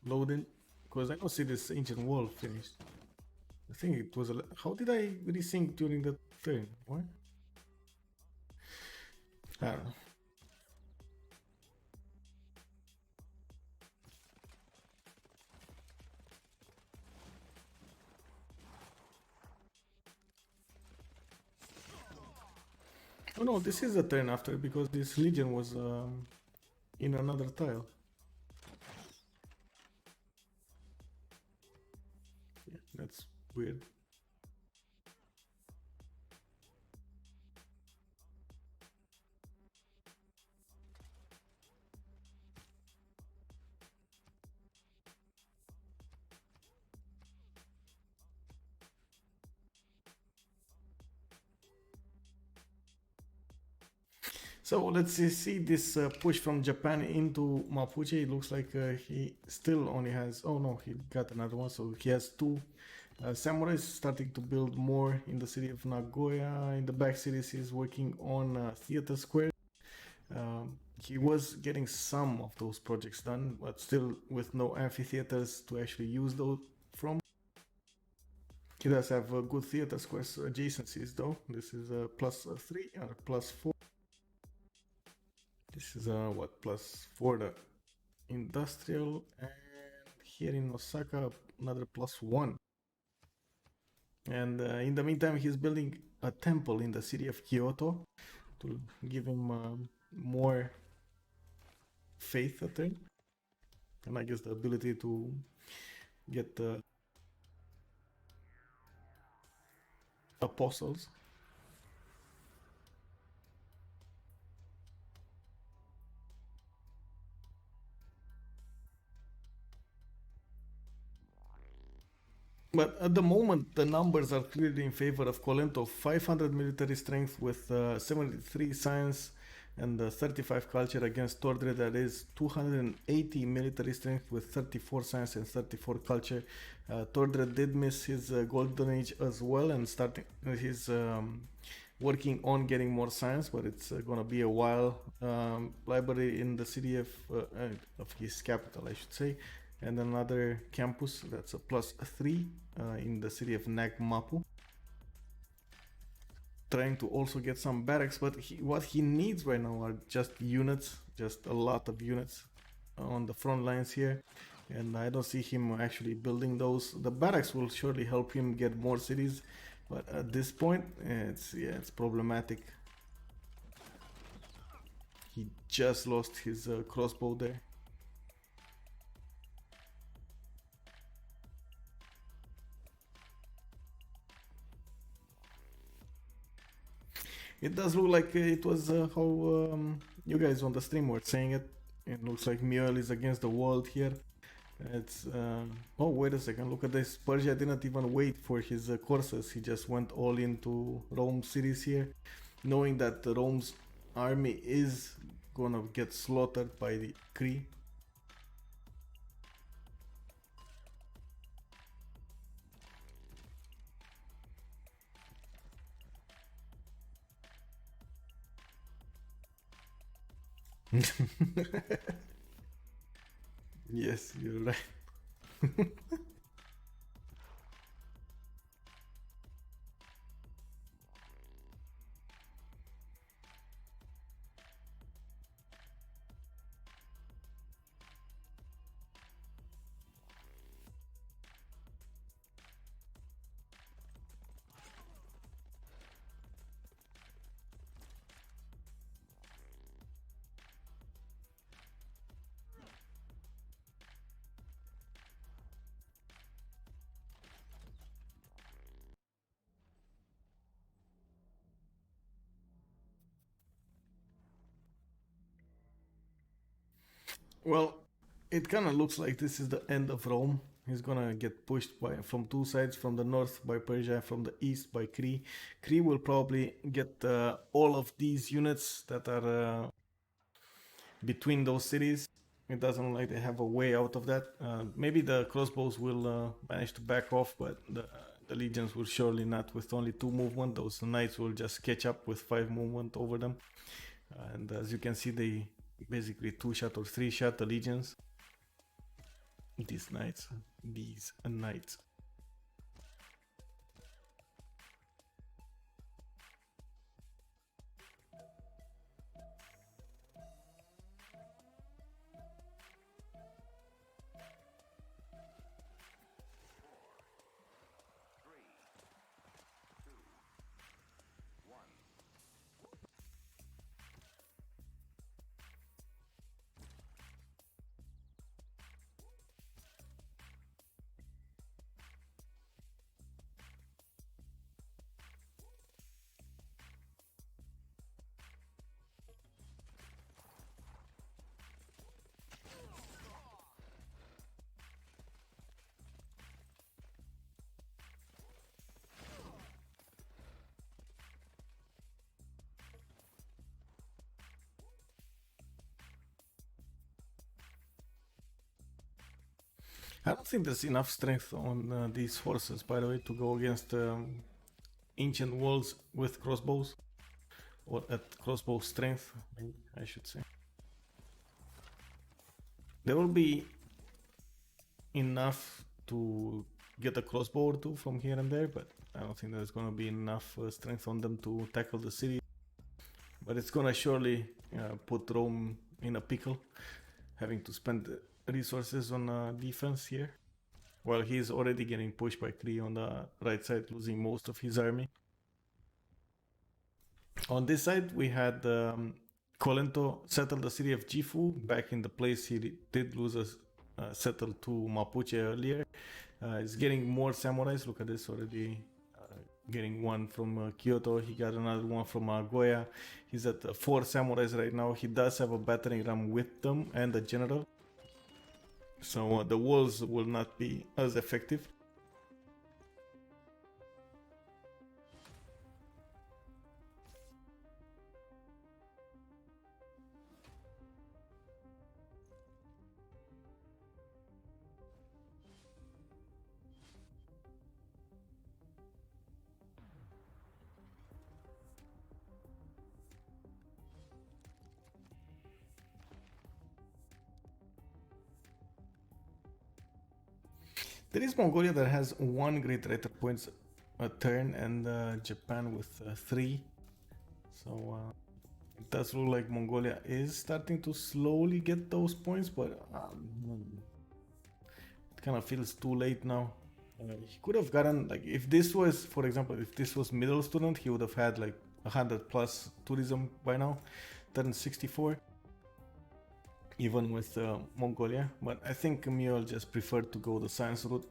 Loading? Because I don't see this ancient wall finished. I think it was a. How did I resync during the turn? What? I don't know. Oh no, this is a turn after because this legion was in another tile. Yeah, that's weird. So let's see this push from Japan into Mapuche. It looks like he still only has. Oh no, he got another one. So he has two samurais starting to build more in the city of Nagoya. In the back cities, he's working on theater square. He was getting some of those projects done, but still with no amphitheaters to actually use those from. He does have good theater squares adjacencies though. This is a +3 or +4. This is what +4 the industrial, and here in Osaka another +1. And in the meantime, he's building a temple in the city of Kyoto to give him more faith, I think, and I guess the ability to get the apostles. But at the moment, the numbers are clearly in favor of Colento. 500 military strength with 73 science and 35 culture against Tordre. That is 280 military strength with 34 science and 34 culture. Tordre did miss his golden age as well and starting his working on getting more science, but it's gonna be a while. Library in the city of his capital, I should say, and another campus that's a +3 in the city of Nagmapu. Trying to also get some barracks, but what he needs right now are just units, just a lot of units on the front lines here, and I don't see him actually building those. The barracks will surely help him get more cities, but at this point, it's problematic. He just lost his crossbow there. It does look like it was how you guys on the stream were saying it. It looks like Mule is against the world here. It's oh, wait a second, look at this. Persia didn't even wait for his courses. He just went all into Rome cities here, knowing that Rome's army is gonna get slaughtered by the Cree. Yes, you're right. Well, it kind of looks like this is the end of Rome. He's gonna get pushed by from two sides, from the north by Persia, from the east by Cree. Cree will probably get all of these units that are between those cities. It doesn't look like they have a way out of that. Maybe the crossbows will manage to back off, but the legions will surely not with only 2 movement. Those knights will just catch up with 5 movement over them. And as you can see, they basically 2-shot or 3-shot the legions. These knights. I don't think there's enough strength on these horses, by the way, to go against ancient walls with crossbows, or at crossbow strength, maybe I should say. There will be enough to get a crossbow or two from here and there, but I don't think there's gonna be enough strength on them to tackle the city. But it's gonna surely put Rome in a pickle, having to spend resources on defense here. While he's already getting pushed by Kree on the right side, losing most of his army. On this side, we had Kolento settle the city of Gifu back in the place he did lose a settle to Mapuche earlier. He's getting more samurais. Look at this already. Getting one from Kyoto. He got another one from Goya. He's at 4 samurais right now. He does have a battering ram with them and a general. So the walls will not be as effective. There is Mongolia that has 1 great writer points a turn, and Japan with 3. So it does look like Mongolia is starting to slowly get those points, but it kind of feels too late now. He could have gotten, like, if this was, for example, if this was middle student, he would have had like 100 plus tourism by now, turn 64. Even with Mongolia, but I think Mule just preferred to go the science route.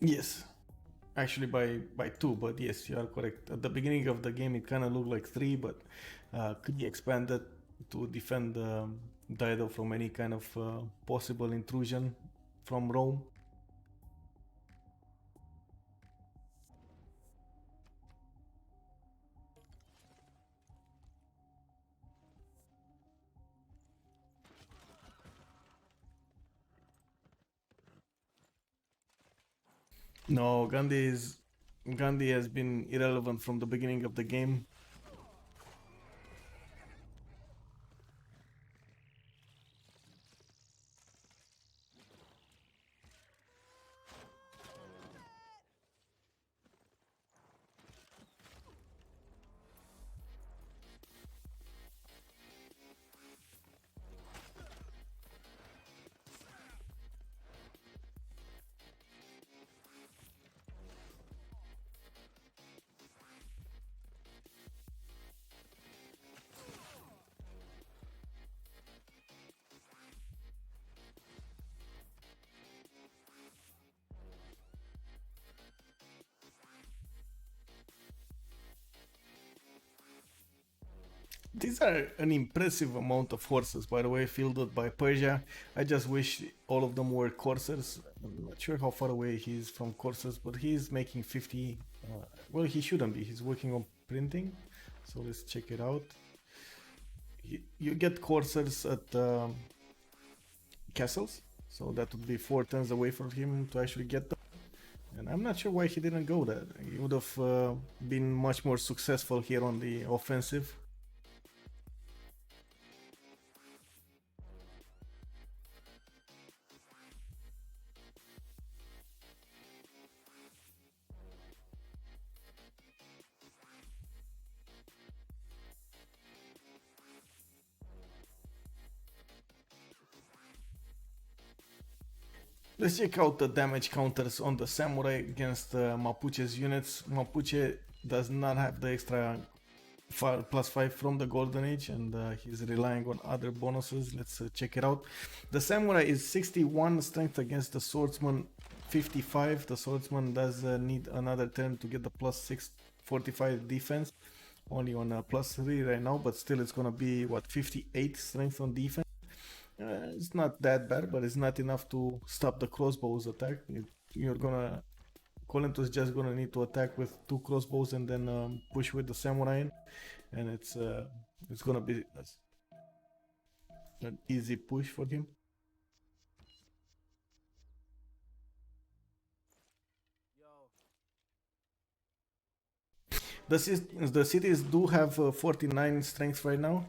Yes, actually by 2, but yes, you are correct. At the beginning of the game, it kind of looked like 3, but could be expanded to defend Dido from any kind of possible intrusion from Rome. No, Gandhi has been irrelevant from the beginning of the game. These are an impressive amount of horses, by the way, fielded by Persia. I just wish all of them were coursers. I'm not sure how far away he is from coursers, but he's making 50. Well, he shouldn't be. He's working on printing. So let's check it out. You get coursers at castles. So that would be 4 turns away from him to actually get them. And I'm not sure why he didn't go there. He would have been much more successful here on the offensive. Let's check out the damage counters on the Samurai against Mapuche's units. Mapuche does not have the extra +5 from the Golden Age, and he's relying on other bonuses. Let's check it out. The Samurai is 61 strength against the Swordsman 55. The Swordsman does need another turn to get the +6 45 defense. Only on +3 right now, but still it's gonna be, what, 58 strength on defense. It's not that bad, but it's not enough to stop the crossbows attack. You're gonna Colento's just gonna need to attack with two crossbows and then push with the samurai, and it's gonna be an easy push for him. The cities do have 49 strength right now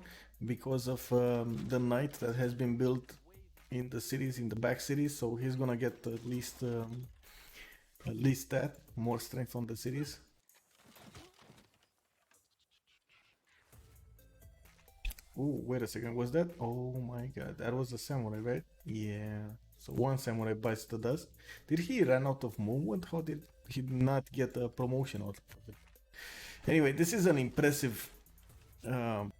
because of the knight that has been built in the cities, in the back cities. So he's gonna get at least that more strength on the cities. Oh, wait a second. Was that? Oh my god, that was a samurai, right? Yeah. So one samurai bites the dust. Did he run out of movement? How did he not get a promotion out of it? Anyway, this is an um,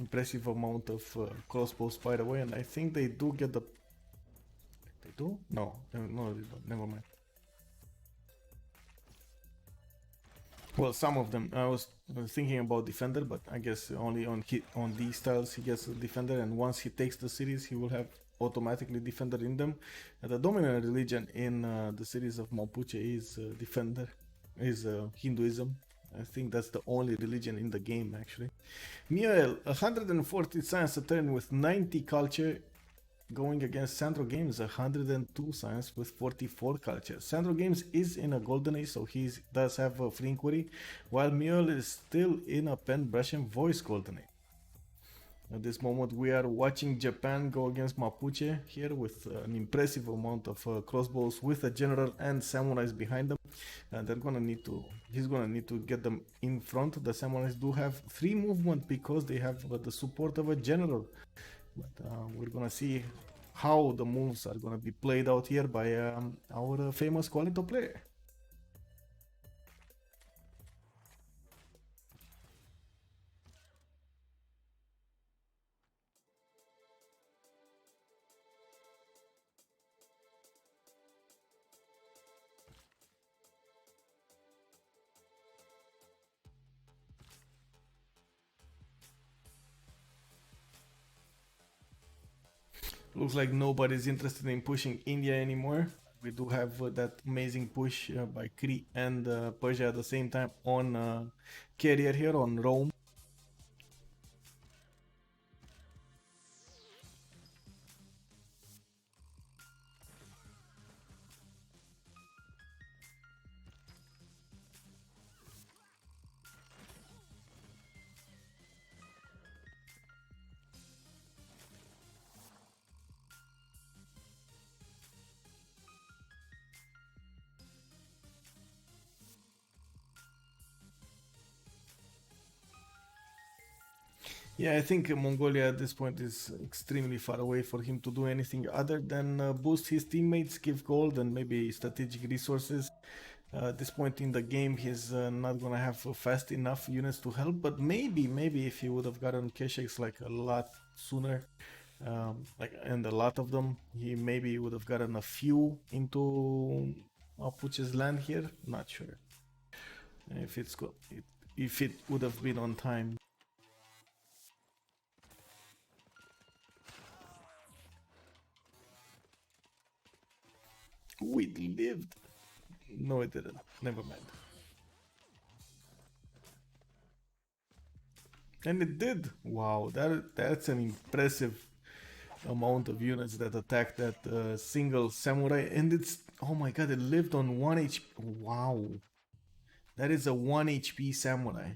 impressive amount of crossbows, by the way, and I think they do get the. They do? No, no, they don't. Never mind. Well, some of them. I was thinking about defender, but I guess only on these tiles he gets a defender, and once he takes the cities, he will have automatically defender in them. And the dominant religion in the cities of Mapuche is defender, is Hinduism. I think that's the only religion in the game actually. Muriel, 140 science a turn with 90 culture, going against Sandro Games, 102 science with 44 culture. Sandro Games is in a golden age, so he does have a free inquiry, while Mule is still in a pen brush and voice golden age. At this moment, we are watching Japan go against Mapuche here with an impressive amount of crossbows with a general and samurais behind them. And they're gonna need to. He's gonna need to get them in front. The samurais do have 3 movement because they have the support of a general. But we're gonna see how the moves are gonna be played out here by our famous Qualito player. Looks like nobody's interested in pushing India anymore. We do have that amazing push by Cree and Persia at the same time on carrier here on Rome. Yeah, I think Mongolia at this point is extremely far away for him to do anything other than boost his teammates, give gold, and maybe strategic resources. At this point in the game, he's not gonna have fast enough units to help, but maybe if he would have gotten Kesheks like a lot sooner, and a lot of them, he maybe would have gotten a few into Mapuche's land here. Not sure if if it would have been on time. We lived. No, it didn't. Never mind. And it did. Wow, that's an impressive amount of units that attacked that single samurai. And it's, oh my god, it lived on 1 HP. Wow, that is a 1 HP samurai.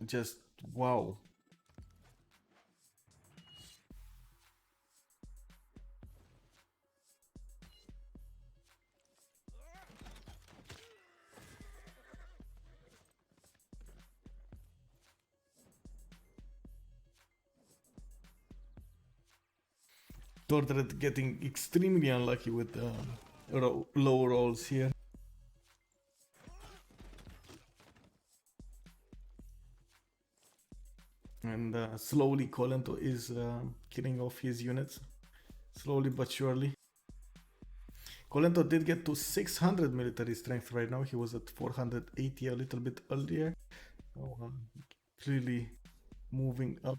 Just wow. Tordred getting extremely unlucky with low rolls here. And slowly Kolento is killing off his units. Slowly but surely. Kolento did get to 600 military strength right now. He was at 480 a little bit earlier. So, clearly moving up.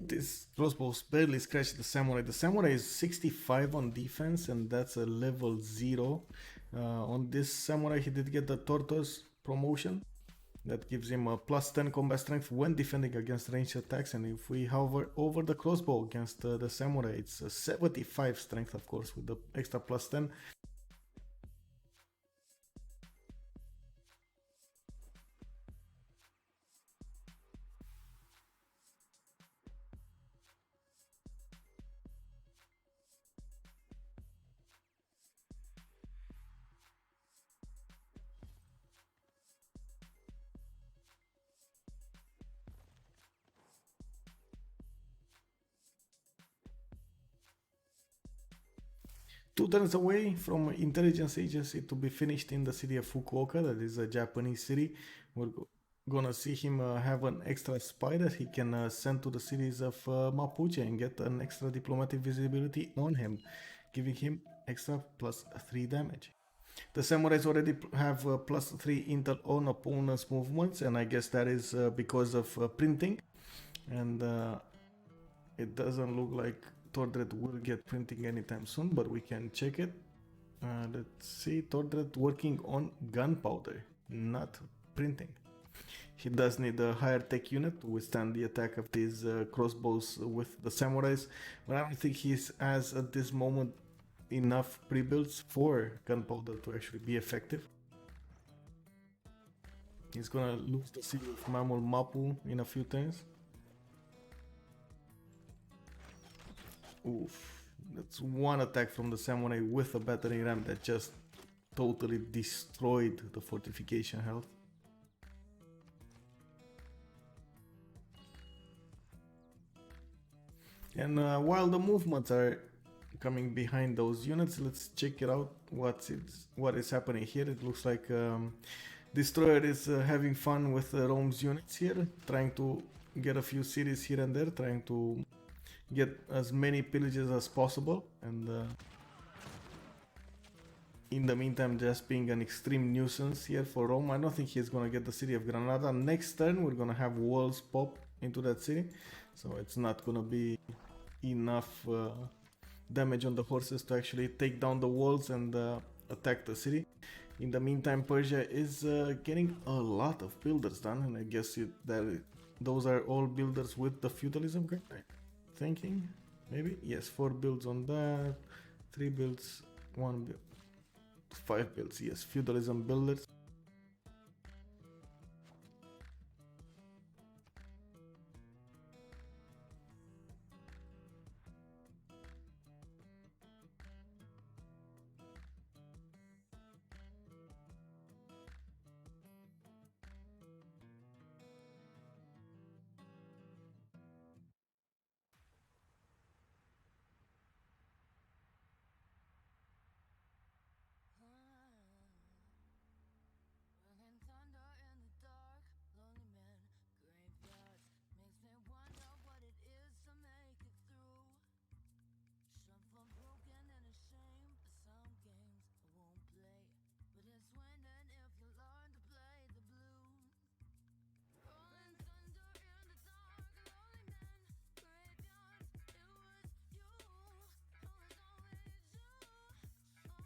This crossbows barely scratched the samurai. The samurai is 65 on defense, and that's a level 0. On this samurai, he did get the tortoise promotion. That gives him a plus 10 combat strength when defending against ranged attacks. And if we hover over the crossbow against the samurai, it's a 75 strength, of course, with the extra plus 10. Two turns away from intelligence agency to be finished in the city of Fukuoka, that is a Japanese city. We're gonna see him have an extra spy that he can send to the cities of Mapuche and get an extra diplomatic visibility on him, giving him extra plus 3 damage. The samurais already have plus 3 intel on opponent's movements, and I guess that is because of printing. And it doesn't look like Tordred will get printing anytime soon, but we can check it. Let's see, Tordred working on gunpowder, not printing. He does need a higher tech unit to withstand the attack of these crossbows with the samurais, but I don't think he has at this moment enough pre-builds for gunpowder to actually be effective. He's gonna lose the city of Mamul Mapu in a few turns. Oof, that's one attack from the samurai with a battering ram that just totally destroyed the fortification health. And while the movements are coming behind those units, let's check it out. What is happening here? It looks like Destroyer is having fun with Rome's units here, trying to get a few cities here and there, trying to get as many pillages as possible, and in the meantime just being an extreme nuisance here for Rome. I don't think he's gonna get the city of Granada. Next turn we're gonna have walls pop into that city, so it's not gonna be enough damage on the horses to actually take down the walls and attack the city. In the meantime, Persia is getting a lot of builders done, and I guess those are all builders with the feudalism card. Thinking maybe yes, 4 builds on that, 3 builds, 1 build, 5 builds, yes, feudalism builders. Rolling thunder in the dark, lonely man, graveyards makes me wonder what it is to make it through. Shuffle broken and a shame for some games I won't play, but it's winning if you learn to play the blues. Rolling thunder in the dark, lonely man, graveyards. It was you, I was always you. Friend of mine, I won't pretend if I do. Running high just to find I'm hanging on a dream. Don't underestimate me. I'm the one who's saving you. Don't you ever think, don't ever think you'll break me. Baby, I am living proof. You can try to shred it through. The embers in your head burn a hole in the bed, saying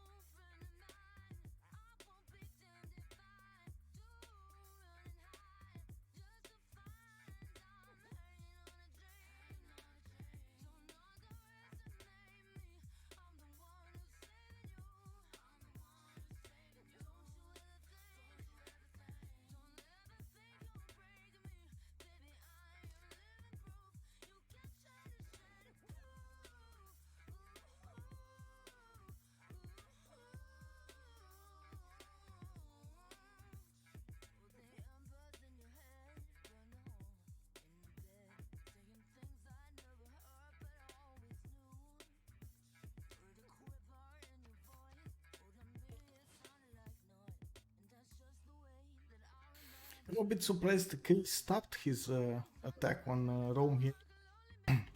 things I never heard but I always knew. Heard a quiver in your voice, oh to me it sounded like noise, and that's just the way that I remember. I'm a bit surprised he stopped his attack on Rome here.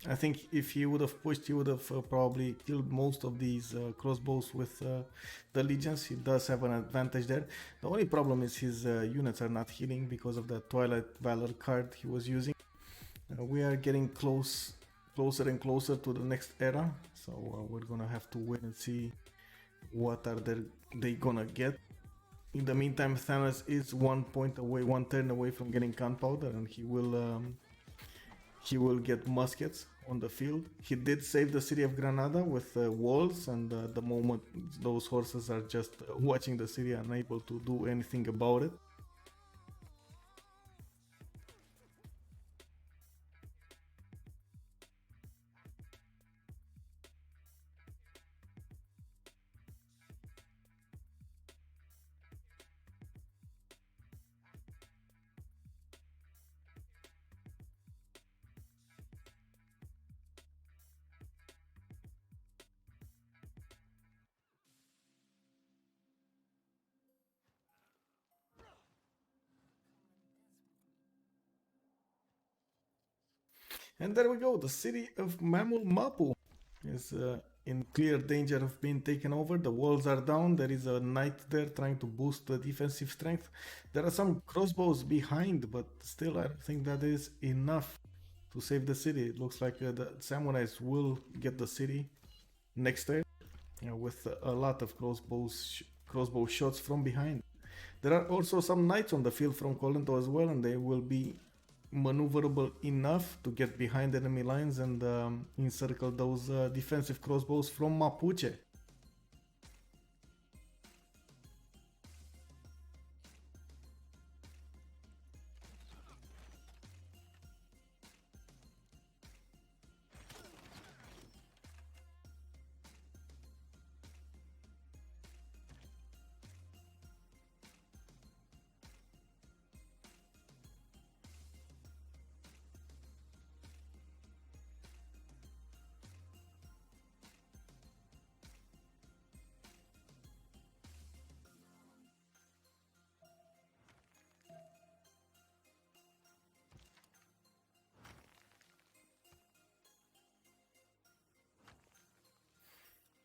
I think if he would have pushed, he would have probably killed most of these crossbows with the legions. He does have an advantage there. The only problem is his units are not healing because of the Twilight Valor card he was using. We are getting closer and closer to the next era, so we're gonna have to wait and see what are they gonna get. In the meantime, Thanos is 1 point away, 1 turn away from getting gunpowder, and he will get muskets on the field. He did save the city of Granada with walls, and the moment those horses are just watching the city, unable to do anything about it. And there we go, the city of Mamul Mapu is in clear danger of being taken over. The walls are down, there is a knight there trying to boost the defensive strength. There are some crossbows behind, but still I don't think that is enough to save the city. It looks like the samurais will get the city next turn, with a lot of crossbow shots from behind. There are also some knights on the field from Colento as well, and they will be maneuverable enough to get behind enemy lines and encircle those defensive crossbows from Mapuche.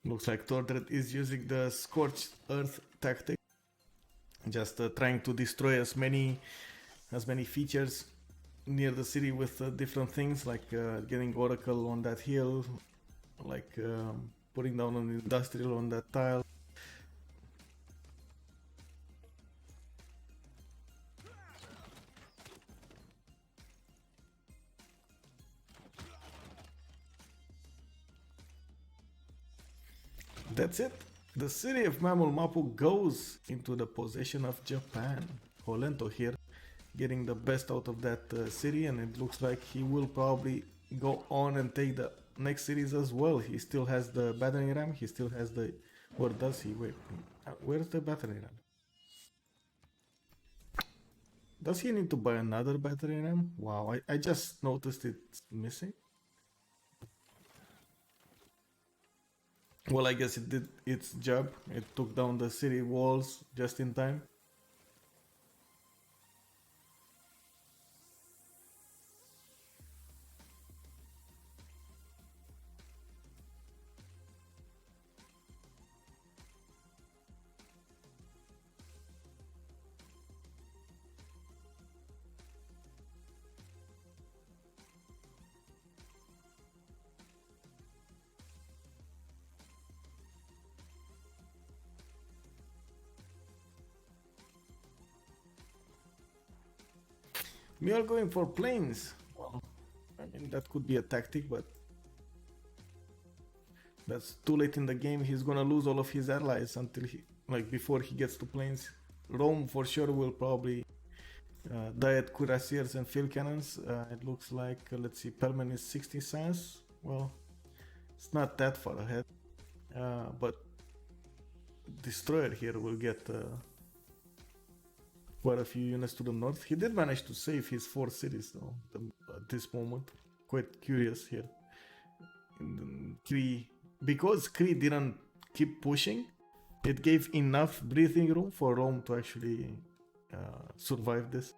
Looks like Tordred is using the Scorched Earth tactic, just trying to destroy as many features near the city with different things, like getting Oracle on that hill, like putting down an industrial on that tile. That's it. The city of Mamul Mapu goes into the possession of Japan. Colento here getting the best out of that city, and it looks like he will probably go on and take the next cities as well. He still has the battering ram, he still has the... Where does he? Wait, where's the battering ram? Does he need to buy another battering ram? Wow, I just noticed it's missing. Well, I guess it did its job. It took down the city walls just in time. We are going for planes. Well, I mean, that could be a tactic, but that's too late in the game. He's gonna lose all of his allies until before he gets to planes. Rome for sure will probably die at cuirassiers and field cannons. It looks like, let's see, Perman is 60 science. Well, it's not that far ahead. But Destroyer here will get quite a few units to the north. He did manage to save his 4 cities though at this moment. Quite curious here. Because Kree didn't keep pushing, it gave enough breathing room for Rome to actually survive this.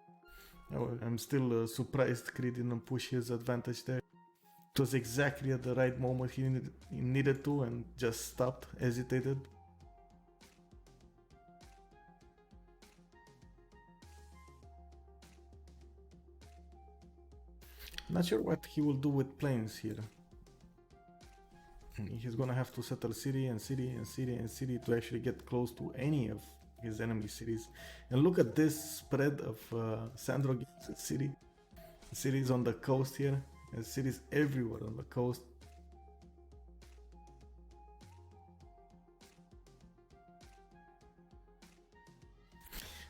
I'm still surprised Kree didn't push his advantage there. It was exactly at the right moment he needed to, and just stopped, hesitated. Not sure what he will do with planes here. He's gonna have to settle city and city and city and city to actually get close to any of his enemy cities. And look at this spread of Sandro cities on the coast here, and cities everywhere on the coast.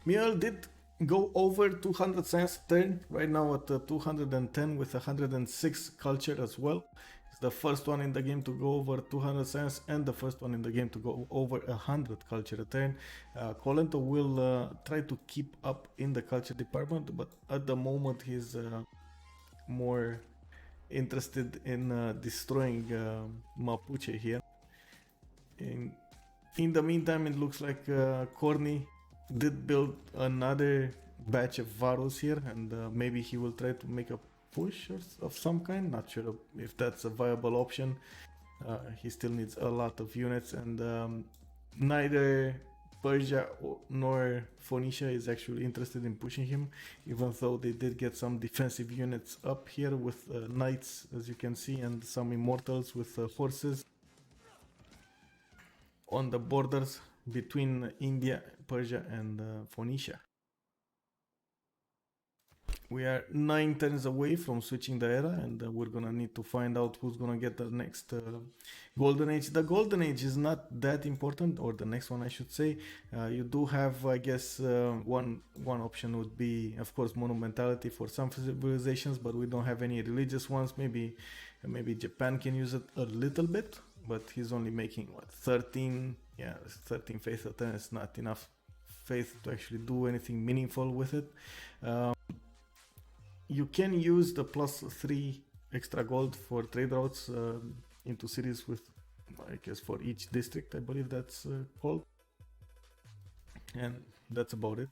Miel did go over 200 science turn, right now at 210 with 106 culture as well. It's the first one in the game to go over 200 science and the first one in the game to go over 100 culture a turn. Colento will try to keep up in the culture department, but at the moment he's more interested in destroying Mapuche here. In the meantime, it looks like Corny did build another batch of Varus here, and maybe he will try to make a push of some kind. Not sure if that's a viable option. He still needs a lot of units, and neither Persia nor Phoenicia is actually interested in pushing him, even though they did get some defensive units up here with knights, as you can see, and some immortals with horses on the borders between India, Persia, and Phoenicia. We are 9 turns away from switching the era, and we're gonna need to find out who's gonna get the next golden age. The golden age is not that important, or the next one I should say. You do have, I guess, one option would be, of course, monumentality for some civilizations, but we don't have any religious ones. Maybe Japan can use it a little bit, but he's only making what, 13? Yeah, 13 faith a turn is not enough faith to actually do anything meaningful with it. You can use the +3 extra gold for trade routes into cities with, I guess, for each district, I believe that's called. And that's about it.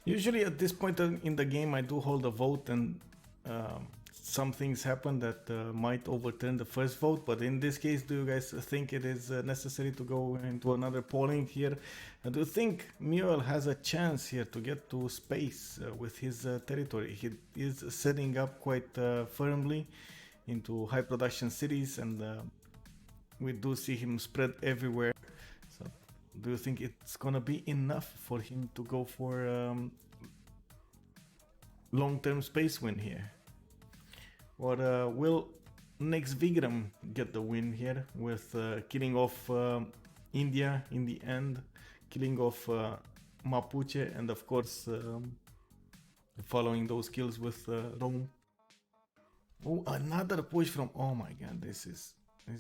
Usually at this point in the game, I do hold a vote and some things happen that might overturn the first vote. But in this case, do you guys think it is necessary to go into another polling here? Do you think Muriel has a chance here to get to space with his territory? He is setting up quite firmly into high production cities, and we do see him spread everywhere. So do you think it's gonna be enough for him to go for long-term space win here? Or will Nekst Vigraem get the win here with killing off India in the end, killing off Mapuche, and of course following those kills with Rome? Oh, another push from, oh my god, he's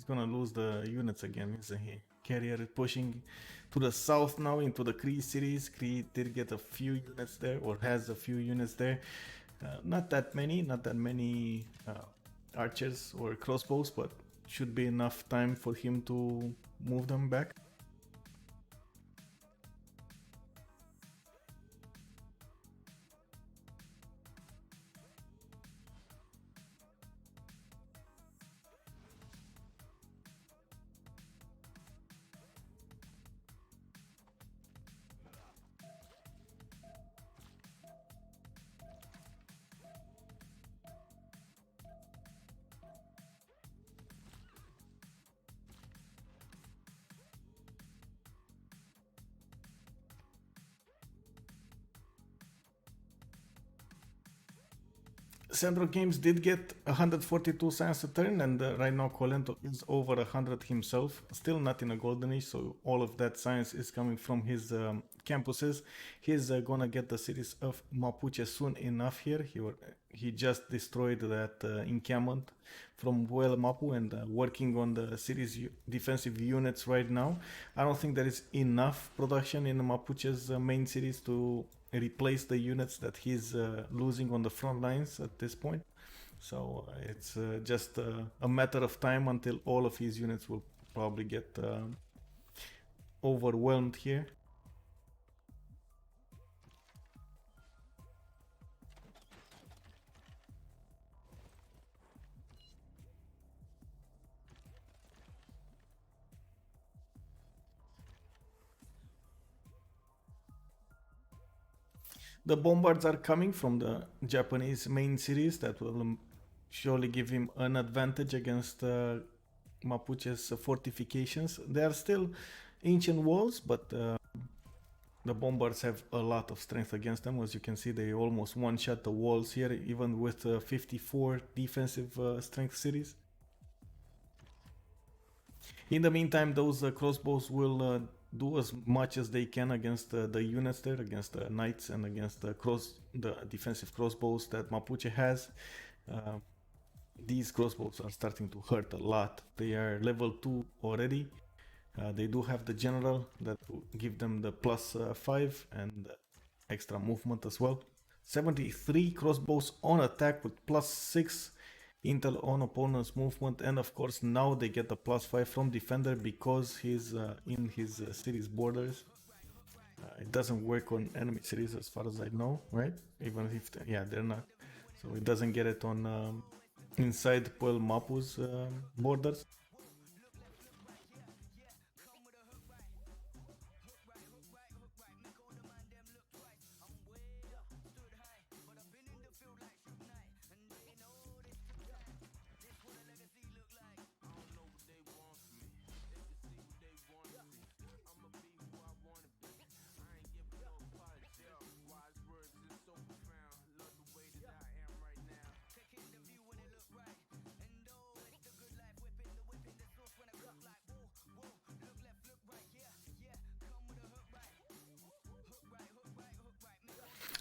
gonna lose the units again, isn't he? Carrier pushing to the south now into the Cree cities. Cree did get a few units there, or has a few units there. Not that many archers or crossbows, but should be enough time for him to move them back. Central Games did get 142 science a turn, and right now Colento is over 100 himself. Still not in a golden age, so all of that science is coming from his campuses. He's gonna get the cities of Mapuche soon enough here. He just destroyed that encampment from Buel Mapu and working on the city's defensive units right now. I don't think there is enough production in Mapuche's main cities to replace the units that he's losing on the front lines at this point. So it's just a matter of time until all of his units will probably get overwhelmed here. The bombards are coming from the Japanese main cities. That will surely give him an advantage against Mapuche's fortifications. They are still ancient walls, but the bombards have a lot of strength against them. As you can see, they almost one-shot the walls here, even with 54 defensive strength cities. In the meantime, those crossbows will do as much as they can against the units there, against the knights and against the defensive crossbows that Mapuche has. These crossbows are starting to hurt a lot. They are level 2 already. They do have the general that will give them the +5 and extra movement as well. 73 crossbows on attack with +6 intel on opponent's movement, and of course now they get the +5 from defender because he's in his city's borders. It doesn't work on enemy cities as far as I know, right? Even if they're not, so it doesn't get it on inside Puel Mapu's borders.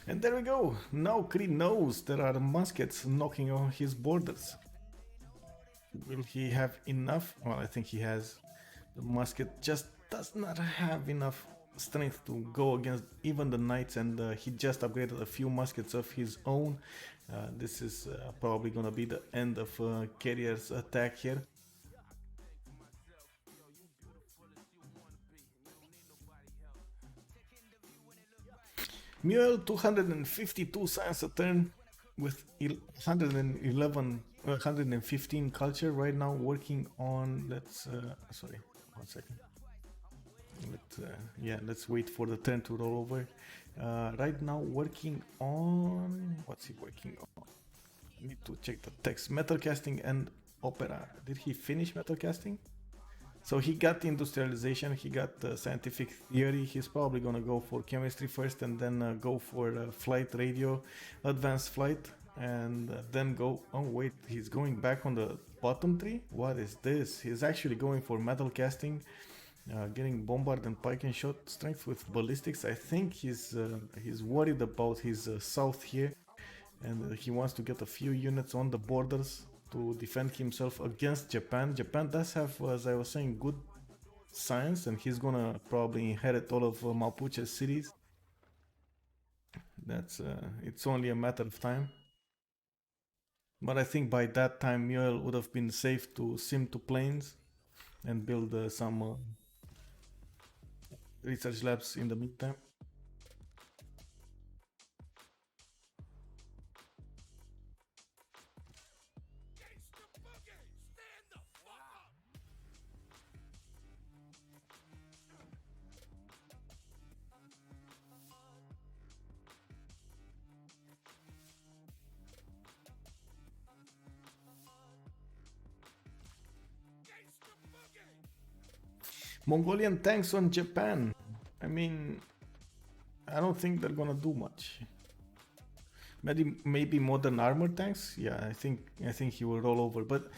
And there we go. Now Kree knows there are muskets knocking on his borders. Will he have enough? Well, I think he has. The musket just does not have enough strength to go against even the knights, and he just upgraded a few muskets of his own. This is probably gonna be the end of Carrier's attack here. Mule 252 science a turn. with 111, 115 culture right now, working on. Let's sorry, 1 second. Let's wait for the turn to roll over. Right now, working on what's he working on? Need to check the text. Metal casting and opera. Did he finish metal casting? So he got industrialization, he got scientific theory. He's probably gonna go for chemistry first, and then go for flight radio, advanced flight, and then go. Oh wait, he's going back on the bottom tree. What is this? He's actually going for metal casting, getting bombard and pike and shot strength with ballistics. I think he's worried about his south here, and he wants to get a few units on the borders to defend himself against Japan. Japan does have, as I was saying, good science, and he's gonna probably inherit all of Mapuche's cities. That's it's only a matter of time. But I think by that time, Mule would have been safe to sim to planes and build some research labs in the meantime. Mongolian tanks on Japan. I mean, I don't think they're gonna do much. Maybe modern armor tanks. Yeah, I think he will roll over. But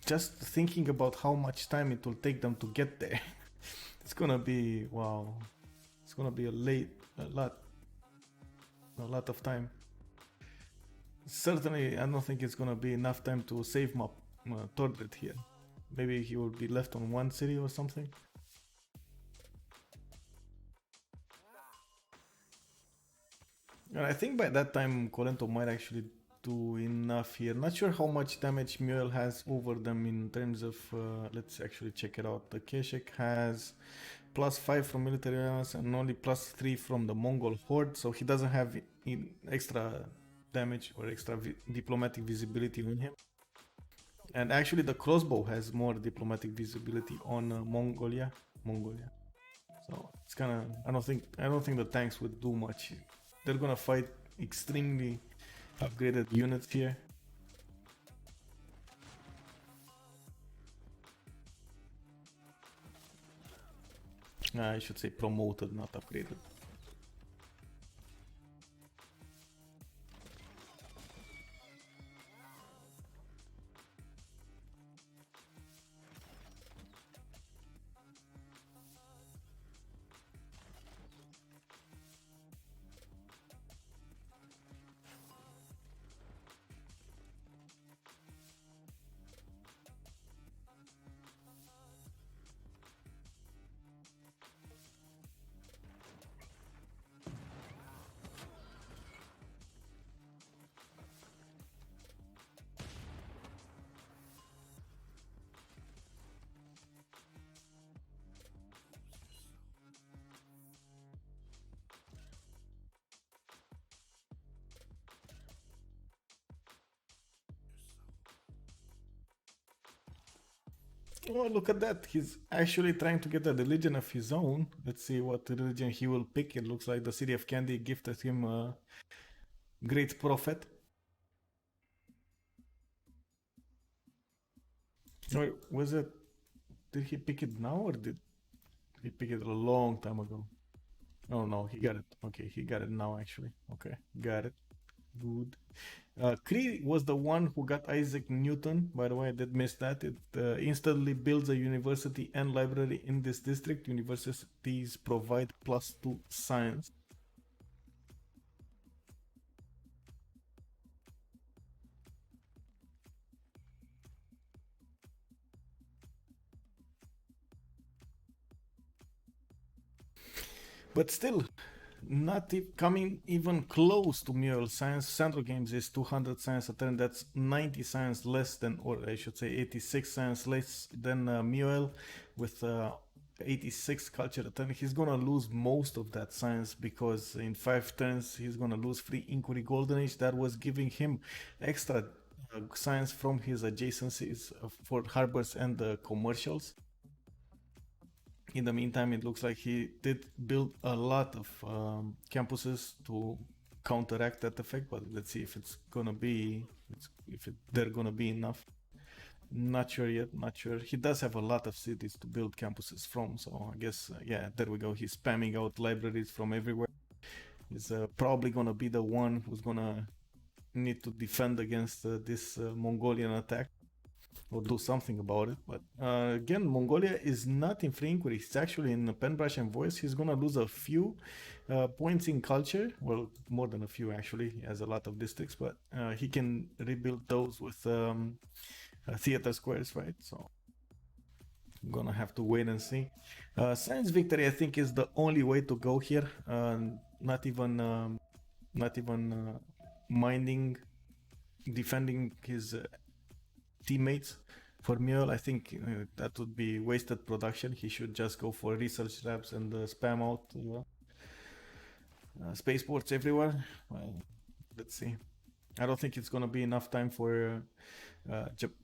just thinking about how much time it will take them to get there, it's gonna be wow. It's gonna be a lot of time. Certainly, I don't think it's gonna be enough time to save my Tordred here. Maybe he will be left on one city or something. And I think by that time, Colento might actually do enough here. Not sure how much damage Mule has over them in terms of. Let's actually check it out. The Keshek has +5 from military alliance and only +3 from the Mongol horde, so he doesn't have extra damage or extra diplomatic visibility on him. And actually, the crossbow has more diplomatic visibility on Mongolia. So it's kind of. I don't think the tanks would do much. They're gonna fight extremely upgraded units here. I should say promoted, not upgraded. Oh, look at that. He's actually trying to get a religion of his own. Let's see what religion he will pick. It looks like the City of Candy gifted him a great prophet. Or was it... Did he pick it now or did he pick it a long time ago? Oh no, he got it. Okay, he got it now actually. Okay, got it. Good. Cree was the one who got Isaac Newton. By the way, I did miss that. It instantly builds a university and library in this district. Universities provide +2 science. But still, not coming even close to Mule science. Central Games is 200 science a turn. That's 90 science less than, or I should say 86 science less than Mule, with 86 culture turn, he's gonna lose most of that science because in 5 turns he's gonna lose free inquiry golden age that was giving him extra science from his adjacencies for harbors and the commercials. In the meantime, it looks like he did build a lot of campuses to counteract that effect, but let's see if it's gonna be they're gonna be enough. Not sure yet, not sure. He does have a lot of cities to build campuses from, so I guess, yeah, there we go. He's spamming out libraries from everywhere. He's probably gonna be the one who's gonna need to defend against this Mongolian attack or do something about it. But again, Mongolia is not in free inquiry. It's actually in Penbrush and Voice. He's gonna lose a few points in culture. Well, more than a few actually. He has a lot of districts, but he can rebuild those with theater squares, right? So I'm gonna have to wait and see. Science victory, I think, is the only way to go here. Not even minding defending his teammates for Mule. I think that would be wasted production. He should just go for research labs and spam out spaceports everywhere. Let's see. I don't think it's gonna be enough time for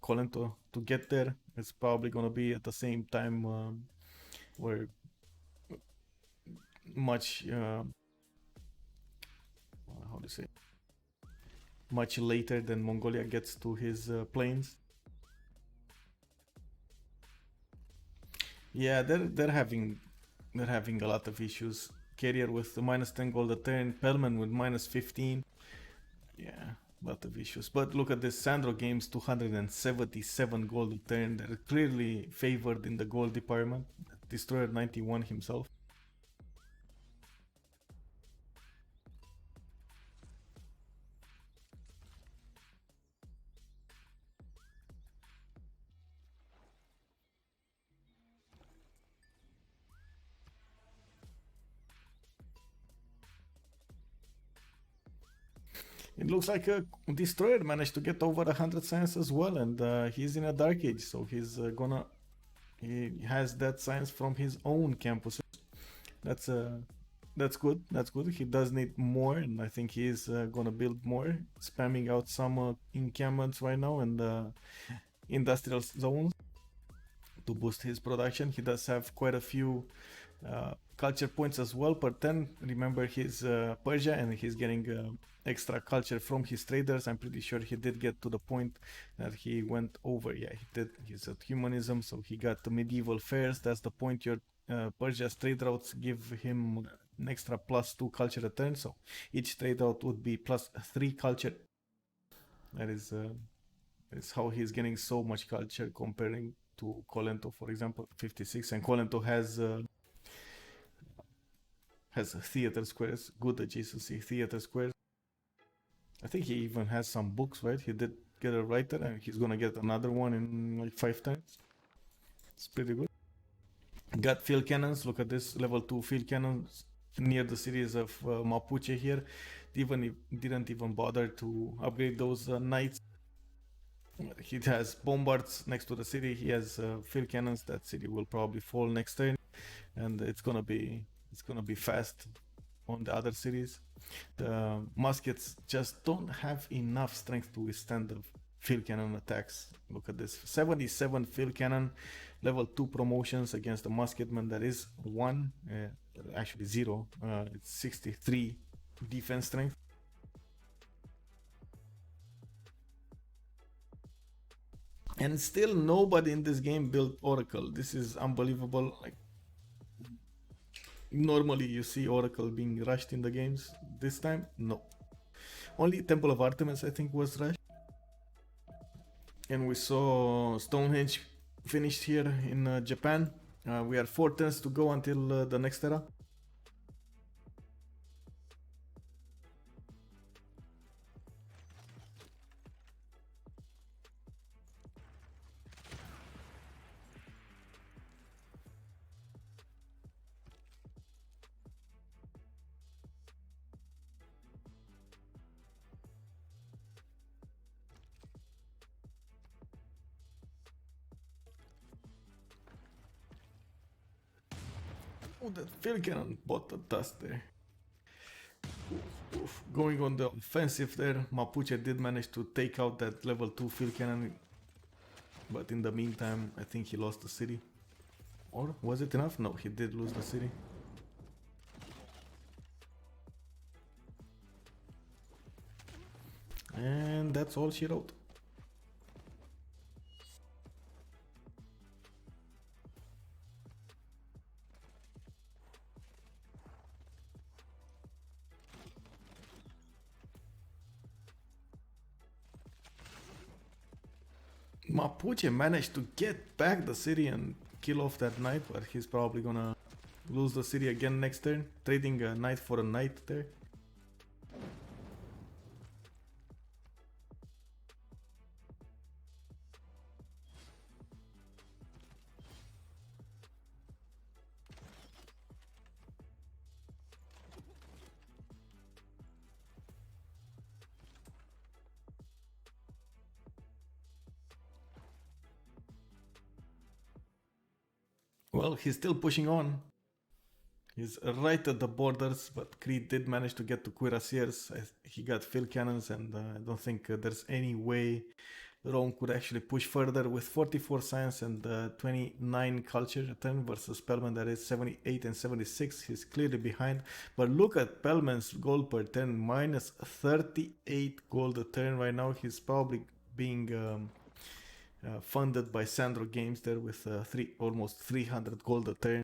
Colin to get there. It's probably gonna be at the same time or much how to say, much later than Mongolia gets to his planes. Yeah, they're having a lot of issues. Carrier with the -10 gold a turn, Perlman with -15. Yeah, a lot of issues. But look at this, Sandro Games 277 gold a turn. They're clearly favored in the gold department. Destroyer 91 himself. It looks like a Destroyer managed to get over 100 science as well, and he's in a Dark Age, so he's he has that science from his own campuses. That's good. That's good. He does need more, and I think he's gonna build more, spamming out some encampments right now and industrial zones to boost his production. He does have quite a few culture points as well per turn. Remember his Persia, and he's getting extra culture from his traders. I'm pretty sure he did get to the point that he went over. Yeah, he did. He's at humanism, so he got the medieval fairs. That's the point. Your Persia's trade routes give him an extra +2 culture return. So each trade route would be +3 culture. That is how he's getting so much culture comparing to Colento, for example, 56. And Colento has theater squares, good adjacency theater squares. I think he even has some books, right? He did get a writer, and he's gonna get another one in like 5 times. It's pretty good. Got field cannons. Look at this, level 2 field cannons near the cities of Mapuche here. Didn't even bother to upgrade those knights. He has bombards next to the city. He has field cannons. That city will probably fall next turn, and it's gonna be fast on the other cities. The muskets just don't have enough strength to withstand the field cannon attacks. Look at this, 77 field cannon, level 2 promotions against the musketman. That is 1, actually 0. It's 63 defense strength. And still nobody in this game built Oracle. This is unbelievable. Like, normally you see Oracle being rushed in the games. This time, no. Only Temple of Artemis, I think, was rushed. And we saw Stonehenge finished here in Japan. We have 4 turns to go until the next era. Oh, that field cannon bought the dust there. Oof. Going on the offensive there, Mapuche did manage to take out that level 2 field cannon, but in the meantime, I think he lost the city. Or was it enough? No, he did lose the city. And that's all she wrote. Mapuche managed to get back the city and kill off that knight, but he's probably gonna lose the city again next turn, trading a knight for a knight there. Well, he's still pushing on. He's right at the borders, but Crete did manage to get to Cuirassiers. He got field cannons, and I don't think there's any way Rome could actually push further with 44 science and 29 culture a turn versus Spellman that is 78 and 76. He's clearly behind. But look at Spellman's gold per turn, minus 38 gold a turn right now. He's probably being funded by Sandro Games there with almost 300 gold a turn.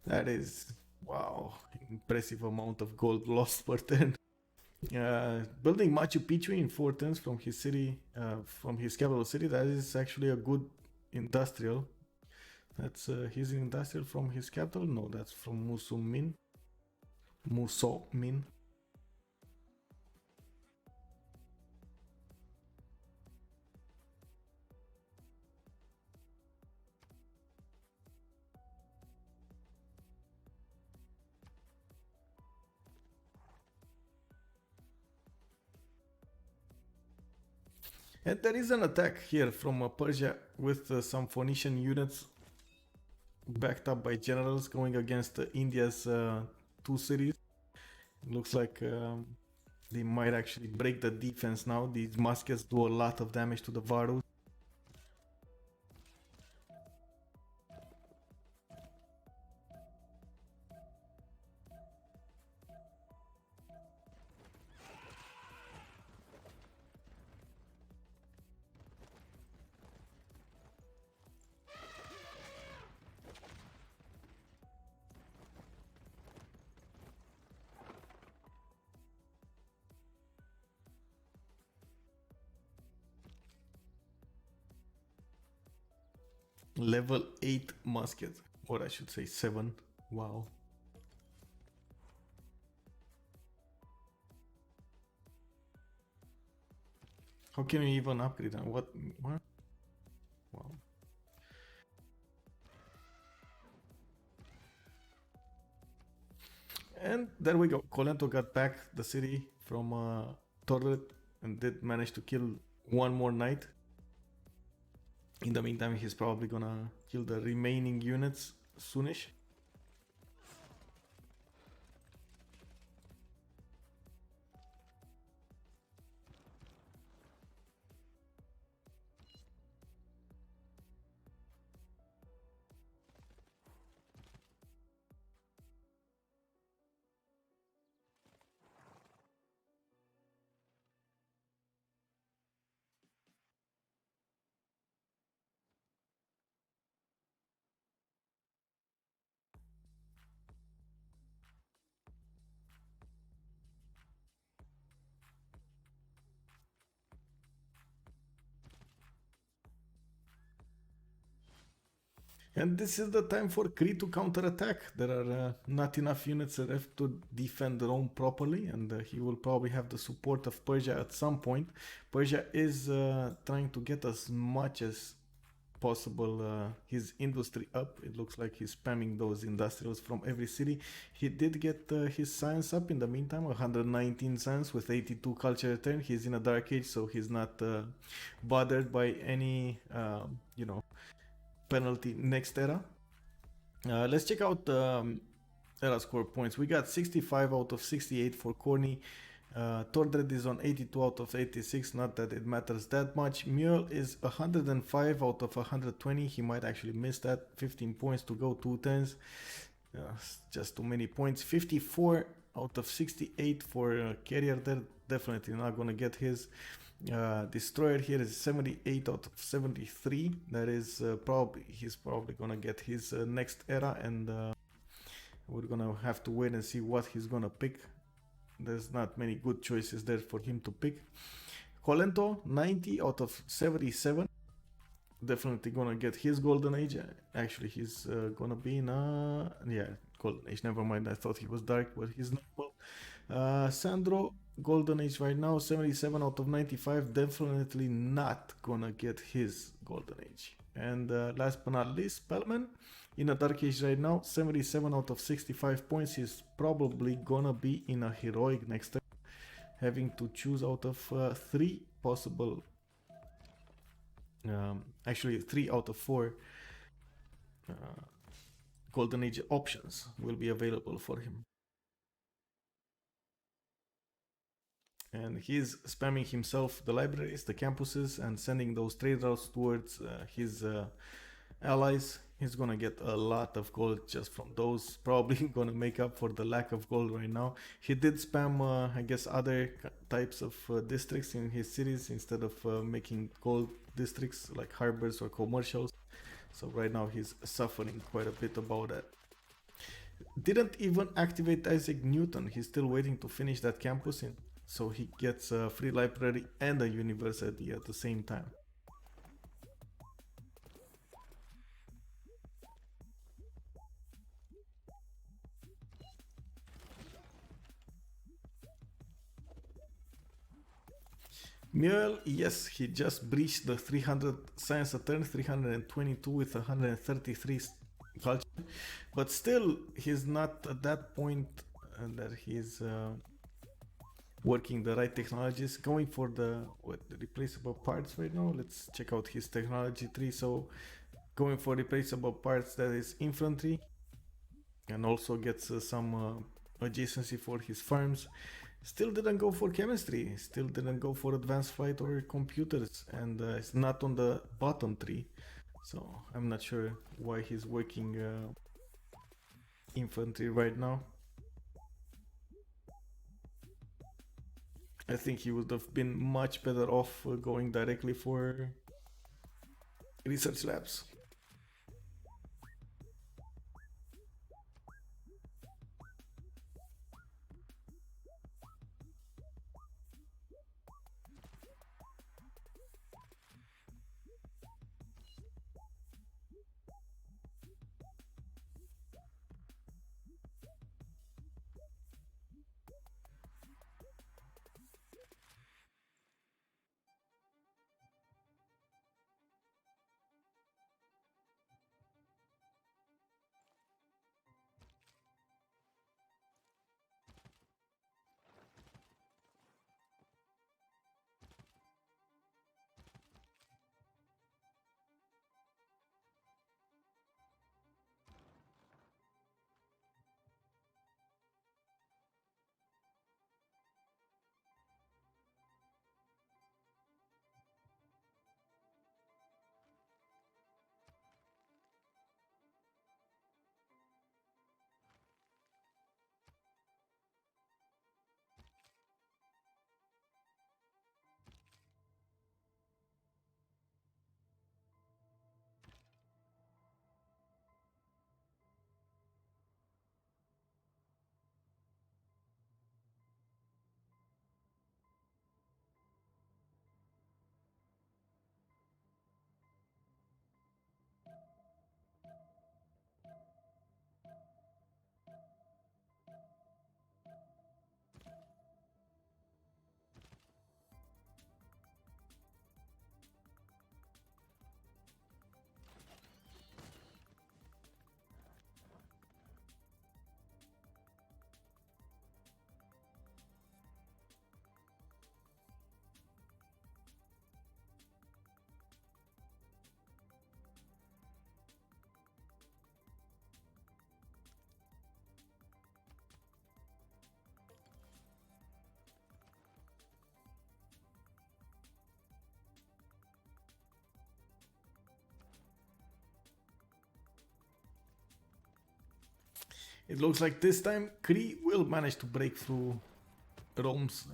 That is, wow, impressive amount of gold lost per turn. Building Machu Picchu in 4 turns from his city, from his capital city, that is actually a good industrial. That's his industrial from his capital? No, that's from Musumin. Musomin. And there is an attack here from Persia with some Phoenician units backed up by generals going against India's 2 cities. Looks like they might actually break the defense now. These muskets do a lot of damage to the Varus. Level 8 musket, or I should say 7. Wow. How can you even upgrade that? What? Wow. And there we go. Colento got back the city from Torret and did manage to kill one more knight. In the meantime, he's probably gonna kill the remaining units soonish. And this is the time for Crete to counterattack. There are not enough units left to defend Rome properly, and he will probably have the support of Persia at some point. Persia is trying to get as much as possible his industry up. It looks like he's spamming those industrials from every city. He did get his science up in the meantime, 119 science with 82 culture return. He's in a dark age, so he's not bothered by any, penalty next era. Let's check out era score points. We got 65 out of 68 for Corny. Tordred is on 82 out of 86, not that it matters that much. Mule is 105 out of 120. He might actually miss that. 15 points to go, 2 tens. Just too many points. 54 out of 68 for Carrier. They're definitely not gonna get his. Destroyer here is 78 out of 73. That is he's probably gonna get his next era, and we're gonna have to wait and see what he's gonna pick. There's not many good choices there for him to pick. Colento, 90 out of 77. Definitely gonna get his golden age. Actually, he's gonna be in golden age. Never mind, I thought he was dark, but he's normal. Sandro, golden age right now, 77 out of 95. Definitely not gonna get his golden age. And last but not least, Spellman in a dark age right now, 77 out of 65 points. He's probably gonna be in a heroic next time, having to choose out of 3 possible, actually 3 out of 4 golden age options will be available for him. And he's spamming himself the libraries, the campuses, and sending those trade routes towards his allies. He's gonna get a lot of gold just from those. Probably gonna make up for the lack of gold right now. He did spam, I guess, other types of districts in his cities instead of making gold districts like harbors or commercials. So right now he's suffering quite a bit about that. Didn't even activate Isaac Newton. He's still waiting to finish that campus, so he gets a free library and a university at the same time. Mule, yes, he just breached the 300 science a turn, 322 with 133 culture, but still he's not at that point that he's working the right technologies, going for the replaceable parts right now. Let's check out his technology tree. So going for replaceable parts, that is infantry, and also gets some adjacency for his farms. Still didn't go for chemistry, still didn't go for advanced flight or computers, and it's not on the bottom tree, so I'm not sure why he's working infantry right now. I think he would have been much better off going directly for research labs. It looks like this time Kree will manage to break through Rome's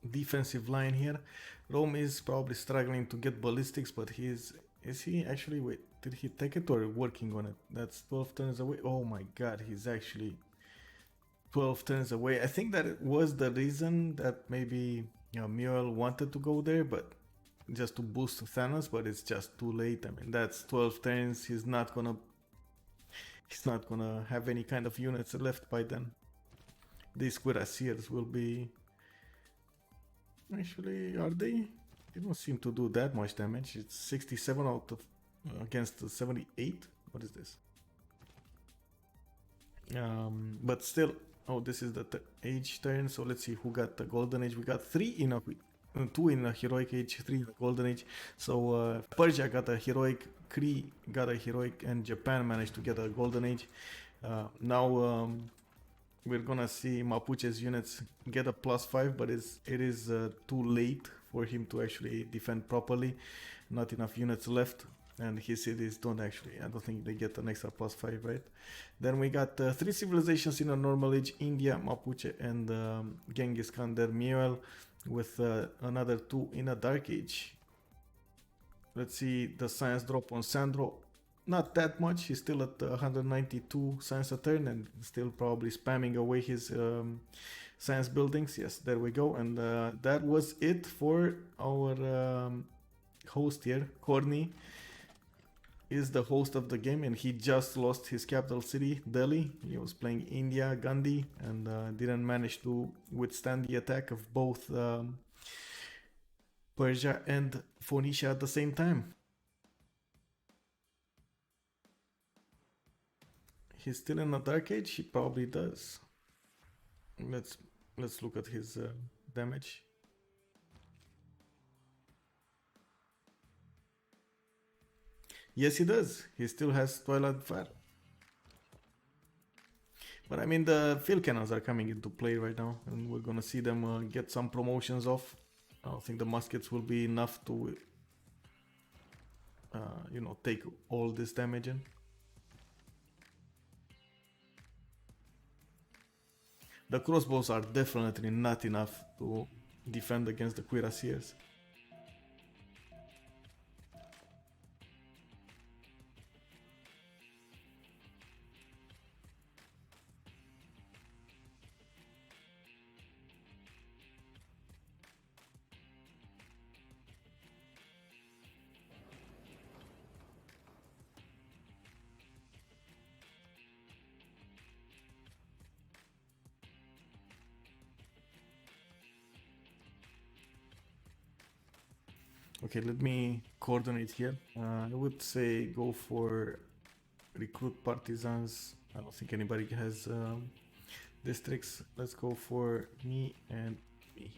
defensive line here. Rome is probably struggling to get ballistics, but is he actually, wait, did he take it or working on it? That's 12 turns away. Oh my god, he's actually 12 turns away. I think that it was the reason that maybe Muriel wanted to go there, but just to boost Thanos, but it's just too late. I mean, that's 12 turns. He's not gonna have any kind of units left by then. These cuirassiers will be, actually, are they? They don't seem to do that much damage. It's 67 out of against 78. What is this? But still, oh, this is the age turn. So let's see who got the golden age. We got 2 in a heroic age, 3 in the golden age. So Persia got a heroic, Kree got a heroic, and Japan managed to get a golden age. Now we're gonna see Mapuche's units get a +5, but it is too late for him to actually defend properly. Not enough units left, and his cities don't actually, I don't think they get an extra +5, right? Then we got 3 civilizations in a normal age, India, Mapuche, and Genghis Khan, their Muriel, with another 2 in a dark age. Let's see the science drop on Sandro. Not that much. He's still at 192 science a turn and still probably spamming away his science buildings. Yes, there we go. And that was it for our host here. Corny is the host of the game, and he just lost his capital city, Delhi. He was playing India, Gandhi, and didn't manage to withstand the attack of both Persia and Phoenicia at the same time. He's still in a dark age. He probably does. Let's look at his damage. Yes, he does. He still has Twilight Fire. But I mean, the field cannons are coming into play right now, and we're gonna see them get some promotions off. I don't think the muskets will be enough to, take all this damage in. The crossbows are definitely not enough to defend against the cuirassiers. Okay, let me coordinate here. I would say go for recruit partisans. I don't think anybody has districts. Let's go for me and me.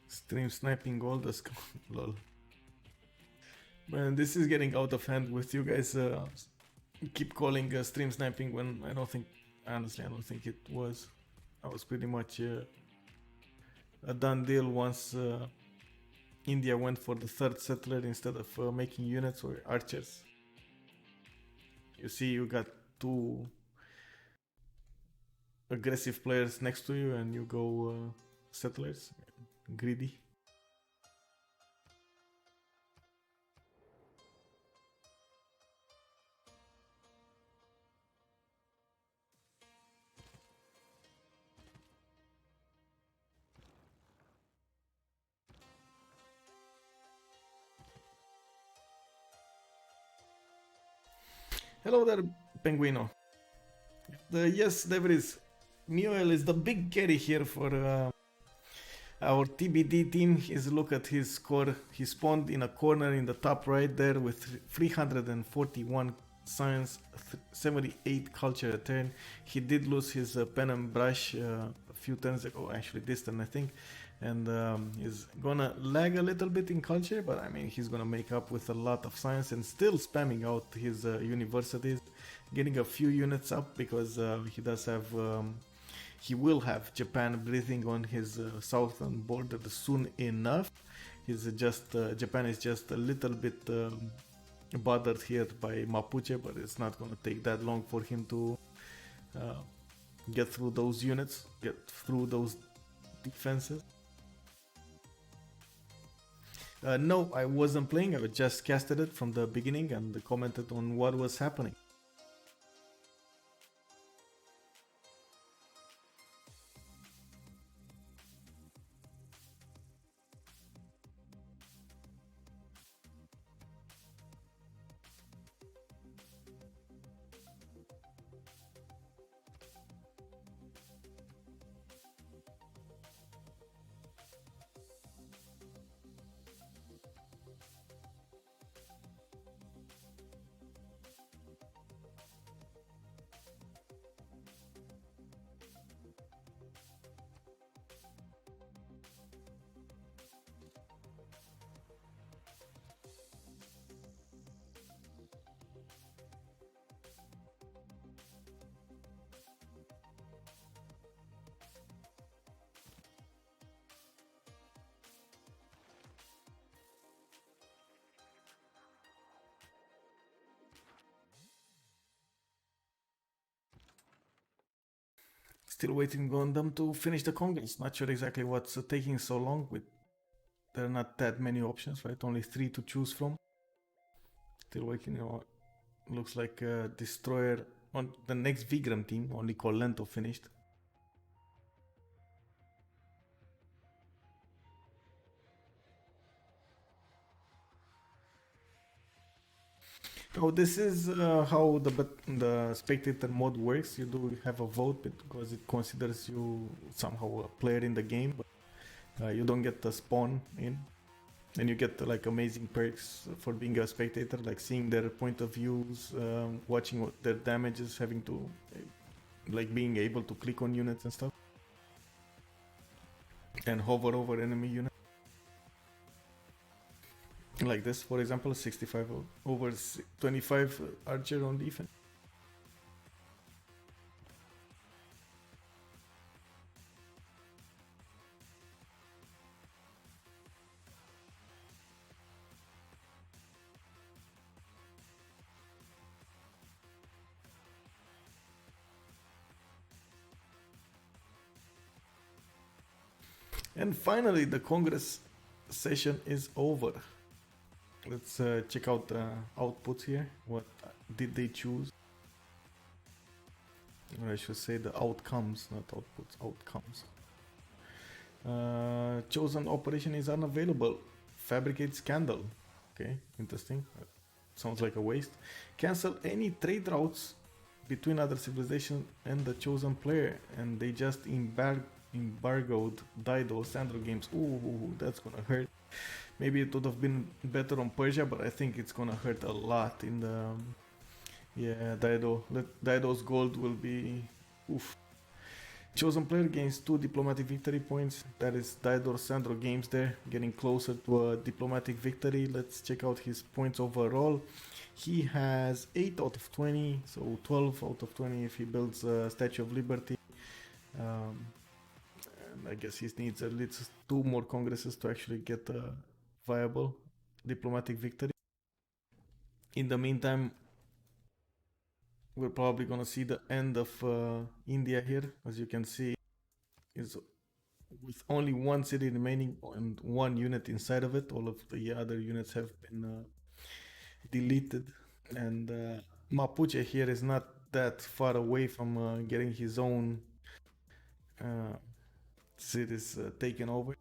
Stream sniping all the lol. Man, this is getting out of hand with you guys. Keep calling stream sniping when I don't think, honestly, I don't think it was. I was pretty much a done deal once India went for the 3rd settler instead of making units or archers. You see, you got 2 aggressive players next to you, and you go settlers. Greedy. Hello there, Penguino. Yes, there is. Muriel is the big carry here for our TBD team. Is look at his score. He spawned in a corner in the top right there with 341 science, 78 culture a turn. He did lose his pen and brush a few turns ago, actually this turn I think, and he's gonna lag a little bit in culture, but I mean he's gonna make up with a lot of science and still spamming out his universities, getting a few units up because he does have he will have Japan breathing on his southern border soon enough. He's just Japan is just a little bit bothered here by Mapuche, but it's not gonna take that long for him to get through those units, get through those defenses. No, I wasn't playing. I just casted it from the beginning and commented on what was happening. Still waiting on them to finish the Congress. Not sure exactly what's taking so long. With there are not that many options, right? Only 3 to choose from. Still waiting. Looks like Destroyer on the Nekst Vigraem team. Only Colento finished. Oh, this is how the spectator mode works. You do have a vote because it considers you somehow a player in the game, but you don't get the spawn in, and you get like amazing perks for being a spectator, like seeing their point of views, watching what their damages, having to like being able to click on units and stuff, and hover over enemy units. Like this, for example, 65 over 25 archer on defense. And finally, the Congress session is over. Let's check out the outputs here. What did they choose? Or I should say the outcomes, not outputs, outcomes. Chosen operation is unavailable. Fabricate scandal. Okay, interesting. Sounds like a waste. Cancel any trade routes between other civilizations and the chosen player, and they just embargoed Dido Sandro games. Ooh, that's gonna hurt. Maybe it would have been better on Persia, but I think it's gonna hurt a lot in the Dido's gold will be oof. Chosen player gains 2 diplomatic victory points. That is Dido Sandro games there, getting closer to a diplomatic victory. Let's check out his points overall. He has 8 out of 20, so 12 out of 20 if he builds a Statue of Liberty. And I guess he needs at least 2 more congresses to actually get a viable diplomatic victory. In the meantime, we're probably gonna see the end of India here. As you can see, is with only 1 city remaining and 1 unit inside of it. All of the other units have been deleted, and Mapuche here is not that far away from getting his own cities taken over.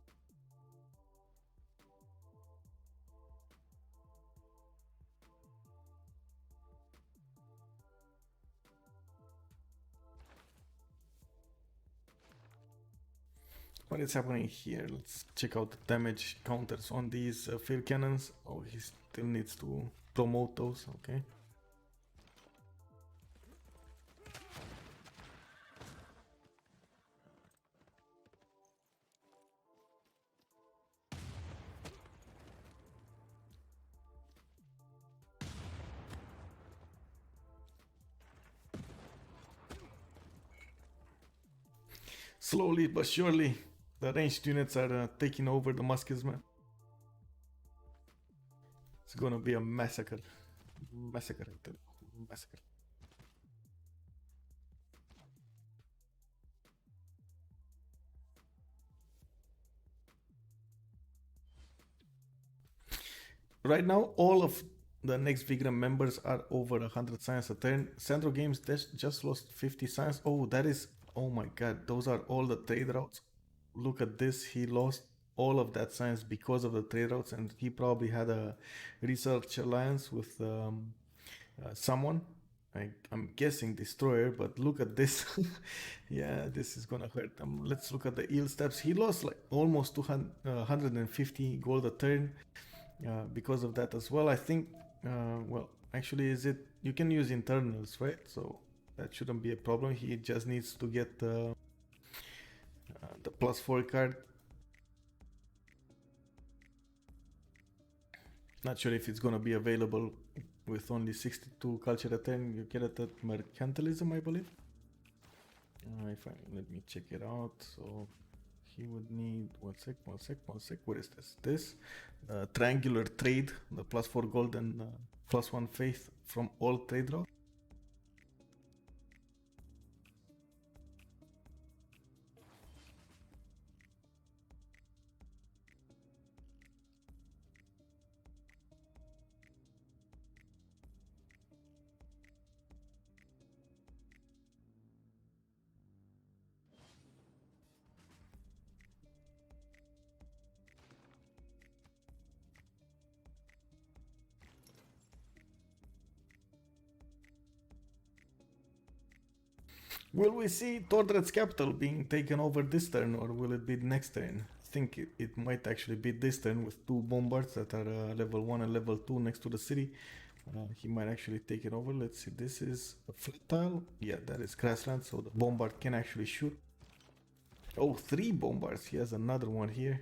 What is happening here? Let's check out the damage counters on these field cannons. Oh, he still needs to promote those. Okay. Slowly but surely, the ranged units are taking over the muskets, man. It's gonna be a massacre. Massacre, I tell you. Massacre. Right now, all of the Nekst Vigraem members are over 100 science a turn. Centro Games just lost 50 science. Oh, that is. Oh my god, those are all the trade routes. Look at this. He lost all of that science because of the trade routes, and he probably had a research alliance with someone. I'm guessing destroyer, but look at this. Yeah, this is gonna hurt. Let's look at the eel steps. He lost like almost 200, 150 gold a turn because of that as well. I think, well, actually, is it you can use internals, right? So that shouldn't be a problem. He just needs to get the +4 card. Not sure if it's gonna be available with only 62 culture a turn. You get it at mercantilism, I believe. Let me check it out. So he would need one sec. What is this? This triangular trade, the +4 gold and +1 faith from all trade routes. Will we see Tordred's capital being taken over this turn, or will it be next turn? I think it might actually be this turn with two bombards that are level 1 and level 2 next to the city. He might actually take it over. Let's see, this is a flat tile. Yeah, that is grassland, so the bombard can actually shoot. Oh, 3 bombards. He has another one here.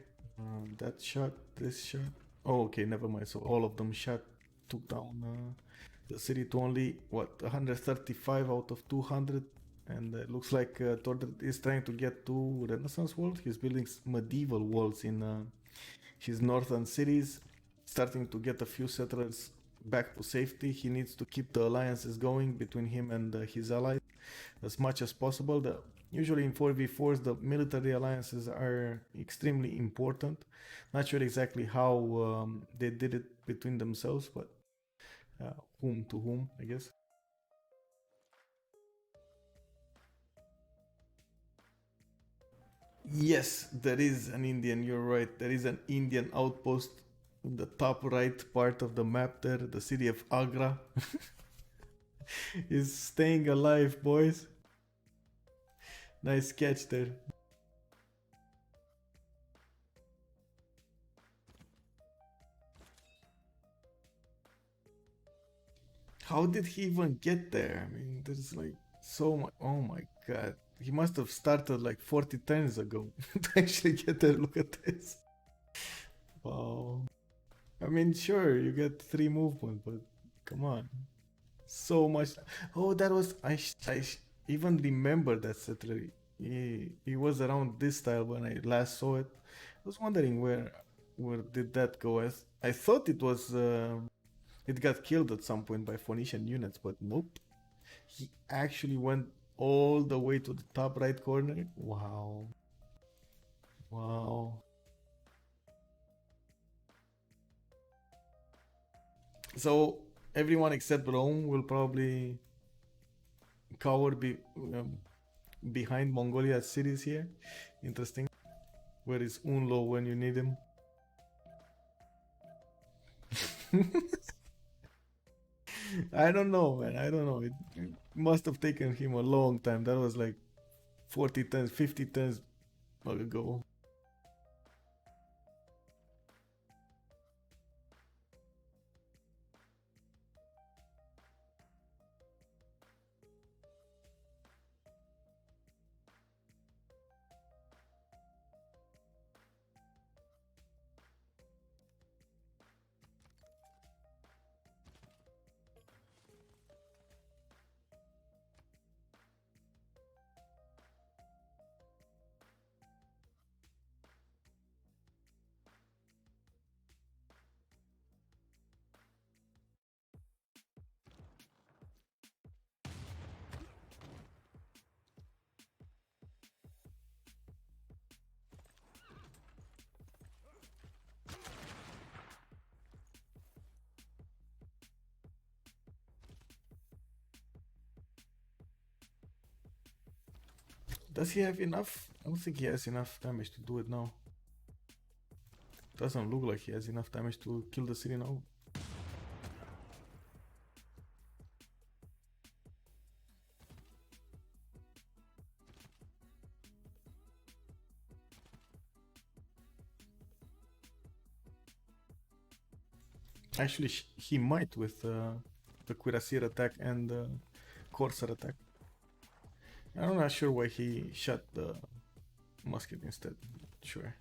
That shot, this shot. Oh, okay, never mind. So all of them shot, took down the city to only, what, 135 out of 200. And it looks like Tordred is trying to get to Renaissance world. He's building medieval walls in his northern cities, starting to get a few settlers back to safety. He needs to keep the alliances going between him and his allies as much as possible. Usually in 4v4s, the military alliances are extremely important. Not sure exactly how they did it between themselves, but whom to whom, I guess. Yes, there is an Indian, you're right. There is an Indian outpost in the top right part of the map there. The city of Agra is staying alive, boys. Nice catch there. How did he even get there? I mean, there's like so much. Oh my god. He must have started like 40 turns ago to actually get there. Look at this. Wow. I mean, sure, you get 3 movement, but come on. So much. Oh, that was. Even remember that settler. He was around this style when I last saw it. I was wondering where did that go? I thought it was. It got killed at some point by Phoenician units, but nope. He actually went all the way to the top right corner. Wow. Wow. So everyone except Rome will probably cower behind Mongolia's cities here. Interesting. Where is Unlo when you need him? I don't know, man. I don't know. It must have taken him a long time. That was like 40 turns, 50 turns ago. Does he have enough? I don't think he has enough damage to do it now. Doesn't look like he has enough damage to kill the city now. Actually, he might with the Cuirassier attack and the Corsair attack. I'm not sure why he shot the musket instead. Sure.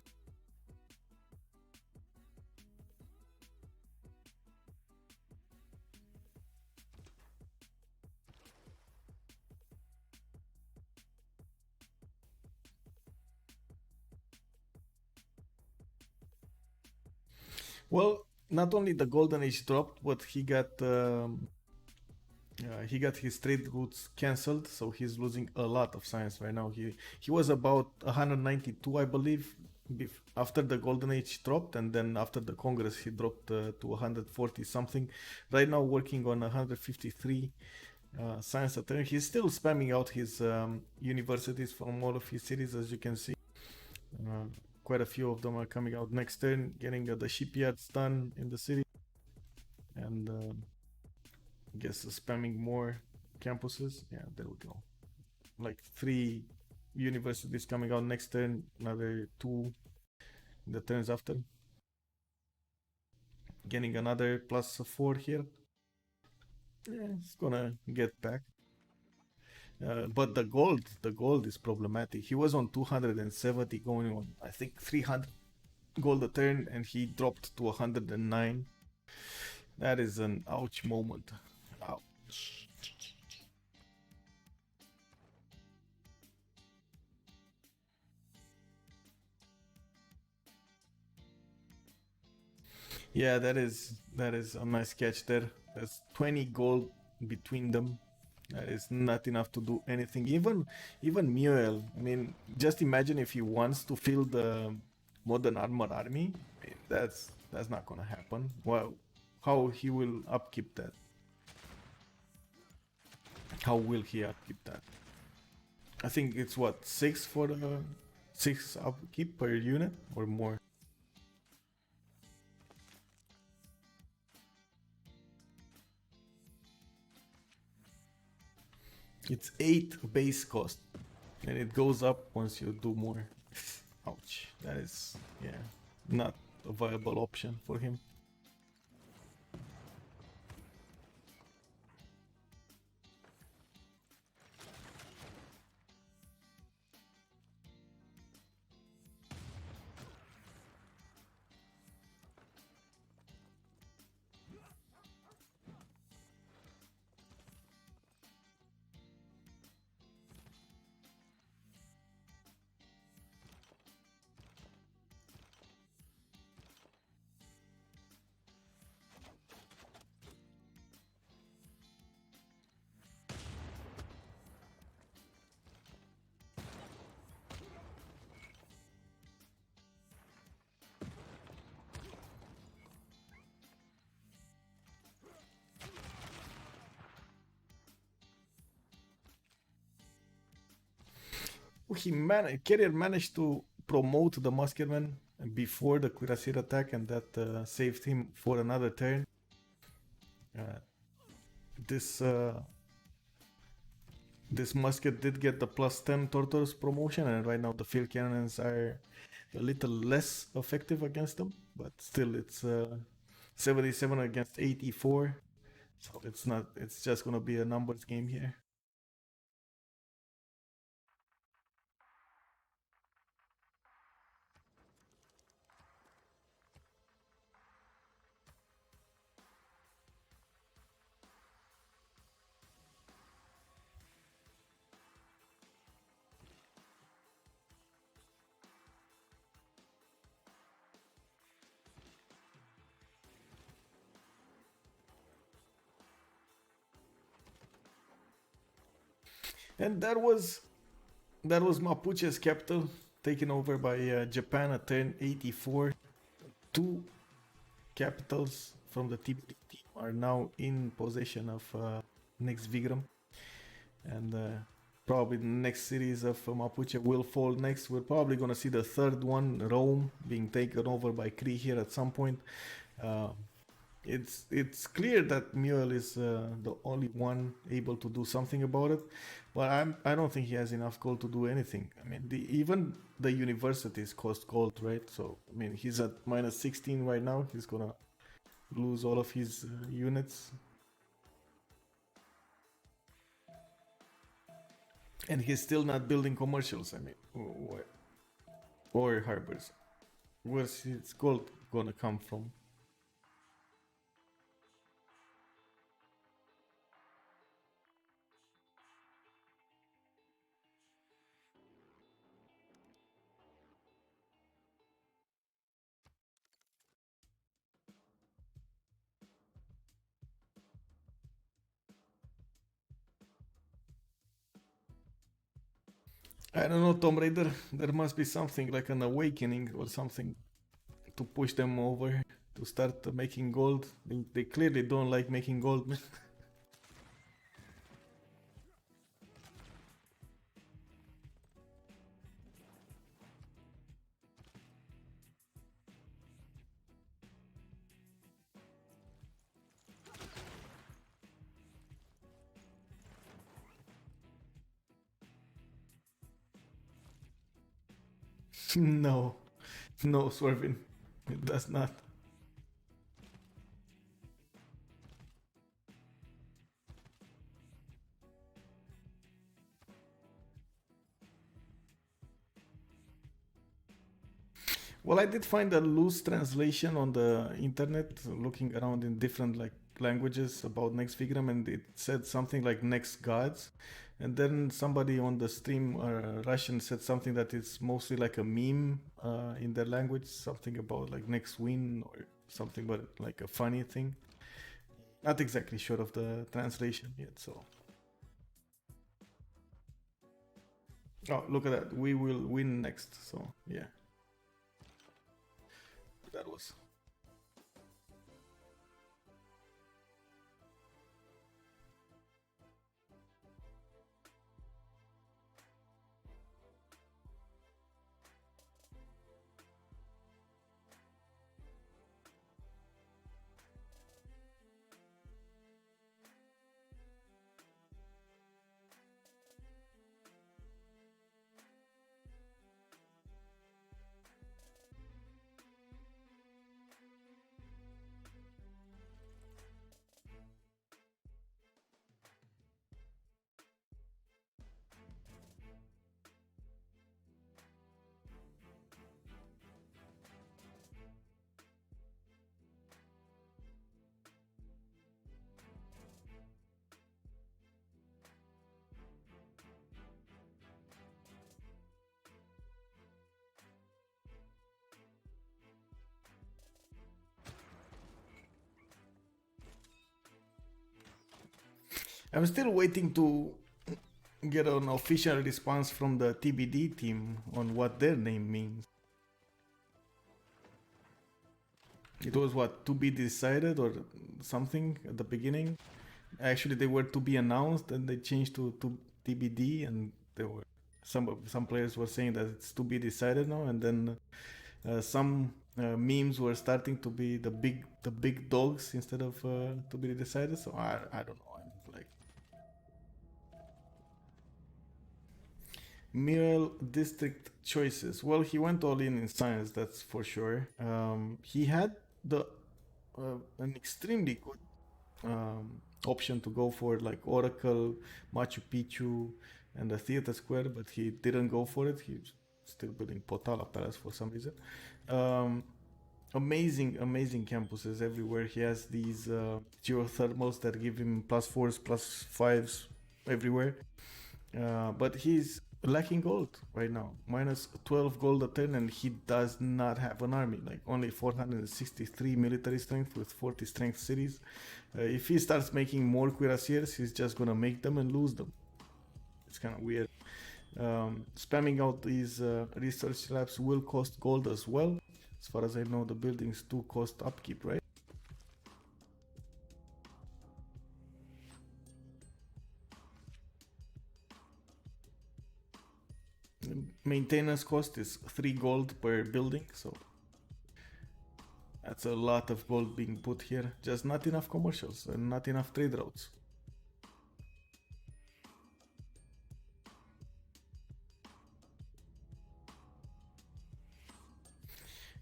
Well, not only the Golden Age dropped, but he got his trade routes cancelled, so he's losing a lot of science right now. He was about 192, I believe, after the Golden Age dropped, and then after the Congress he dropped to 140 something. Right now working on 153 science a turn. He's still spamming out his universities from all of his cities, as you can see. Quite a few of them are coming out next turn, getting the shipyards done in the city, and I guess spamming more campuses. Yeah, there we go. Like 3 universities coming out next turn, another 2 the turns after. Getting another +4 here. Yeah, it's gonna get back. But the gold is problematic. He was on 270, going on I think 300 gold a turn, and he dropped to 109. That is an ouch moment. Ouch. Yeah, that is a nice catch there. There's 20 gold between them. That is not enough to do anything. Even Muel. I mean, just imagine if he wants to fill the modern armor army. I mean, that's not gonna happen. Well, how he will upkeep that? How will he upkeep that? I think it's what 6 for the 6 upkeep per unit or more. It's 8 base cost, and it goes up once you do more. Ouch. That is, yeah, not a viable option for him. Carrier managed to promote the Muskerman before the Cuirassier attack, and that saved him for another turn. Uh, this this musket did get the +10 Tortoise promotion, and right now the field cannons are a little less effective against them, but still it's 77 against 84, so it's not. It's just gonna be a numbers game here. And that was Mapuche's capital, taken over by Japan at turn 84. 2 capitals from the TBD team are now in possession of Nekst Vigraem, and Probably the next series of Mapuche will fall next. We're probably gonna see the third one, Rome, being taken over by Kree here at some point. Uh, it's clear that Mule is the only one able to do something about it, but I don't think he has enough gold to do anything. I mean, even the universities cost gold, right? So I mean, he's at minus 16 right now. He's gonna lose all of his units, and he's still not building commercials. I mean, or harbors. Where's his gold gonna come from? I don't know, Tomb Raider. There must be something like an awakening or something to push them over to start making gold. They clearly don't like making gold. No, no, Swervin. It does not. Well, I did find a loose translation on the internet, looking around in different like languages about Next Vigraem, and it said something like Next Gods, and then somebody on the stream, Russian, said something that is mostly like a meme in their language, something about like Next Win or something, but like a funny thing. Not exactly sure of the translation yet, so. Oh, look at that! We will win next. So yeah, that was. I'm still waiting to get an official response from the TBD team on what their name means. It was what, to be decided or something at the beginning. Actually, they were to be announced, and they changed to TBD, and there were some players were saying that it's to be decided now, and then some memes were starting to be the big dogs instead of to be decided. So I don't know. I'm like Miral district choices. Well, he went all in science, that's for sure. He had the an extremely good option to go for, like Oracle, Machu Picchu, and the Theater Square, but he didn't go for it. He's still building Potala Palace for some reason. Um, amazing campuses everywhere. He has these geothermals that give him plus fours, plus fives everywhere. But he's lacking gold right now. Minus 12 gold a turn, and he does not have an army. Like only 463 military strength with 40 strength cities. If he starts making more cuirassiers, he's just gonna make them and lose them. It's kind of weird. Spamming out these research labs will cost gold as well. As far as I know, the buildings do cost upkeep, right? Maintenance cost is 3 gold per building, so that's a lot of gold being put here. Just not enough commercials and not enough trade routes.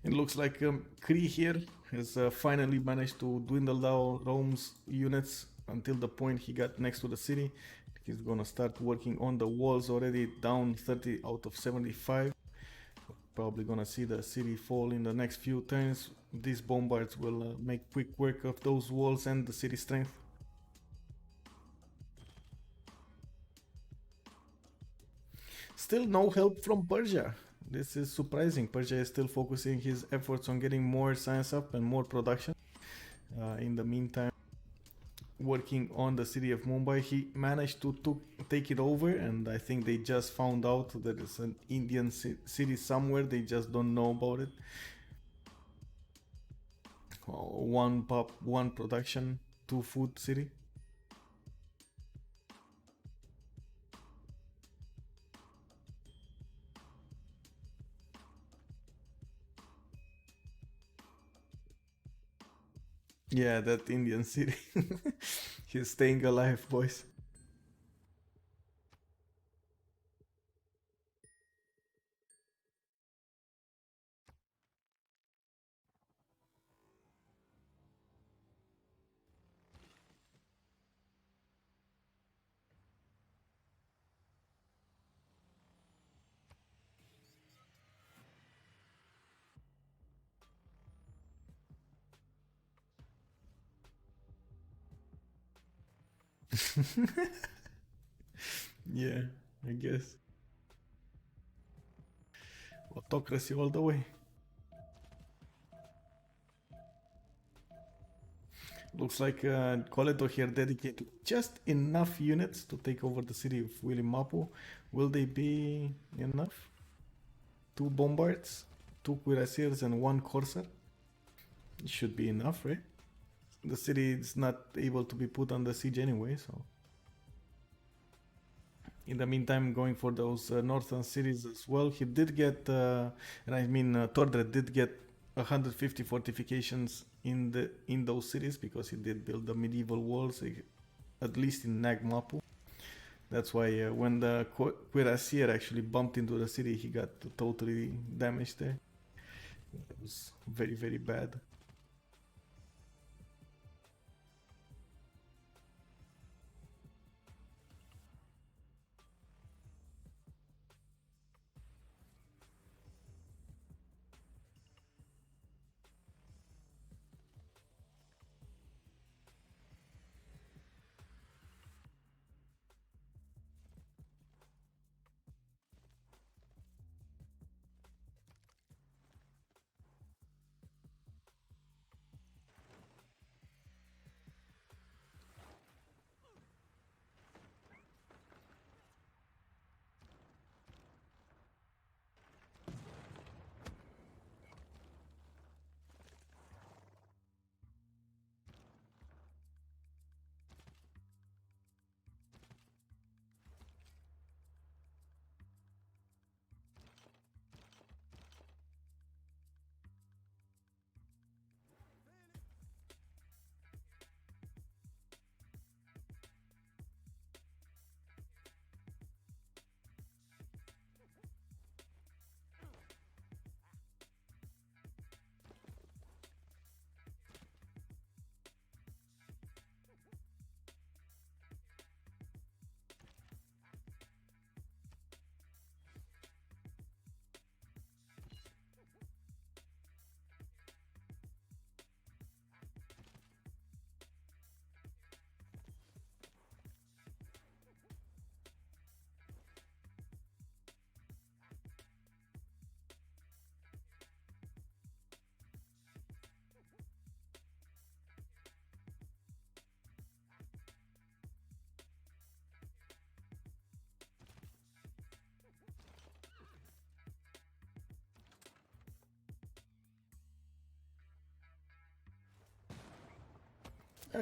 It looks like Kree here has finally managed to dwindle down Rome's units until the point he got next to the city. He's gonna start working on the walls already, down 30 out of 75. Probably gonna see the city fall in the next few turns. These bombards will make quick work of those walls and the city strength. Still no help from Persia. This is surprising. Persia is still focusing his efforts on getting more science up and more production. In the meantime, working on the city of Mumbai, he managed to take it over, and I think they just found out that it's an Indian city somewhere. They just don't know about it. One pop, one production, two food city. Yeah, that Indian city. He's staying alive, boys. Yeah, I guess. Autocracy all the way. Looks like Coleto here dedicated just enough units to take over the city of Willimapo. Will they be enough? 2 bombards, 2 cuirassiers, and 1 corsair? It should be enough, right? The city is not able to be put under siege anyway, so. In the meantime, going for those northern cities as well. He did get, and I mean, Tordred did get 150 fortifications in those cities because he did build the medieval walls, at least in Nagmapu. That's why when the cuirassier actually bumped into the city, he got totally damaged there. It was very, very bad.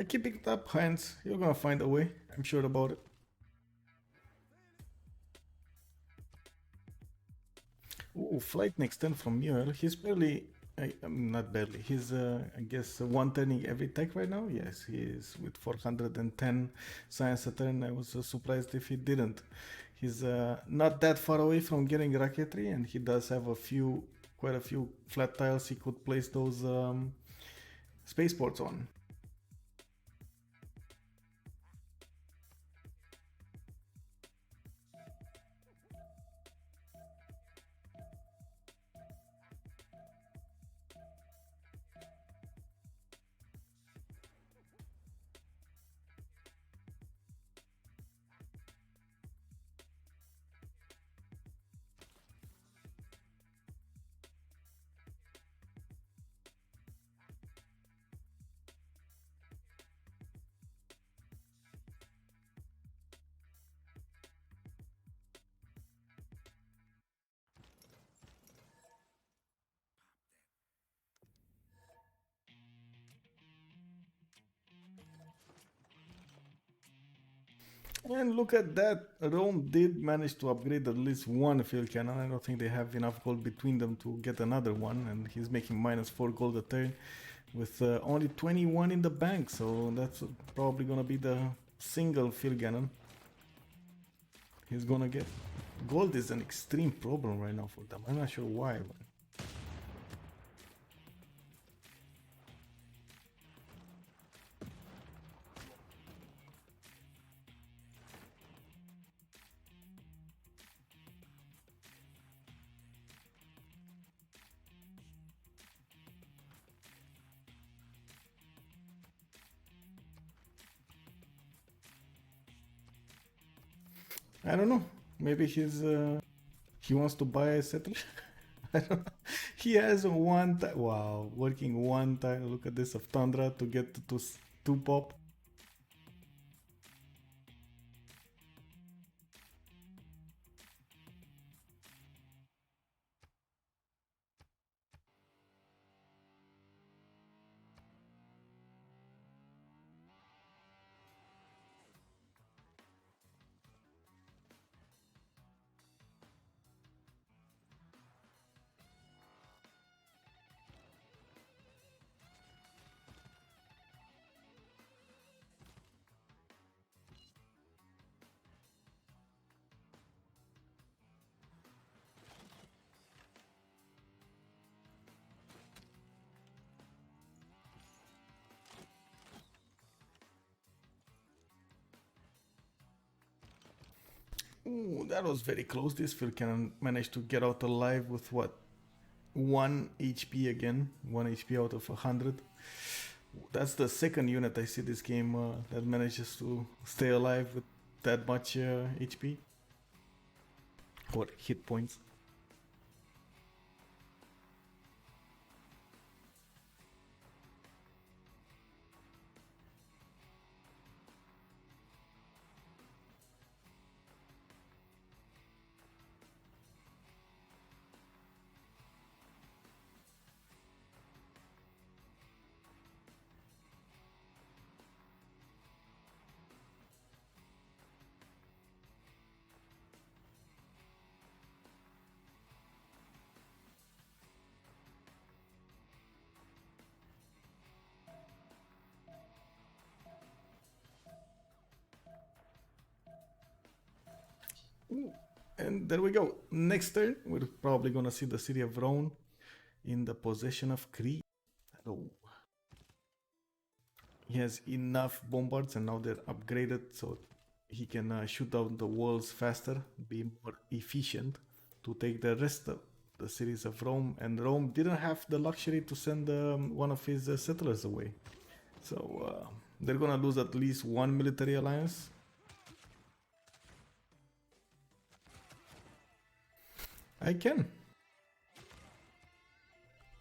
Keep it up, Heinz. You're gonna find a way. I'm sure about it. Ooh, flight next turn from Muir. He's barely, not barely. He's, I guess, one turning every tech right now. Yes, he is with 410 science a turn. I was surprised if he didn't. He's not that far away from getting rocketry, and he does have quite a few flat tiles he could place those spaceports on. And look at that, Rome did manage to upgrade at least one field cannon. I don't think they have enough gold between them to get another one, and he's making -4 gold a turn with only 21 in the bank, so that's probably gonna be the single field cannon he's gonna get. Gold is an extreme problem right now for them. I'm not sure why, but I don't know. Maybe he wants to buy a settler. I don't know. He has wow, working one time. Look at this of Tundra to get to two pop. Ooh, that was very close. This field cannon managed to get out alive with what? 1 HP again. 1 HP out of 100. That's the second unit I see this game that manages to stay alive with that much HP or hit points. Ooh, and there we go. Next turn, we're probably gonna see the city of Rhone in the possession of Cree. Oh. He has enough bombards and now they're upgraded so he can shoot down the walls faster, be more efficient to take the rest of the cities of Rome. And Rome didn't have the luxury to send one of his settlers away. So they're gonna lose at least one military alliance. I can.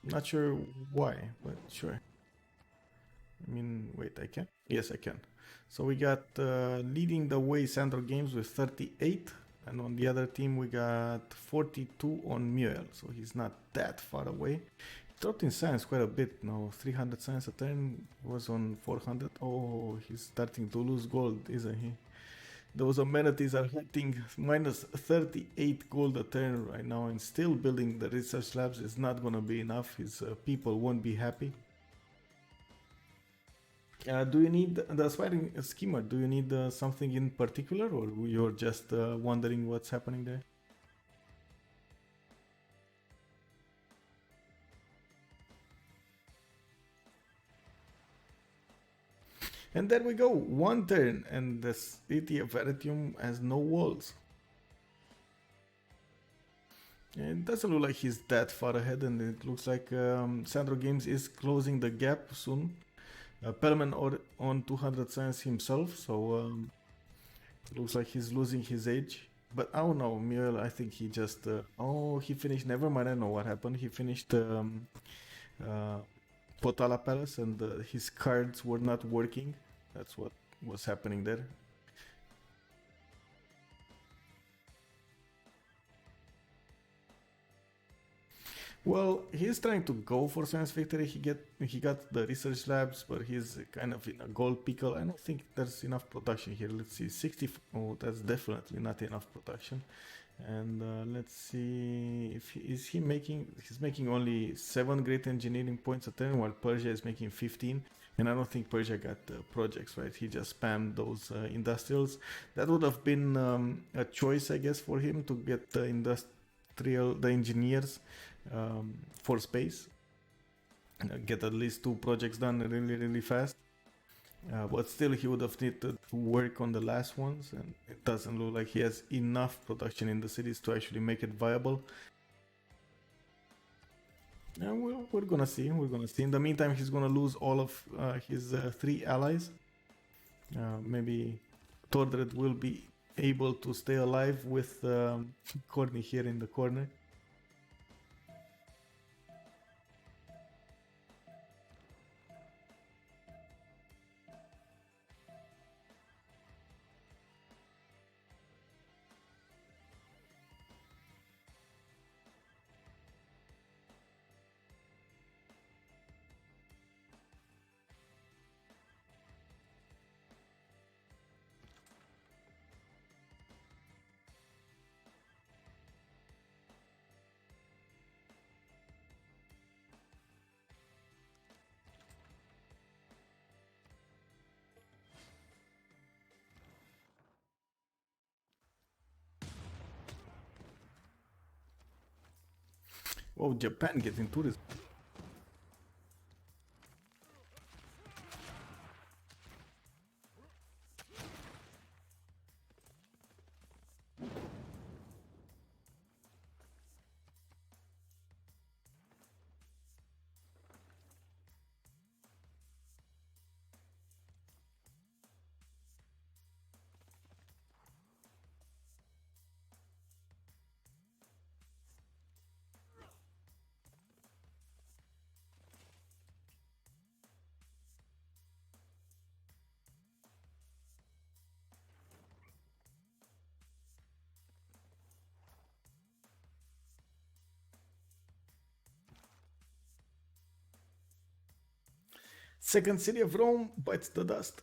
Not sure why, but sure. I mean, wait, I can? Yes, I can. So we got leading the way Sandro Games with 38, and on the other team we got 42 on Muel, so he's not that far away. He dropped in science quite a bit now, 300 science a turn, was on 400. Oh, he's starting to lose gold, isn't he? Those amenities are hitting minus 38 gold a turn right now, and still building the research labs is not gonna be enough. His people won't be happy. Do you need the aspiring schemer? Do you need something in particular, or you're just wondering what's happening there? And there we go, one turn, and the city of Veritium has no walls. It doesn't look like he's that far ahead, and it looks like Sandro Games is closing the gap soon. Perlman on 200 science himself, so looks like he's losing his edge. But oh no, Muriel, I think he just... oh, he finished... Never mind, I know what happened. He finished Potala Palace, and his cards were not working. That's what was happening there. Well, he's trying to go for science victory. He got the research labs, but he's kind of in a gold pickle. I don't think there's enough production here. Let's see, 60. Oh, that's definitely not enough production. And let's see if he's making only 7 great engineering points a turn, while Persia is making 15. And I don't think Persia got projects, right? He just spammed those industrials. That would have been a choice, I guess, for him to get the engineers for space. Get at least 2 projects done really fast. But still, he would have needed to work on the last ones, and it doesn't look like he has enough production in the cities to actually make it viable. We're gonna see. We're gonna see. In the meantime, he's gonna lose all of his 3 allies. Maybe Tordred will be able to stay alive with Corny here in the corner. Oh, Japan getting tourism. Second city of Rome bites the dust.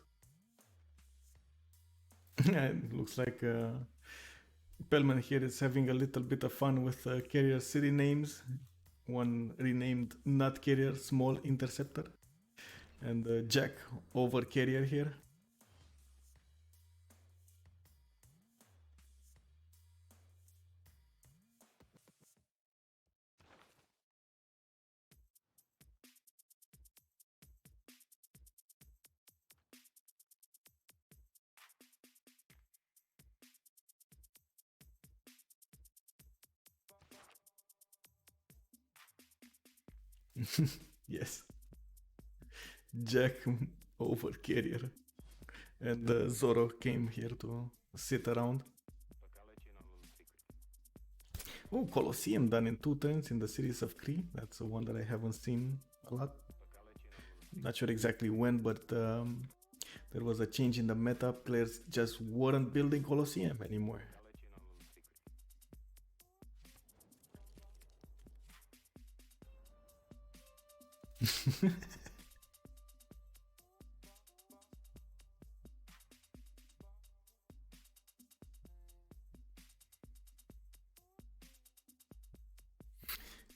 It looks like Pellman here is having a little bit of fun with carrier city names. One renamed not carrier, small interceptor, and Jack over carrier here. Yes, Jack over carrier, and Zoro came here to sit around. Oh, Colosseum done in 2 turns in the series of Kree. That's the one that I haven't seen a lot. Not sure exactly when, but there was a change in the meta. Players just weren't building Colosseum anymore.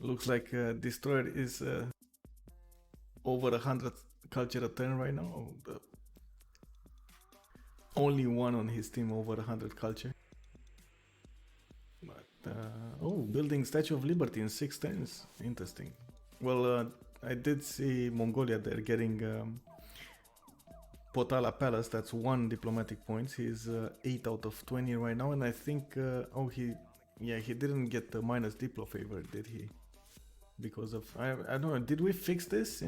Looks like Destroyer is over 100 culture a turn right now. Only one on his team over 100 culture. But, building Statue of Liberty in 6 turns. Interesting. Well, I did see Mongolia there getting Potala Palace. That's 1 diplomatic points. He's 8 out of 20 right now. And I think, he didn't get the minus Diplo favor, did he? Because of, I don't know, did we fix this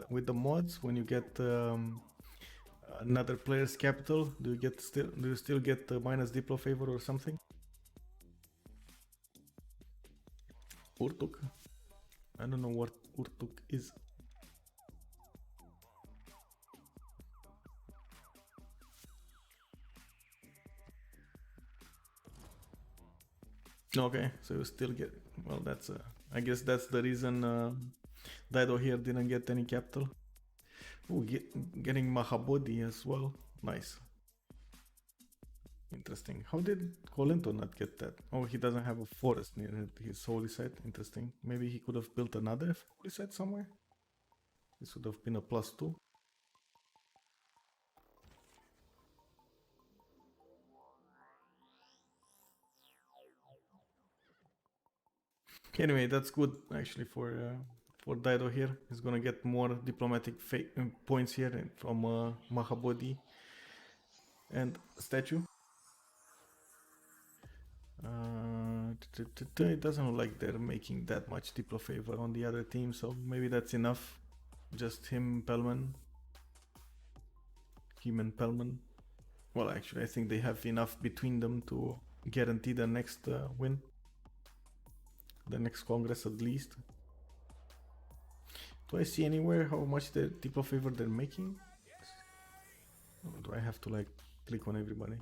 with the mods when you get another player's capital? Do you still get the minus Diplo favor or something? Urtuk? I don't know what Urtuk is. Okay, so you still get, well, that's I guess that's the reason Dido here didn't get any capital. Oh, getting Mahabodhi as well. Nice. Interesting. How did Colento not get that? Oh, he doesn't have a forest near his holy site. Interesting. Maybe he could have built another holy site somewhere. This would have been a +2. Anyway, that's good actually for Dido here. He's gonna get more diplomatic points here from Mahabodhi and statue. It doesn't look like they're making that much Diplo favor on the other team, so maybe that's enough. Just him and Pelman. Well, actually, I think they have enough between them to guarantee the next win. The next Congress at least. Do I see anywhere how much the Diplo favor they're making? Or do I have to like click on everybody?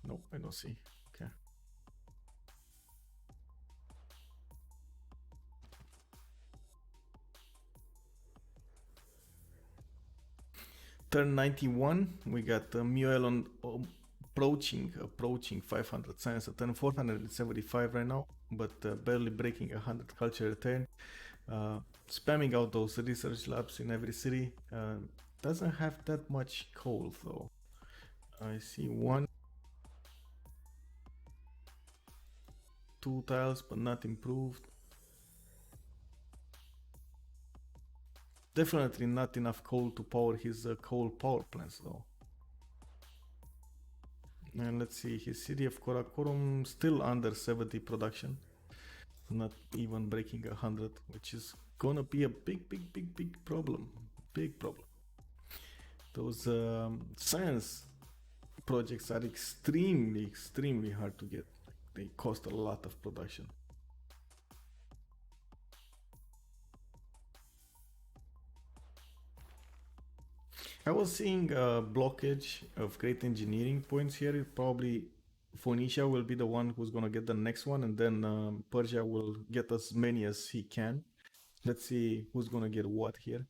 No, I don't see. Okay. Turn 91, we got Muelon approaching 500 science at turn 475 right now, but barely breaking 100 culture a turn. Spamming out those research labs in every city. Doesn't have that much coal though. I see 1, 2 tiles, but not improved. Definitely not enough coal to power his coal power plants though. And let's see, his city of Karakorum still under 70 production. Not even breaking 100, which is gonna be a big problem. Big problem. Those science projects are extremely hard to get. They cost a lot of production. I was seeing a blockage of great engineering points here. Probably Phoenicia will be the one who's gonna get the next one, and then Persia will get as many as he can. Let's see who's gonna get what here.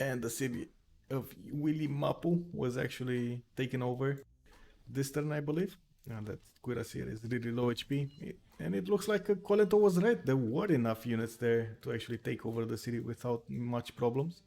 And the city of Willy Mapu was actually taken over this turn, I believe. And that Cuirassier is really low HP. And it looks like Coleto was right. There were enough units there to actually take over the city without much problems.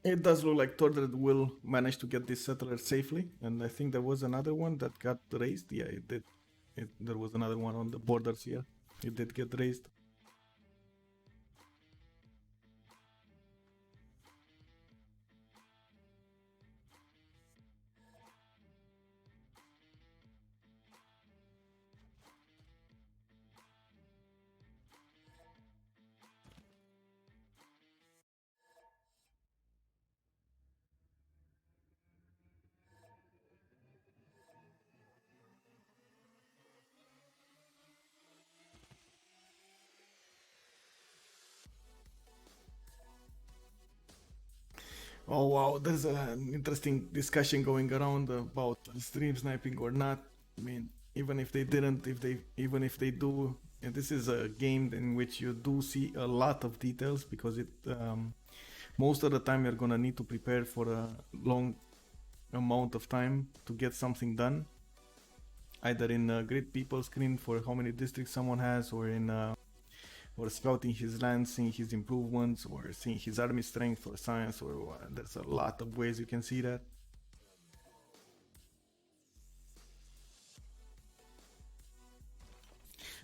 It does look like Tordred will manage to get this settler safely, and I think there was another one that got raised. Yeah, it did. There was another one on the borders here. It did get raised. Oh wow, there's an interesting discussion going around about stream sniping or not. I mean, even if they didn't, even if they do, and this is a game in which you do see a lot of details because it most of the time you're gonna need to prepare for a long amount of time to get something done, either in a grid people screen for how many districts someone has, or in or scouting his land, seeing his improvements, or seeing his army strength or science, or there's a lot of ways you can see that.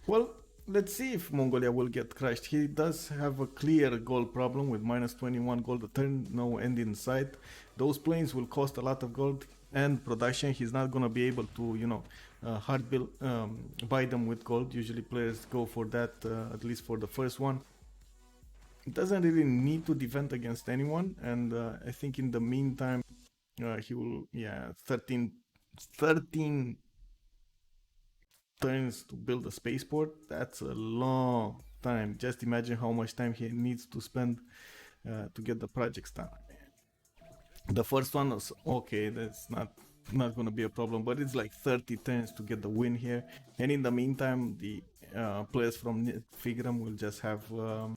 Well, let's see if Mongolia will get crushed. He does have a clear gold problem with minus 21 gold a turn, no end in sight. Those planes will cost a lot of gold and production. He's not gonna be able to, hard build, buy them with gold. Usually players go for that, at least for the first one. It doesn't really need to defend against anyone, and I think in the meantime, he will, 13 turns to build a spaceport. That's a long time. Just imagine how much time he needs to spend to get the projects done. The first one was okay, that's not gonna be a problem, but it's like 30 turns to get the win here, and in the meantime the players from Nekst Vigraem will just have a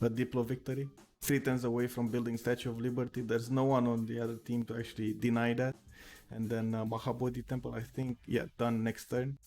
Diplo victory, 3 turns away from building Statue of Liberty. There's no one on the other team to actually deny that. And then Mahabodhi Temple, I think, done next turn.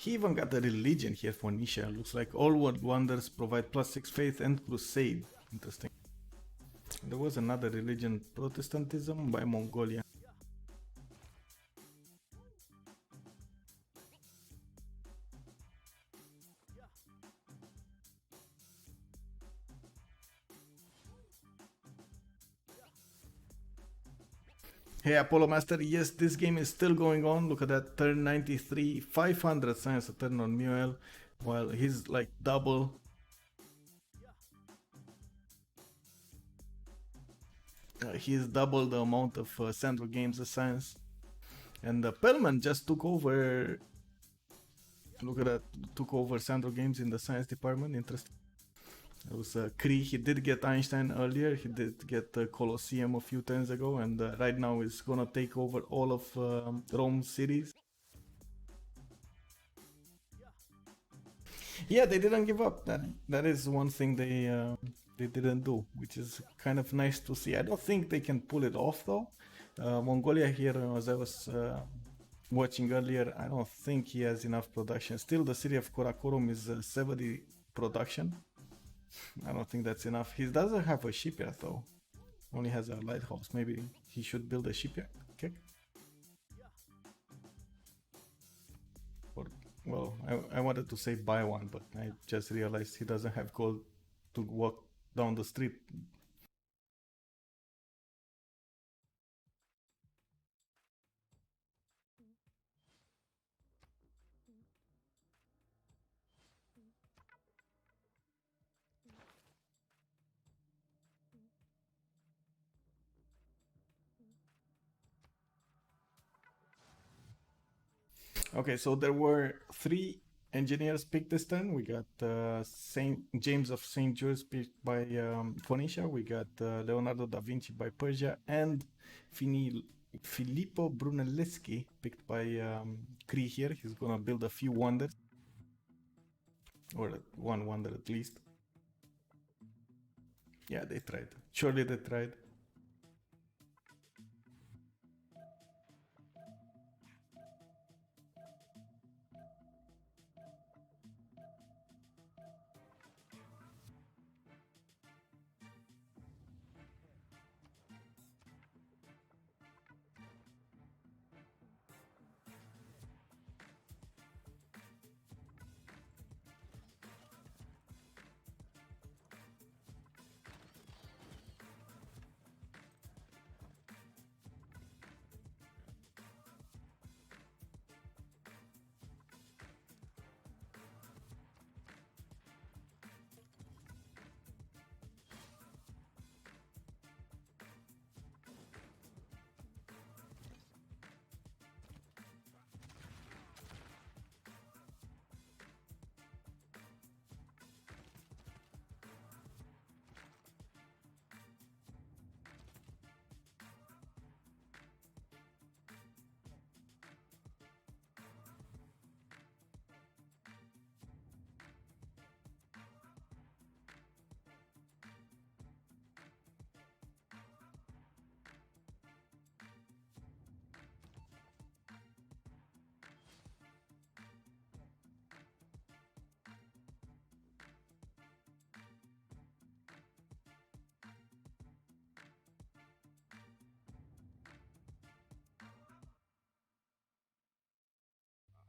He even got a religion here for Nisha. Looks like all world wonders provide +6 faith and crusade. Interesting. There was another religion, Protestantism by Mongolia. Hey Apollo Master, yes, this game is still going on. Look at that, turn 93, 500 science a turn on Muel, while he's like double. He's double the amount of Sandro Games as science. And Pellman just took over. Look at that, took over Sandro Games in the science department. Interesting. It was Kree. He did get Einstein earlier. He did get Colosseum a few turns ago, and right now he's gonna take over all of Rome cities. Yeah, they didn't give up. That is one thing they didn't do, which is kind of nice to see. I don't think they can pull it off though. Mongolia here, as I was watching earlier, I don't think he has enough production. Still, the city of Karakorum is 70 production. I don't think that's enough. He doesn't have a shipyard though. Only has a lighthouse. Maybe he should build a shipyard. Okay. Or, well, I wanted to say buy one, but I just realized he doesn't have gold to walk down the street. Okay, so there were 3 engineers picked this turn. We got Saint James of St. Jude's picked by Phoenicia. We got Leonardo da Vinci by Persia, and Fini Filippo Brunelleschi, picked by Cree here. He's gonna build a few wonders, or one wonder at least. Yeah, they tried. Surely they tried.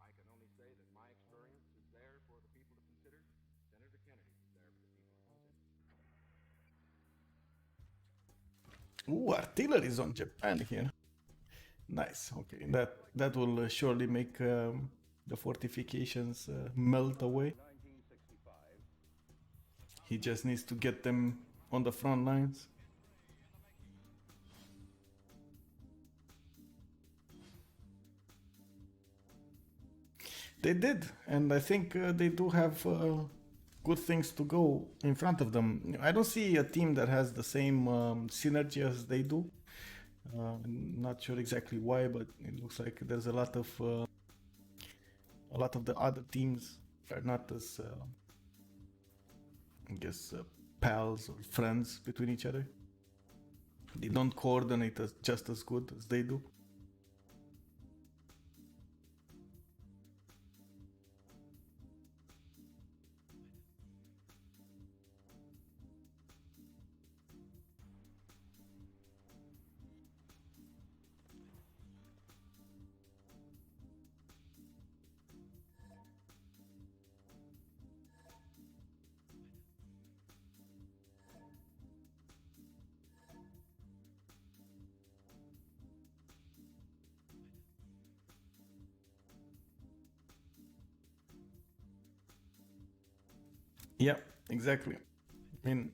I can only say that my experience is there for the people to consider. Senator Kennedy's is there for the people to consider. Ooh, artillery is on Japan here. Nice. Okay, that will surely make the fortifications melt away. 1965. He just needs to get them on the front lines. They did, and I think they do have good things to go in front of them. I don't see a team that has the same synergy as they do. Not sure exactly why, but it looks like there's a lot of the other teams are not as I guess pals or friends between each other. They don't coordinate just as good as they do. Yeah, exactly. I mean,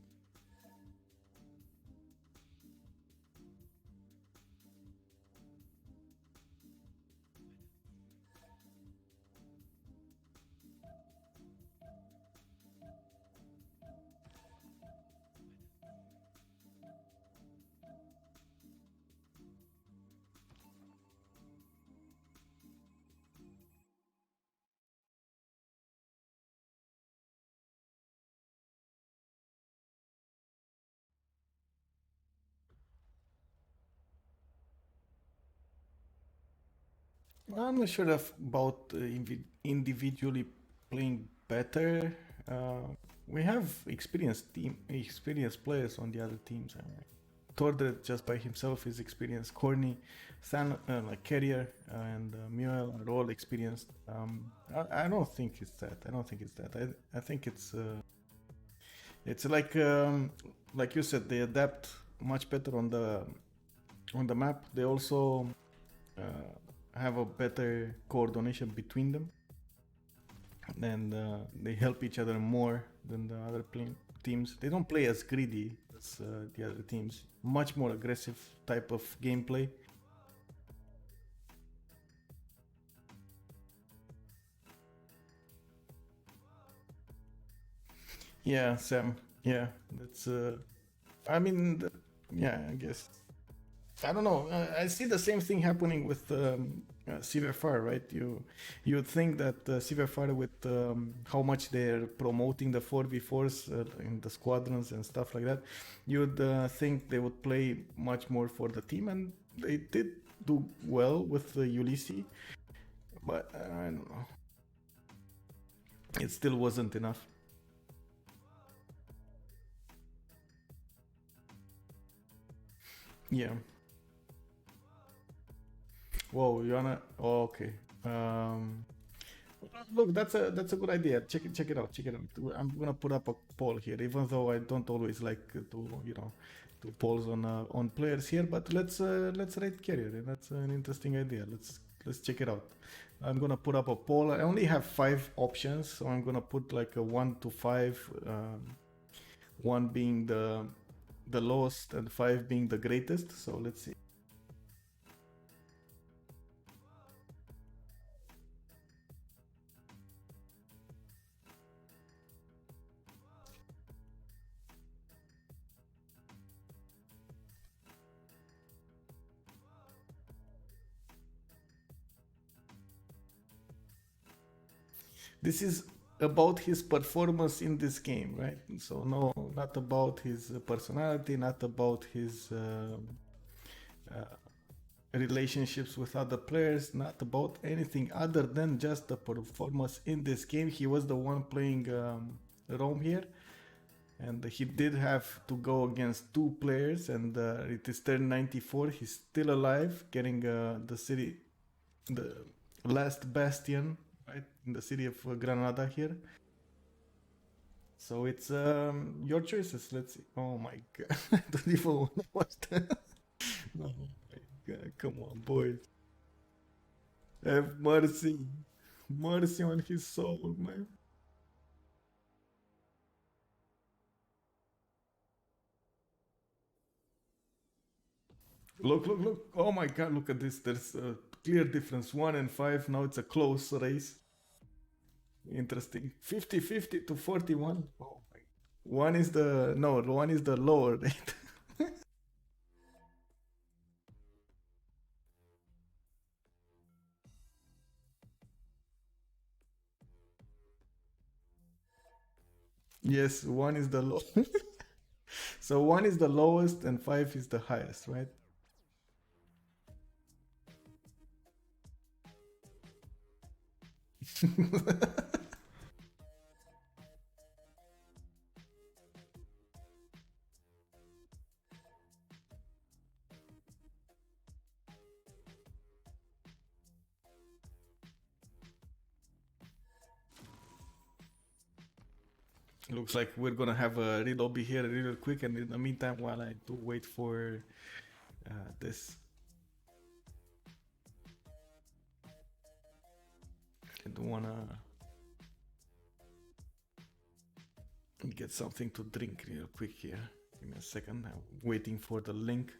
I'm not sure about individually playing better. We have experienced players on the other teams. Tordred just by himself is experienced. Corny, like Carrier and Muel are all experienced. I don't think it's that. I don't think it's that. I think it's like you said, they adapt much better on the map. They also uh, have a better coordination between them, and they help each other more than the other teams. They don't play as greedy as the other teams. Much more aggressive type of gameplay. Yeah, Sam. Yeah, that's. I mean, yeah, I guess I don't know. I see the same thing happening with CWFR, right? You would think that CWFR, with how much they're promoting the 4v4s in the squadrons and stuff like that, you would think they would play much more for the team, and they did do well with Ulysses, but I don't know. It still wasn't enough. Yeah. Whoa, you wanna? Oh, okay. Um, Look, that's a good idea. Check it out. Check it out. I'm gonna put up a poll here, even though I don't always like to do polls on players here. But let's rate carrier. And that's an interesting idea. Let's check it out. I'm gonna put up a poll. I only have 5 options, so I'm gonna put like a 1 to 5. One being the lowest and 5 being the greatest. So let's see. This is about his performance in this game, right? So no, not about his personality, not about his uh, relationships with other players, not about anything other than just the performance in this game. He was the one playing Rome here, and he did have to go against 2 players, and it is turn 94. He's still alive, getting the city, the last bastion, right, in the city of Granada here. So it's your choices. Let's see. Oh my god, I don't even want to watch that. Oh my god, come on, boys, have mercy, mercy on his soul, man. Look, look, look. Oh my god, look at this. There's a clear difference. 1 and 5. Now it's a close race. Interesting. 50-50 to 41. Oh my. One is the no, one is the lower rate. Yes, one is the low. So one is the lowest and 5 is the highest, right? Looks like we're gonna have a re-lobby here real quick, and in the meantime, while I do wait for this, I do wanna get something to drink real quick here. Give me a second. I'm waiting for the link.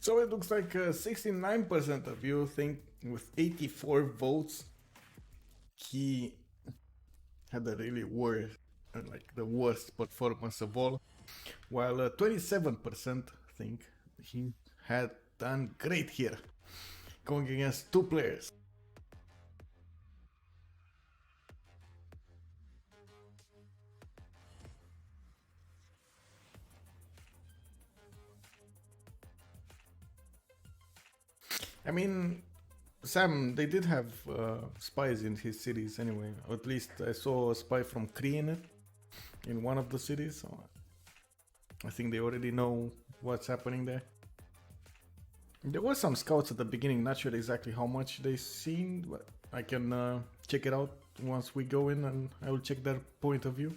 So it looks like 69% of you think, with 84 votes, he had a really worst, like the worst performance of all, while 27% think he had done great here, going against two players. I mean, Sam, they did have spies in his cities anyway. Or at least I saw a spy from Kree in it, in one of the cities. So I think they already know what's happening there. There were some scouts at the beginning, not sure exactly how much they seen, but I can check it out once we go in and I will check their point of view.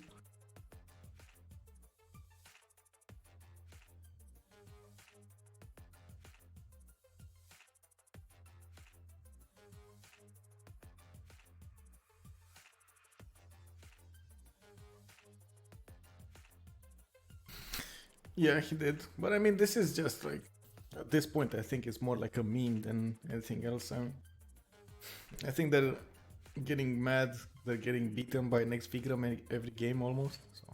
Yeah, he did. But I mean, this is just like, at this point, I think it's more like a meme than anything else. I think they're getting mad, they're getting beaten by Nekst Vigraem every game almost. So.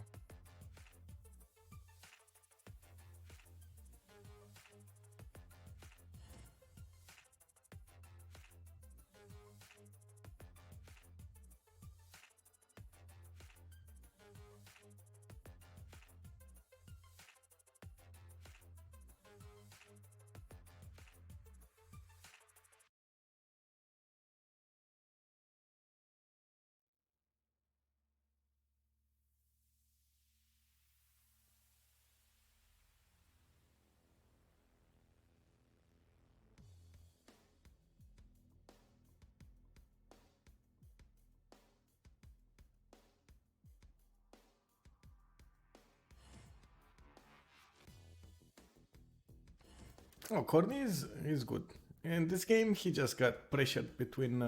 Oh, Corny is good. In this game, he just got pressured between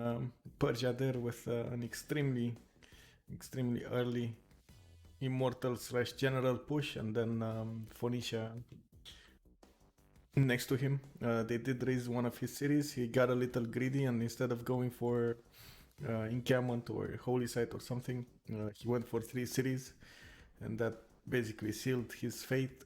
Persia there with an extremely early Immortal slash General push, and then Phoenicia next to him. They did raise one of his cities. He got a little greedy, and instead of going for encampment or holy site or something, he went for 3 cities, and that basically sealed his fate.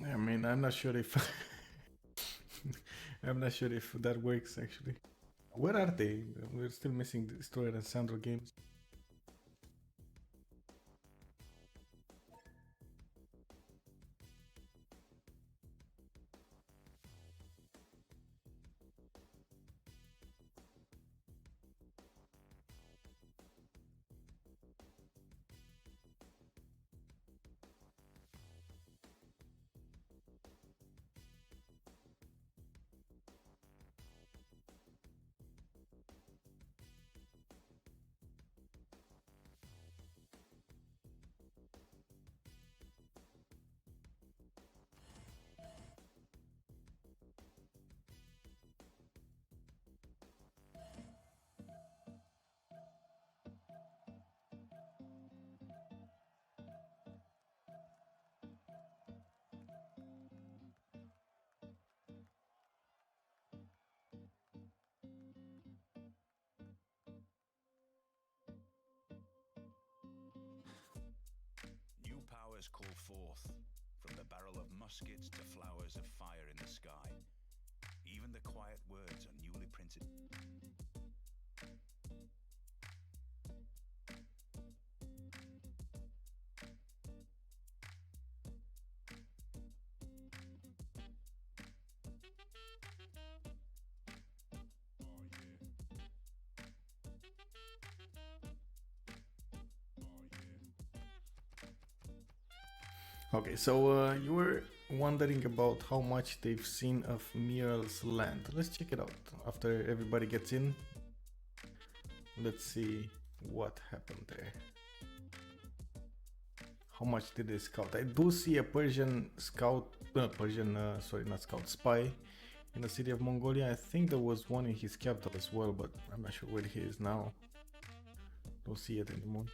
I mean, I'm not sure if I'm not sure if that works actually. Where are they? We're still missing Destroyer and Sandro games. New powers call forth, from the barrel of muskets to flowers of fire in the sky. Even the quiet words are newly printed. Okay, so you were wondering about how much they've seen of Muriel's land. Let's check it out after everybody gets in. Let's see what happened there. How much did they scout? I do see a Persian scout, sorry, not scout, spy in the city of Mongolia. I think there was one in his capital as well, but I'm not sure where he is now. Don't see it anymore.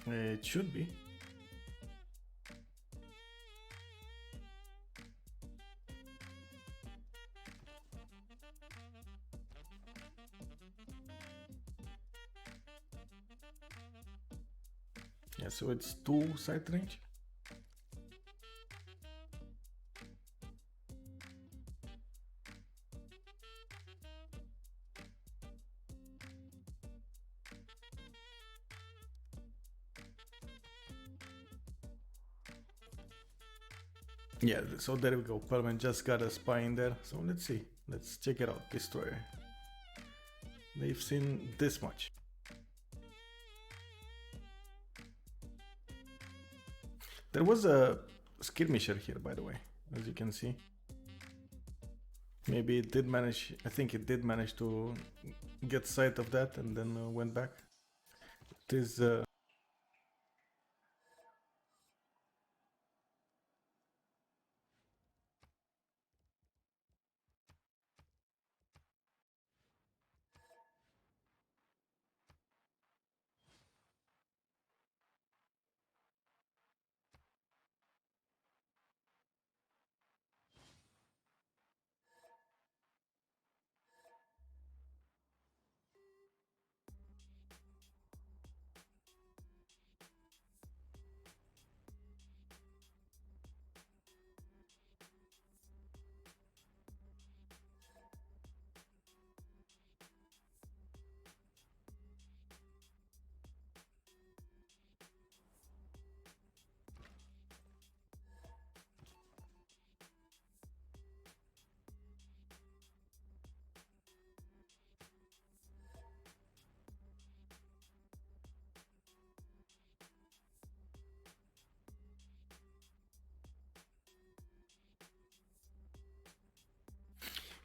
It should be. Yeah, so it's 2 sight range. Yeah, so there we go. Perlman just got a spy in there. So let's see. Let's check it out. Destroyer. They've seen this much. There was a skirmisher here, by the way, as you can see. Maybe it did manage, I think it did manage to get sight of that and then went back. It is...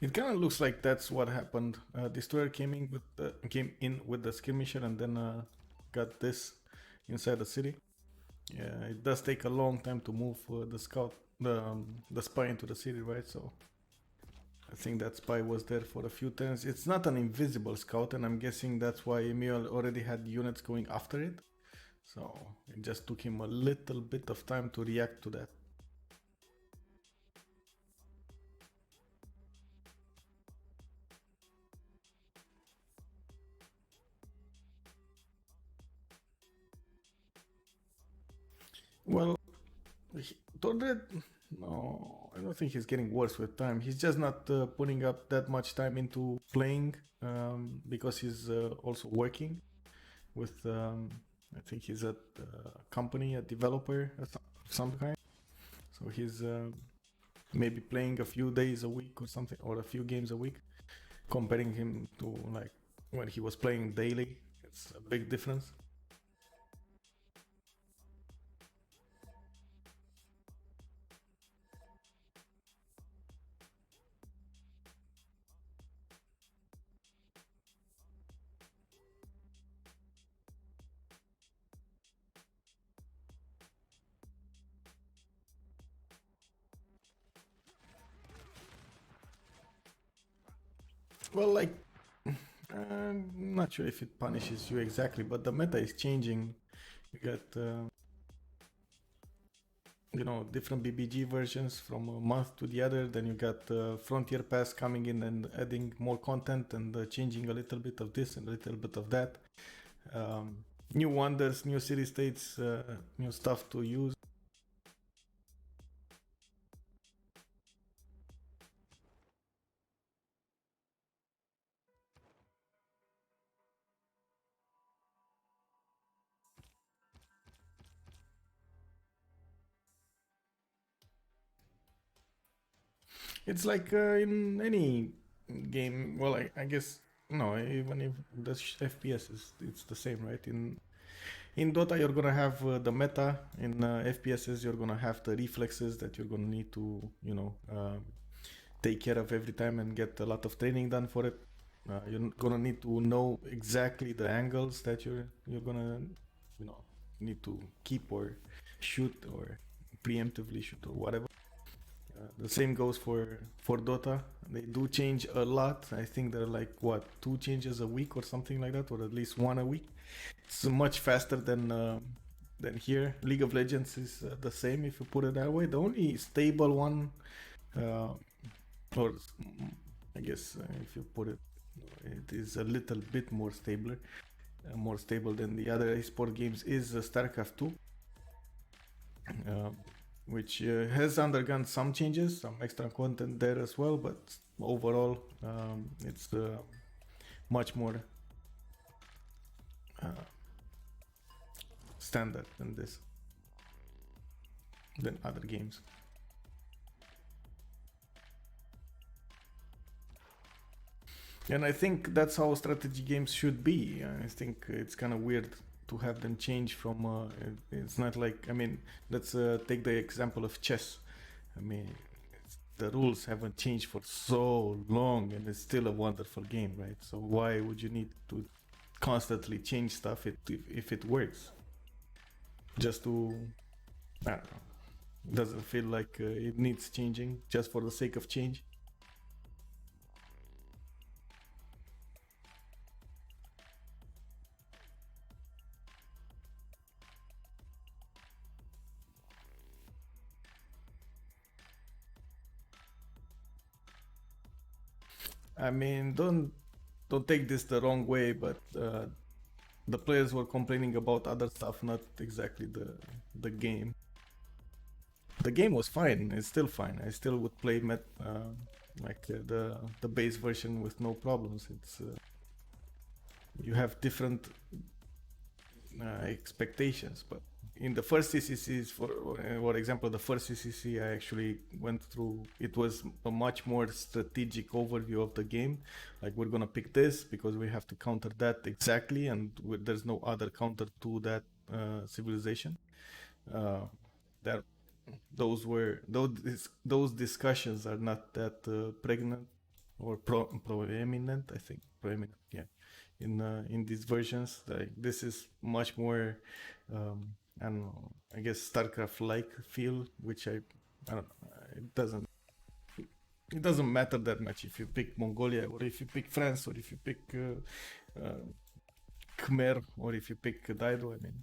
It kind of looks like that's what happened. Destroyer came in with the skirmisher and then got this inside the city. Yeah, it does take a long time to move the scout, the spy into the city, right? So I think that spy was there for a few turns. It's not an invisible scout, and I'm guessing that's why Emil already had units going after it. So it just took him a little bit of time to react to that. Well, Tordred, no, I don't think he's getting worse with time. He's just not putting up that much time into playing because he's also working with, I think he's at a company, a developer of some kind. So he's maybe playing a few days a week or something, or a few games a week. Comparing him to like when he was playing daily, it's a big difference. Well, like, I'm not sure if it punishes you exactly, but the meta is changing. You get, you know, different BBG versions from a month to the other. Then you got Frontier Pass coming in and adding more content and changing a little bit of this and a little bit of that. new wonders, new city states, new stuff to use. It's like in any game. Well, I guess no. Even if the FPS is, it's the same, right? In Dota, you're gonna have the meta. In FPSs, you're gonna have the reflexes that you're gonna need to, take care of every time and get a lot of training done for it. You're gonna need to know exactly the angles that you're gonna, need to keep or shoot or preemptively shoot or whatever. The same goes for Dota. They do change a lot. I think they're like what 2 changes a week or something like that, or at least 1 a week. It's much faster than here. League of Legends is the same if you put it that way. The only stable one, or I guess if you put it, it is a little bit more stable than the other esport games, is StarCraft 2. Which has undergone some changes, some extra content there as well, but overall it's much more standard than other games. And I think that's how strategy games should be. I think it's kind of weird to have them change from it's not like, I mean, let's take the example of chess. I mean, the rules haven't changed for so long and it's still a wonderful game, right? So why would you need to constantly change stuff if it works? Just to, I don't know, doesn't feel like it needs changing just for the sake of change. I mean, don't take this the wrong way, but the players were complaining about other stuff, not exactly the game. The game was fine. It's still fine. I still would play the base version with no problems. It's you have different expectations, but in the first CCCs, for example, the first CCC I actually went through, it was a much more strategic overview of the game. Like, we're gonna pick this because we have to counter that exactly, and there's no other counter to that civilization. That those discussions are not that pregnant or proeminent. I think proeminent, yeah. In these versions, like, this is much more. I don't know, I guess StarCraft-like feel, which I don't know, it doesn't matter that much if you pick Mongolia or if you pick France or if you pick Khmer or if you pick Daido. I mean,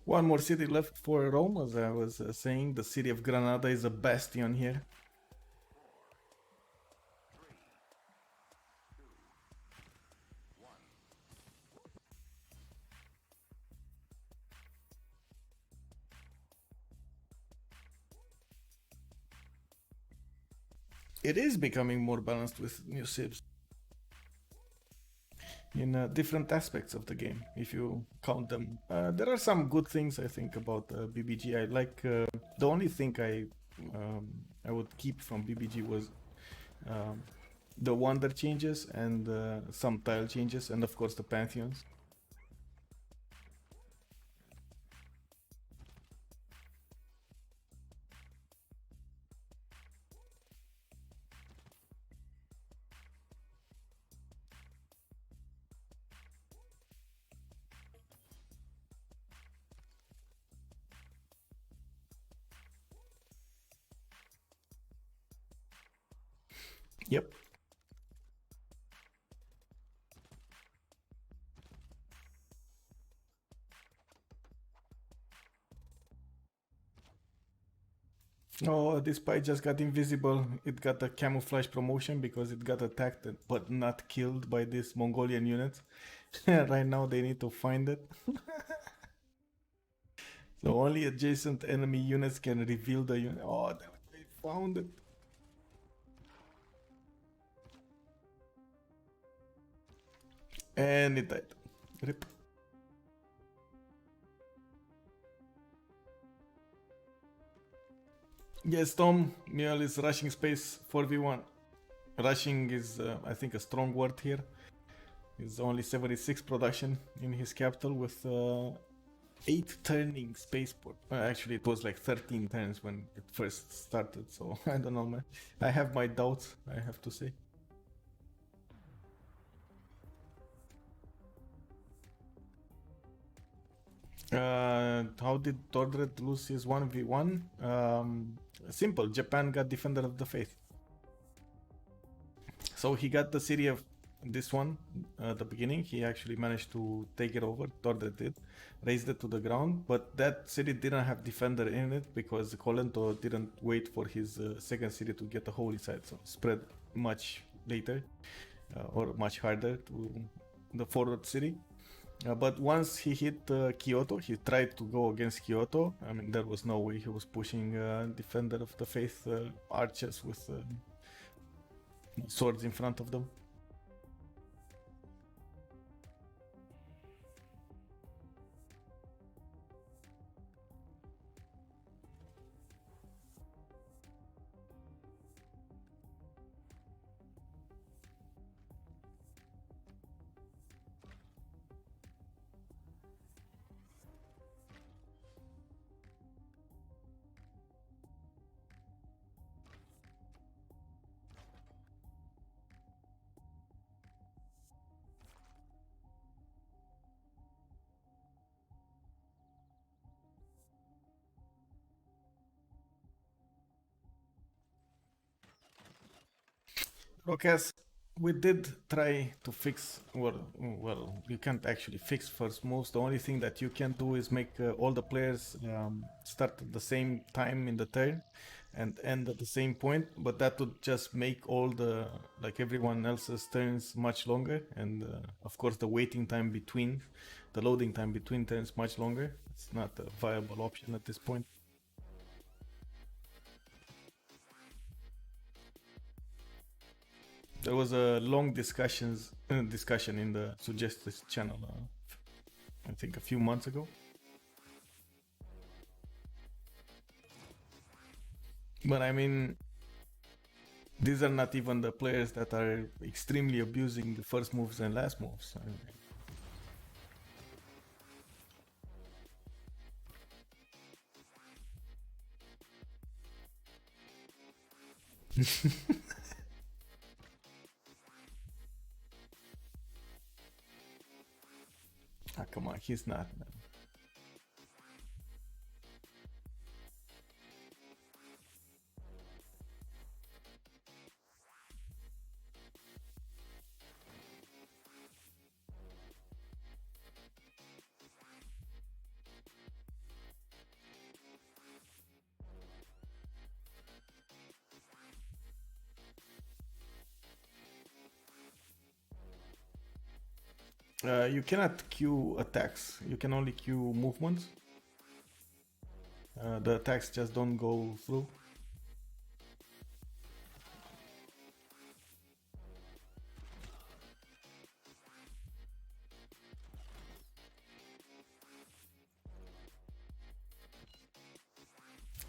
one more city left for Rome, as I was saying. The city of Granada is a bastion here. It is becoming more balanced with new civs in different aspects of the game, if you count them. There are some good things, I think, about BBG. I like the only thing I would keep from BBG was the wonder changes and some tile changes, and of course the pantheons. Yep. Oh, this spy just got invisible. It got a camouflage promotion because it got attacked but not killed by this Mongolian unit. Right now they need to find it. So only adjacent enemy units can reveal the unit. Oh, damn it, they found it. And it died. Rip. Yes, Tom, Mule is rushing space 4v1. Rushing is, I think, a strong word here. He's only 76 production in his capital with 8 turning spaceport. Actually, it was like 13 turns when it first started, so I don't know, man. I have my doubts, I have to say. How did Tordred lose his 1v1? Simple, Japan got Defender of the Faith. So he got the city of this one at the beginning. He actually managed to take it over. Tordred did, raised it to the ground, but that city didn't have defender in it because Kolento didn't wait for his second city to get the holy site, so spread much later or much harder to the forward city. But once he hit Kyoto, he tried to go against Kyoto. I mean, there was no way he was pushing Defender of the Faith archers with swords in front of them. Rocas, we did try to fix, well, you can't actually fix first moves. The only thing that you can do is make all the players start at the same time in the turn and end at the same point, but that would just make all the, like everyone else's turns much longer, and of course the waiting time between, the loading time between turns much longer. It's not a viable option at this point. There was a long discussion in the suggested channel, I think a few months ago. But I mean, these are not even the players that are extremely abusing the first moves and last moves. I mean, ah, come on, he's not, man. You cannot queue attacks. You can only queue movements. The attacks just don't go through.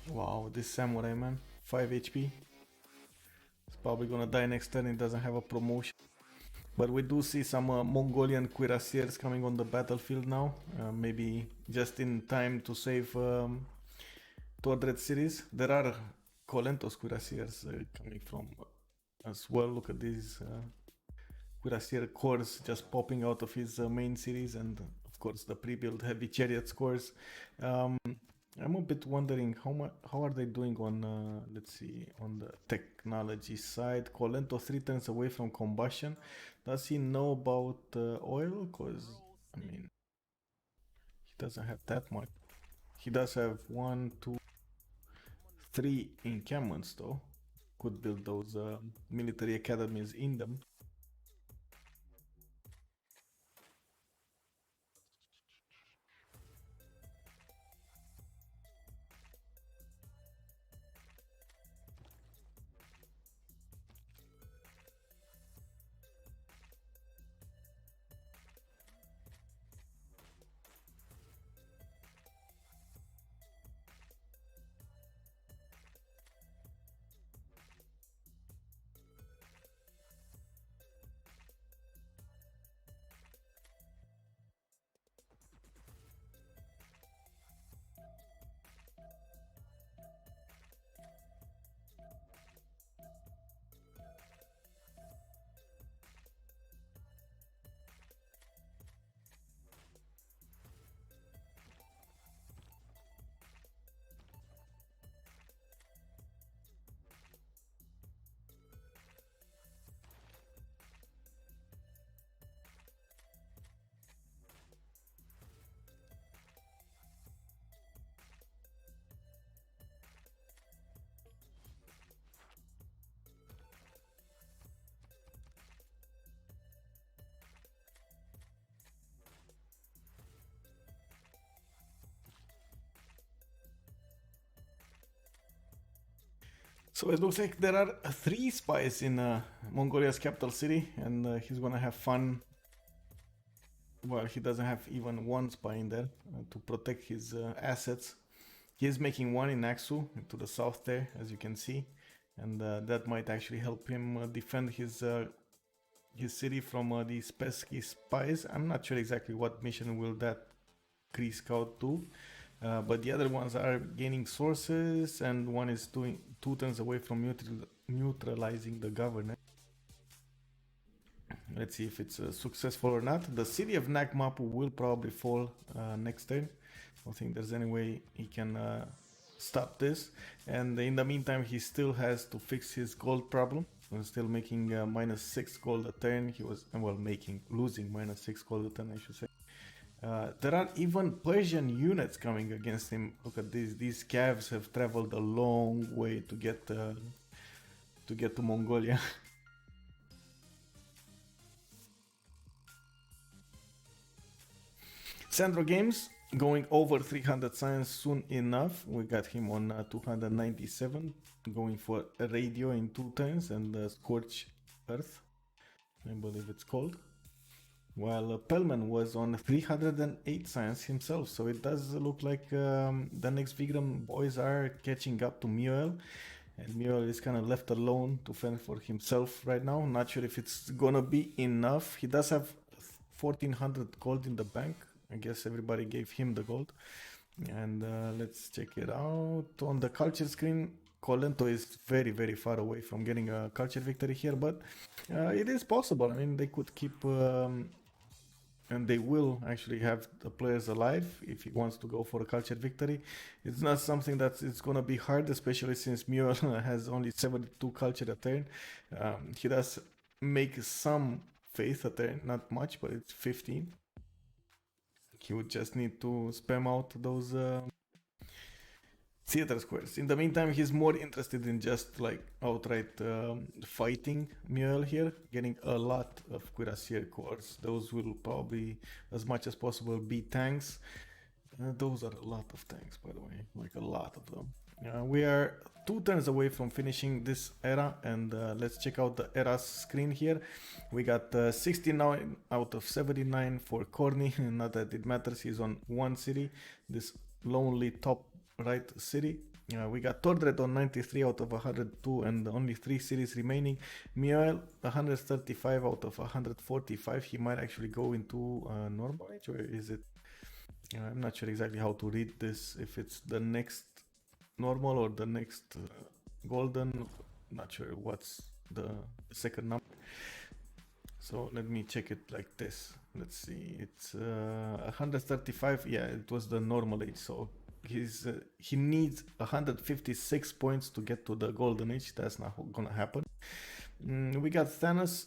Wow, this samurai, man, 5 HP. It's probably gonna die next turn. It doesn't have a promotion. But we do see some Mongolian cuirassiers coming on the battlefield now. Maybe just in time to save Tordred cities. There are Kolentos cuirassiers coming from as well. Look at these cuirassier cores just popping out of his main cities, and of course the pre-built heavy chariot cores. I'm a bit wondering how are they doing on let's see, on the technology side. Colento 3 turns away from combustion. Does he know about oil? Cause I mean, he doesn't have that much. He does have 1, 2, 3 encampments though. Could build those military academies in them. So it looks like there are 3 spies in Mongolia's capital city, and he's gonna have fun. Well, he doesn't have even 1 spy in there to protect his assets. He is making 1 in Aksu, to the south there, as you can see, and that might actually help him defend his city from these pesky spies. I'm not sure exactly what mission will that Kree Scout do. But the other ones are gaining sources, and one is doing 2 turns away from neutralizing the governor. Let's see if it's successful or not. The city of Nakmapu will probably fall next turn. I don't think there's any way he can stop this. And in the meantime, he still has to fix his gold problem. He's still making -6 gold a turn. He was, well, losing -6 gold a turn, I should say. There are even Persian units coming against him. Look at these. These calves have traveled a long way to get to Mongolia. Sandro Games going over 300 science soon enough. We got him on 297, going for a radio in 2 turns and Scorch Earth, I believe it's called. While Pellman was on 308 science himself, so it does look like the Nekst Vigraem boys are catching up to Mioel, and Mioel is kind of left alone to fend for himself right now. Not sure if it's gonna be enough. He does have 1400 gold in the bank. I guess everybody gave him the gold. And let's check it out. On the culture screen, Colento is very, very far away from getting a culture victory here, but it is possible. I mean, they could keep... and they will actually have the players alive if he wants to go for a culture victory. It's not something that it's going to be hard, especially since Muir has only 72 culture a turn. He does make some faith a turn, not much, but it's 15. He would just need to spam out those theater squares. In the meantime, he's more interested in just like outright fighting Muel here, getting a lot of cuirassier cores. Those will probably, as much as possible, be tanks. Those are a lot of tanks, by the way, like a lot of them. We are 2 turns away from finishing this era, and let's check out the era's screen here. We got 69 out of 79 for Corny. Not that it matters, he's on 1 city, this lonely top right city. We got Tordred on 93 out of 102 and only 3 cities remaining. Mioel 135 out of 145. He might actually go into normal age, or is it? I'm not sure exactly how to read this, if it's the next normal or the next golden. Not sure what's the second number. So let me check it like this. Let's see, it's 135. Yeah, it was the normal age, so he needs 156 points to get to the golden age. That's not gonna happen. We got Thanos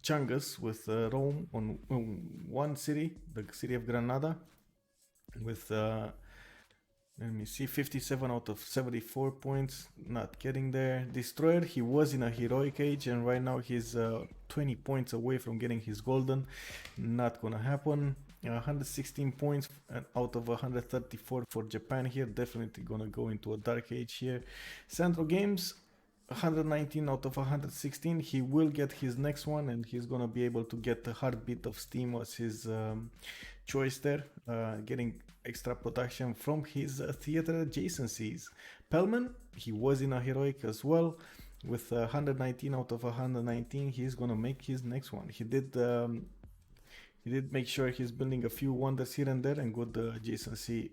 Chungus with Rome on 1 city, the city of Granada, with Let me see, 57 out of 74 points, not getting there. Destroyer, he was in a heroic age, and right now he's 20 points away from getting his golden. Not gonna happen. 116 points out of 134 for Japan here. Definitely gonna go into a dark age here. Central Games, 119 out of 116. He will get his next one, and he's gonna be able to get the Heartbeat of Steam as his choice there, getting extra production from his theater adjacencies. Pellman, he was in a heroic as well, with 119 out of 119. He's gonna make his next one. He did make sure he's building a few wonders here and there and good adjacency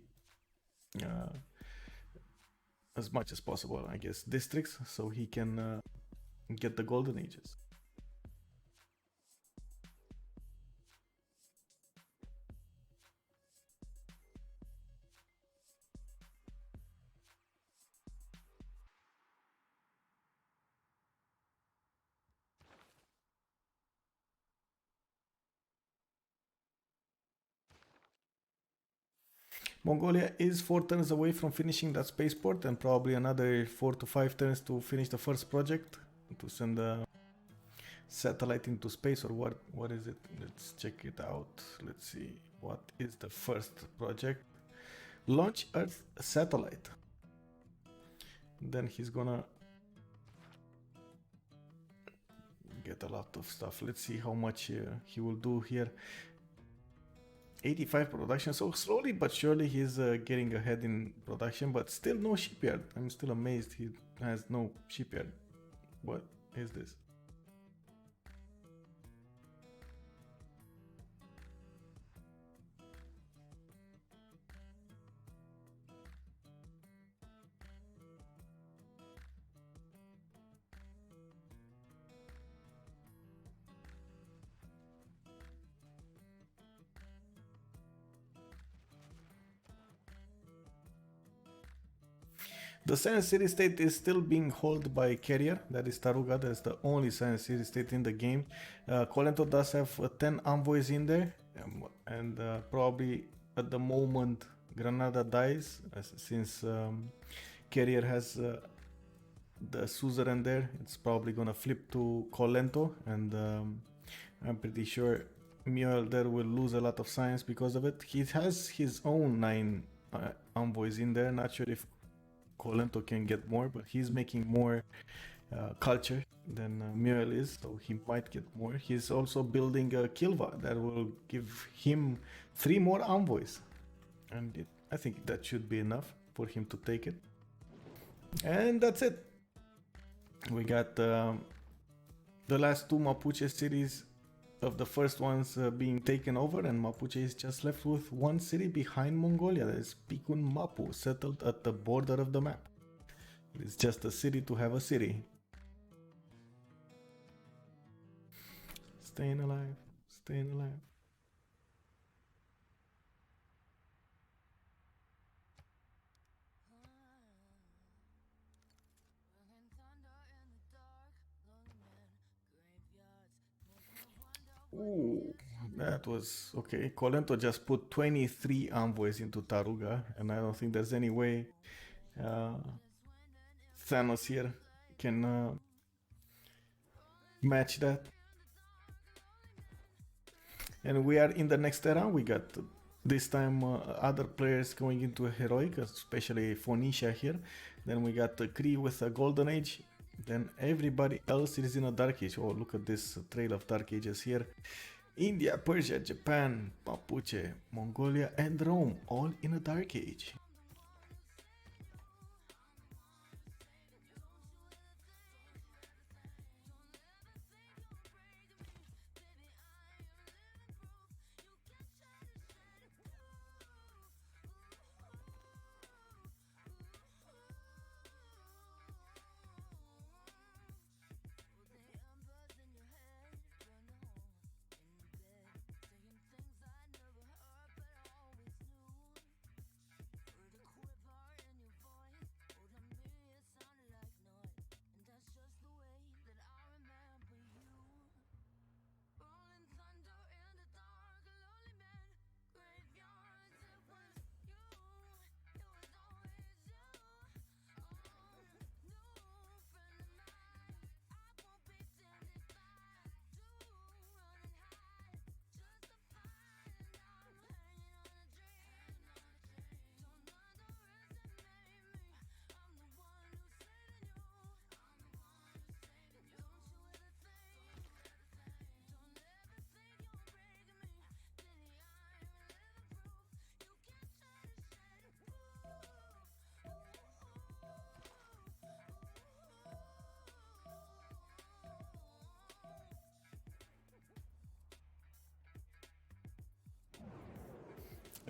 as much as possible, I guess, districts, so he can get the golden ages. Mongolia is 4 turns away from finishing that spaceport, and probably another 4 to 5 turns to finish the first project, to send a satellite into space, or what is it? Let's check it out. Let's see, what is the first project? Launch Earth satellite. Then he's gonna get a lot of stuff. Let's see how much he will do here. 85 production, so slowly but surely he's getting ahead in production, but still no shipyard. I'm still amazed he has no shipyard. What is this? The Science City State is still being held by Carrier, that is Taruga, that's the only Science City State in the game. Colento does have 10 envoys in there, and probably at the moment Granada dies, since Carrier has the suzerain there. It's probably gonna flip to Colento, and I'm pretty sure Mule there will lose a lot of science because of it. He has his own 9 envoys in there, not sure if Colento can get more, but he's making more culture than Muriel is, so he might get more. He's also building a Kilva that will give him 3 more envoys, and I think that should be enough for him to take it. And that's it. We got the last 2 Mapuche cities of the first ones being taken over, and Mapuche is just left with 1 city behind Mongolia. That is Pikun Mapu, settled at the border of the map. It's just a city to have a city. Staying alive, staying alive. Ooh, that was okay. Colento just put 23 envoys into Taruga, and I don't think there's any way Thanos here can match that. And we are in the next era. We got this time other players going into a heroic, especially Phoenicia here. Then we got Kree with a golden age. Then everybody else is in a dark age. Oh, look at this trail of dark ages here. India, Persia, Japan, Mapuche, Mongolia, and Rome, all in a dark age.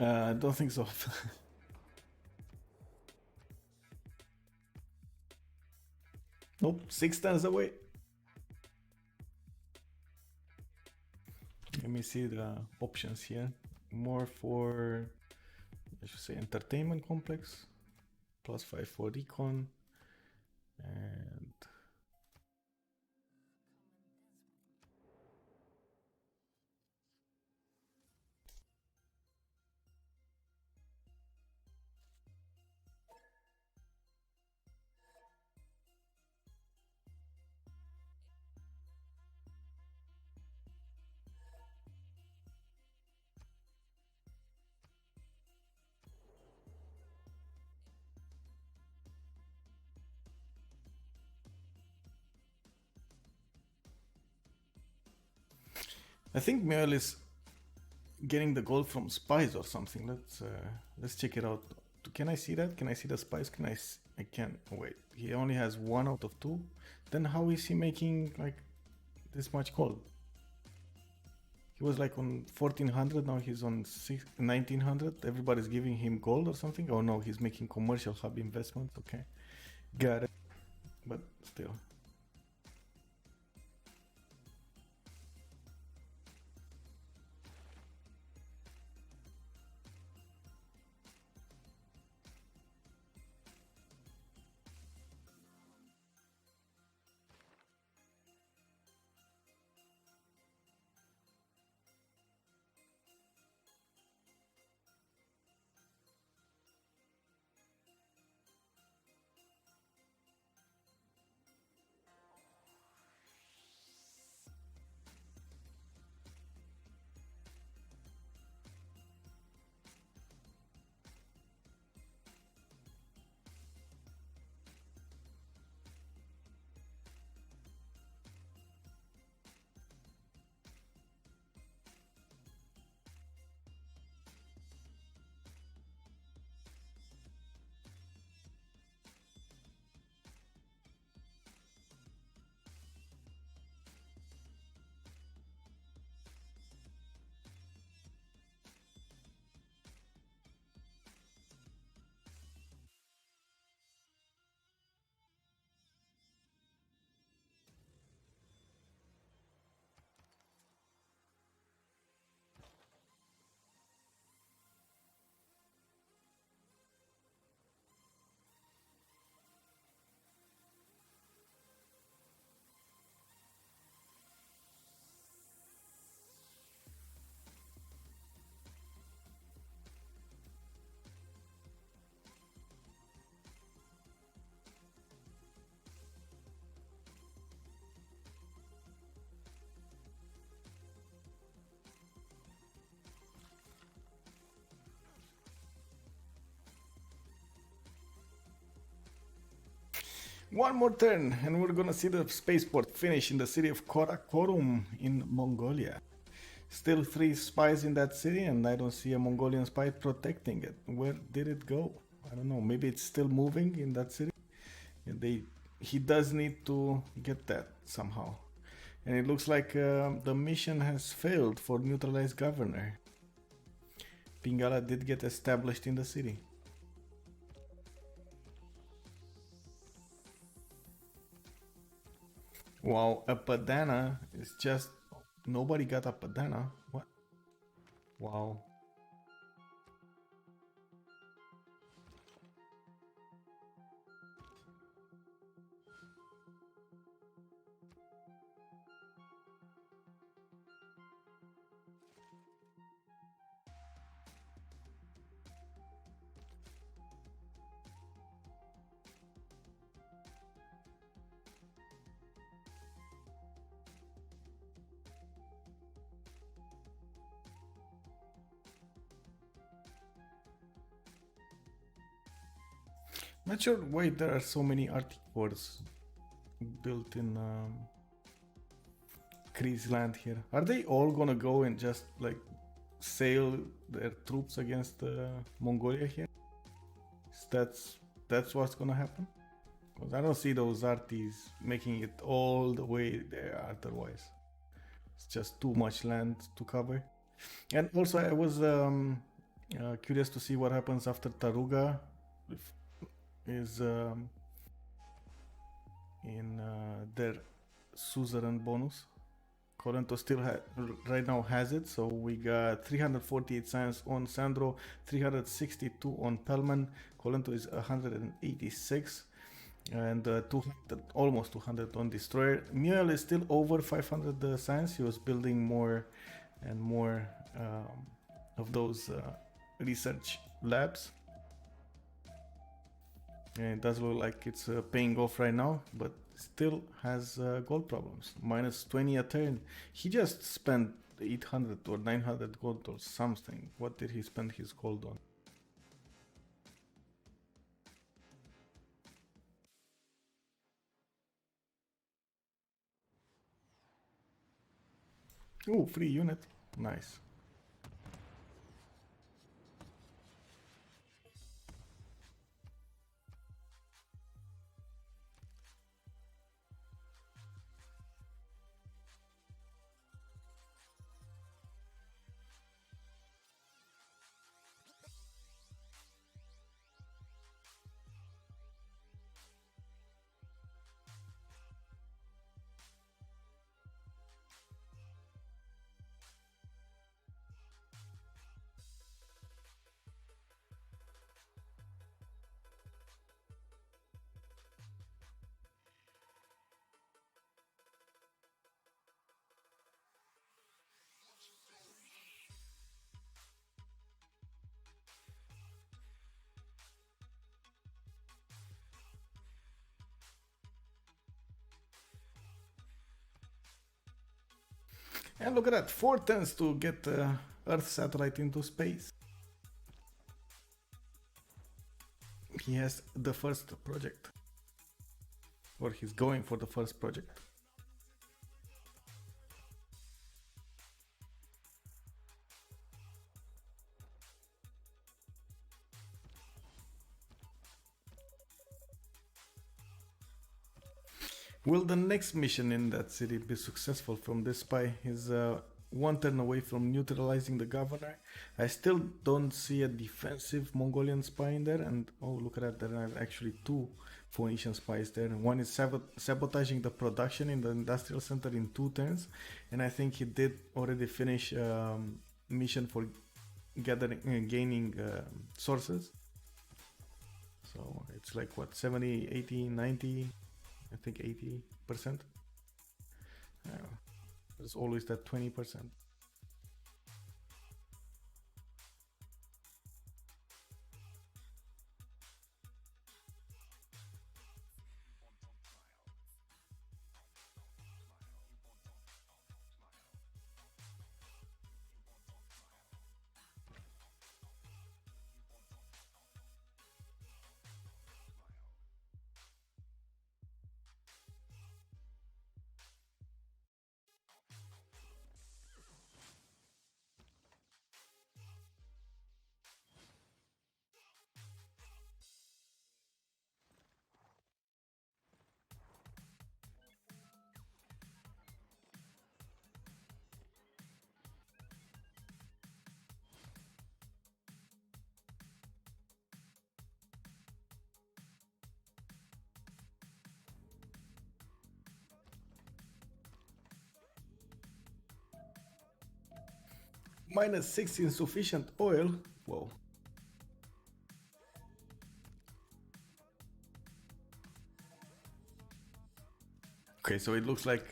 I don't think so. Nope, 6 turns away. Let me see the options here. More for, I should say, entertainment complex. +5 for recon. And I think Mel is getting the gold from spies or something. Let's check it out. Can I see that? Can I see the spies? I can't. Wait, he only has 1 out of 2. Then how is he making like this much gold? He was like on 1400, now he's on 1900. Everybody's giving him gold or something. Oh no, he's making commercial hub investment. Okay, got it. But still. One more turn, and we're gonna see the spaceport finish in the city of Karakorum in Mongolia. Still 3 spies in that city, and I don't see a Mongolian spy protecting it. Where did it go? I don't know. Maybe it's still moving in that city. He does need to get that somehow. And it looks like the mission has failed for neutralized governor. Pingala did get established in the city. Wow, a Padana is just... Nobody got a Padana. What? Wow. Not sure why there are so many Arctic ports built in Kreese land here. Are they all gonna go and just like sail their troops against Mongolia here? That's what's gonna happen? Because I don't see those Arties making it all the way there otherwise. It's just too much land to cover. And also I was Curious to see what happens after Taruga. If is in their suzerain bonus. Colento still right now has it, so we got 348 science on Sandro, 362 on Pelman. Colento is 186 and 200, almost 200 on Destroyer. Muriel is still over 500 science. He was building more and more of those research labs. And it does look like it's paying off right now, but still has gold problems. Minus 20 a turn. He just spent 800 or 900 gold or something. What did he spend his gold on? Oh, free unit. Nice. And look at that, 4 turns to get Earth satellite into space. He has the first project. Or he's going for the first project. Will the next mission in that city be successful from this spy? He's 1 turn away from neutralizing the governor. I still don't see a defensive Mongolian spy in there. And oh, look at that, there are actually 2 Phoenician spies there. One is sabotaging the production in the industrial center in 2 turns. And I think he did already finish mission for gaining sources. So it's like what, 70, 80, 90? I think 80%. There's always that 20%. Minus 6 insufficient oil. Whoa. Okay, so it looks like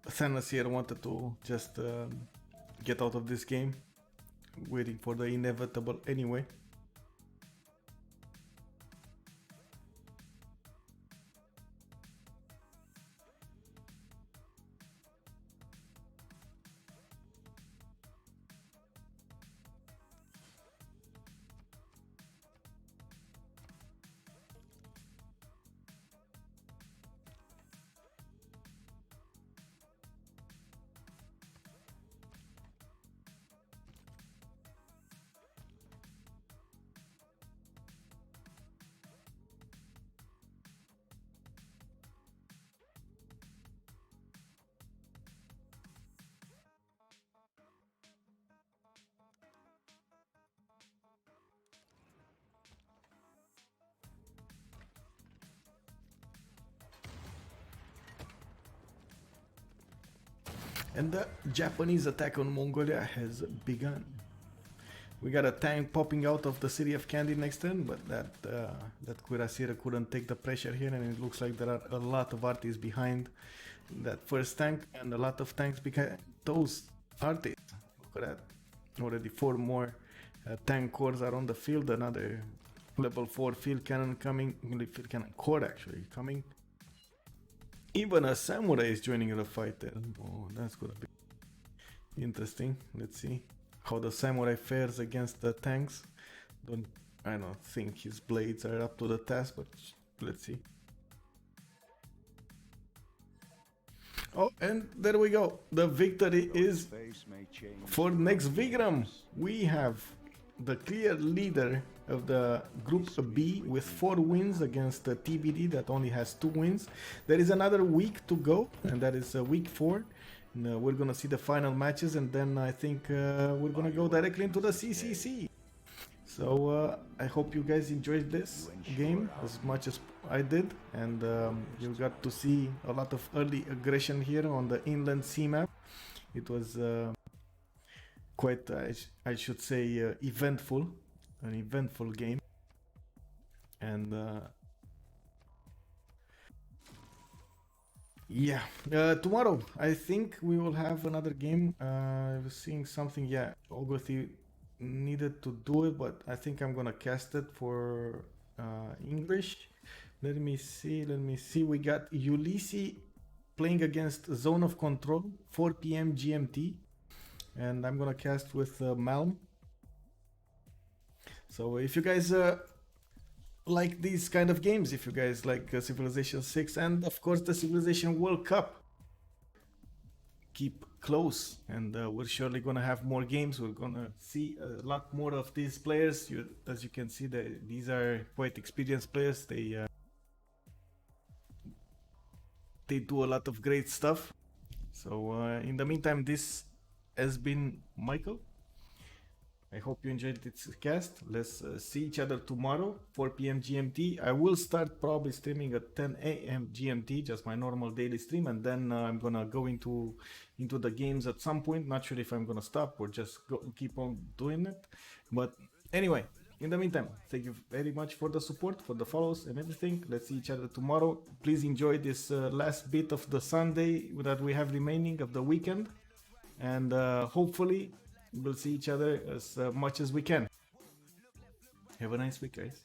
Thanos here wanted to just get out of this game, waiting for the inevitable anyway. And the Japanese attack on Mongolia has begun. We got a tank popping out of the city of Candy next turn, but that Kuirasira couldn't take the pressure here, and it looks like there are a lot of artists behind that first tank, and a lot of tanks behind those artists. Look at that. Already 4 more tank cores are on the field, another level 4 field cannon coming, field cannon core actually coming. Even a samurai is joining the fight there. Oh, that's gonna be interesting. Let's see how the samurai fares against the tanks. I don't think his blades are up to the task, but let's see. Oh, and there we go. The victory is for Nekst Vigraem. We have the clear leader of the Group B with 4 wins against the TBD that only has 2 wins. There is another week to go, and that is week 4. We're gonna see the final matches, and then I think we're gonna go directly into the CCC. So I hope you guys enjoyed this game as much as I did, and you got to see a lot of early aggression here on the inland sea map. It was quite, I should say, eventful, an eventful game, and yeah, tomorrow I think we will have another game. I was seeing something, yeah, Ogothy needed to do it, but I think I'm gonna cast it for English. Let me see, we got Ulysses playing against Zone of Control, 4 p.m. GMT, and I'm gonna cast with Malm. So if you guys like these kind of games, if you guys like Civilization 6 and of course the Civilization World Cup, keep close, and we're surely gonna have more games. We're gonna see a lot more of these players. As you can see, these are quite experienced players. They do a lot of great stuff. So in the meantime, this has been Michael. I hope you enjoyed this cast. Let's see each other tomorrow, 4 p.m. GMT. I will start probably streaming at 10 a.m. GMT, just my normal daily stream, and then I'm gonna go into the games at some point. Not sure if I'm gonna stop or just keep on doing it. But anyway, in the meantime, thank you very much for the support, for the follows and everything. Let's see each other tomorrow. Please enjoy this last bit of the Sunday that we have remaining of the weekend, and hopefully we'll see each other as much as we can. Have a nice week, guys.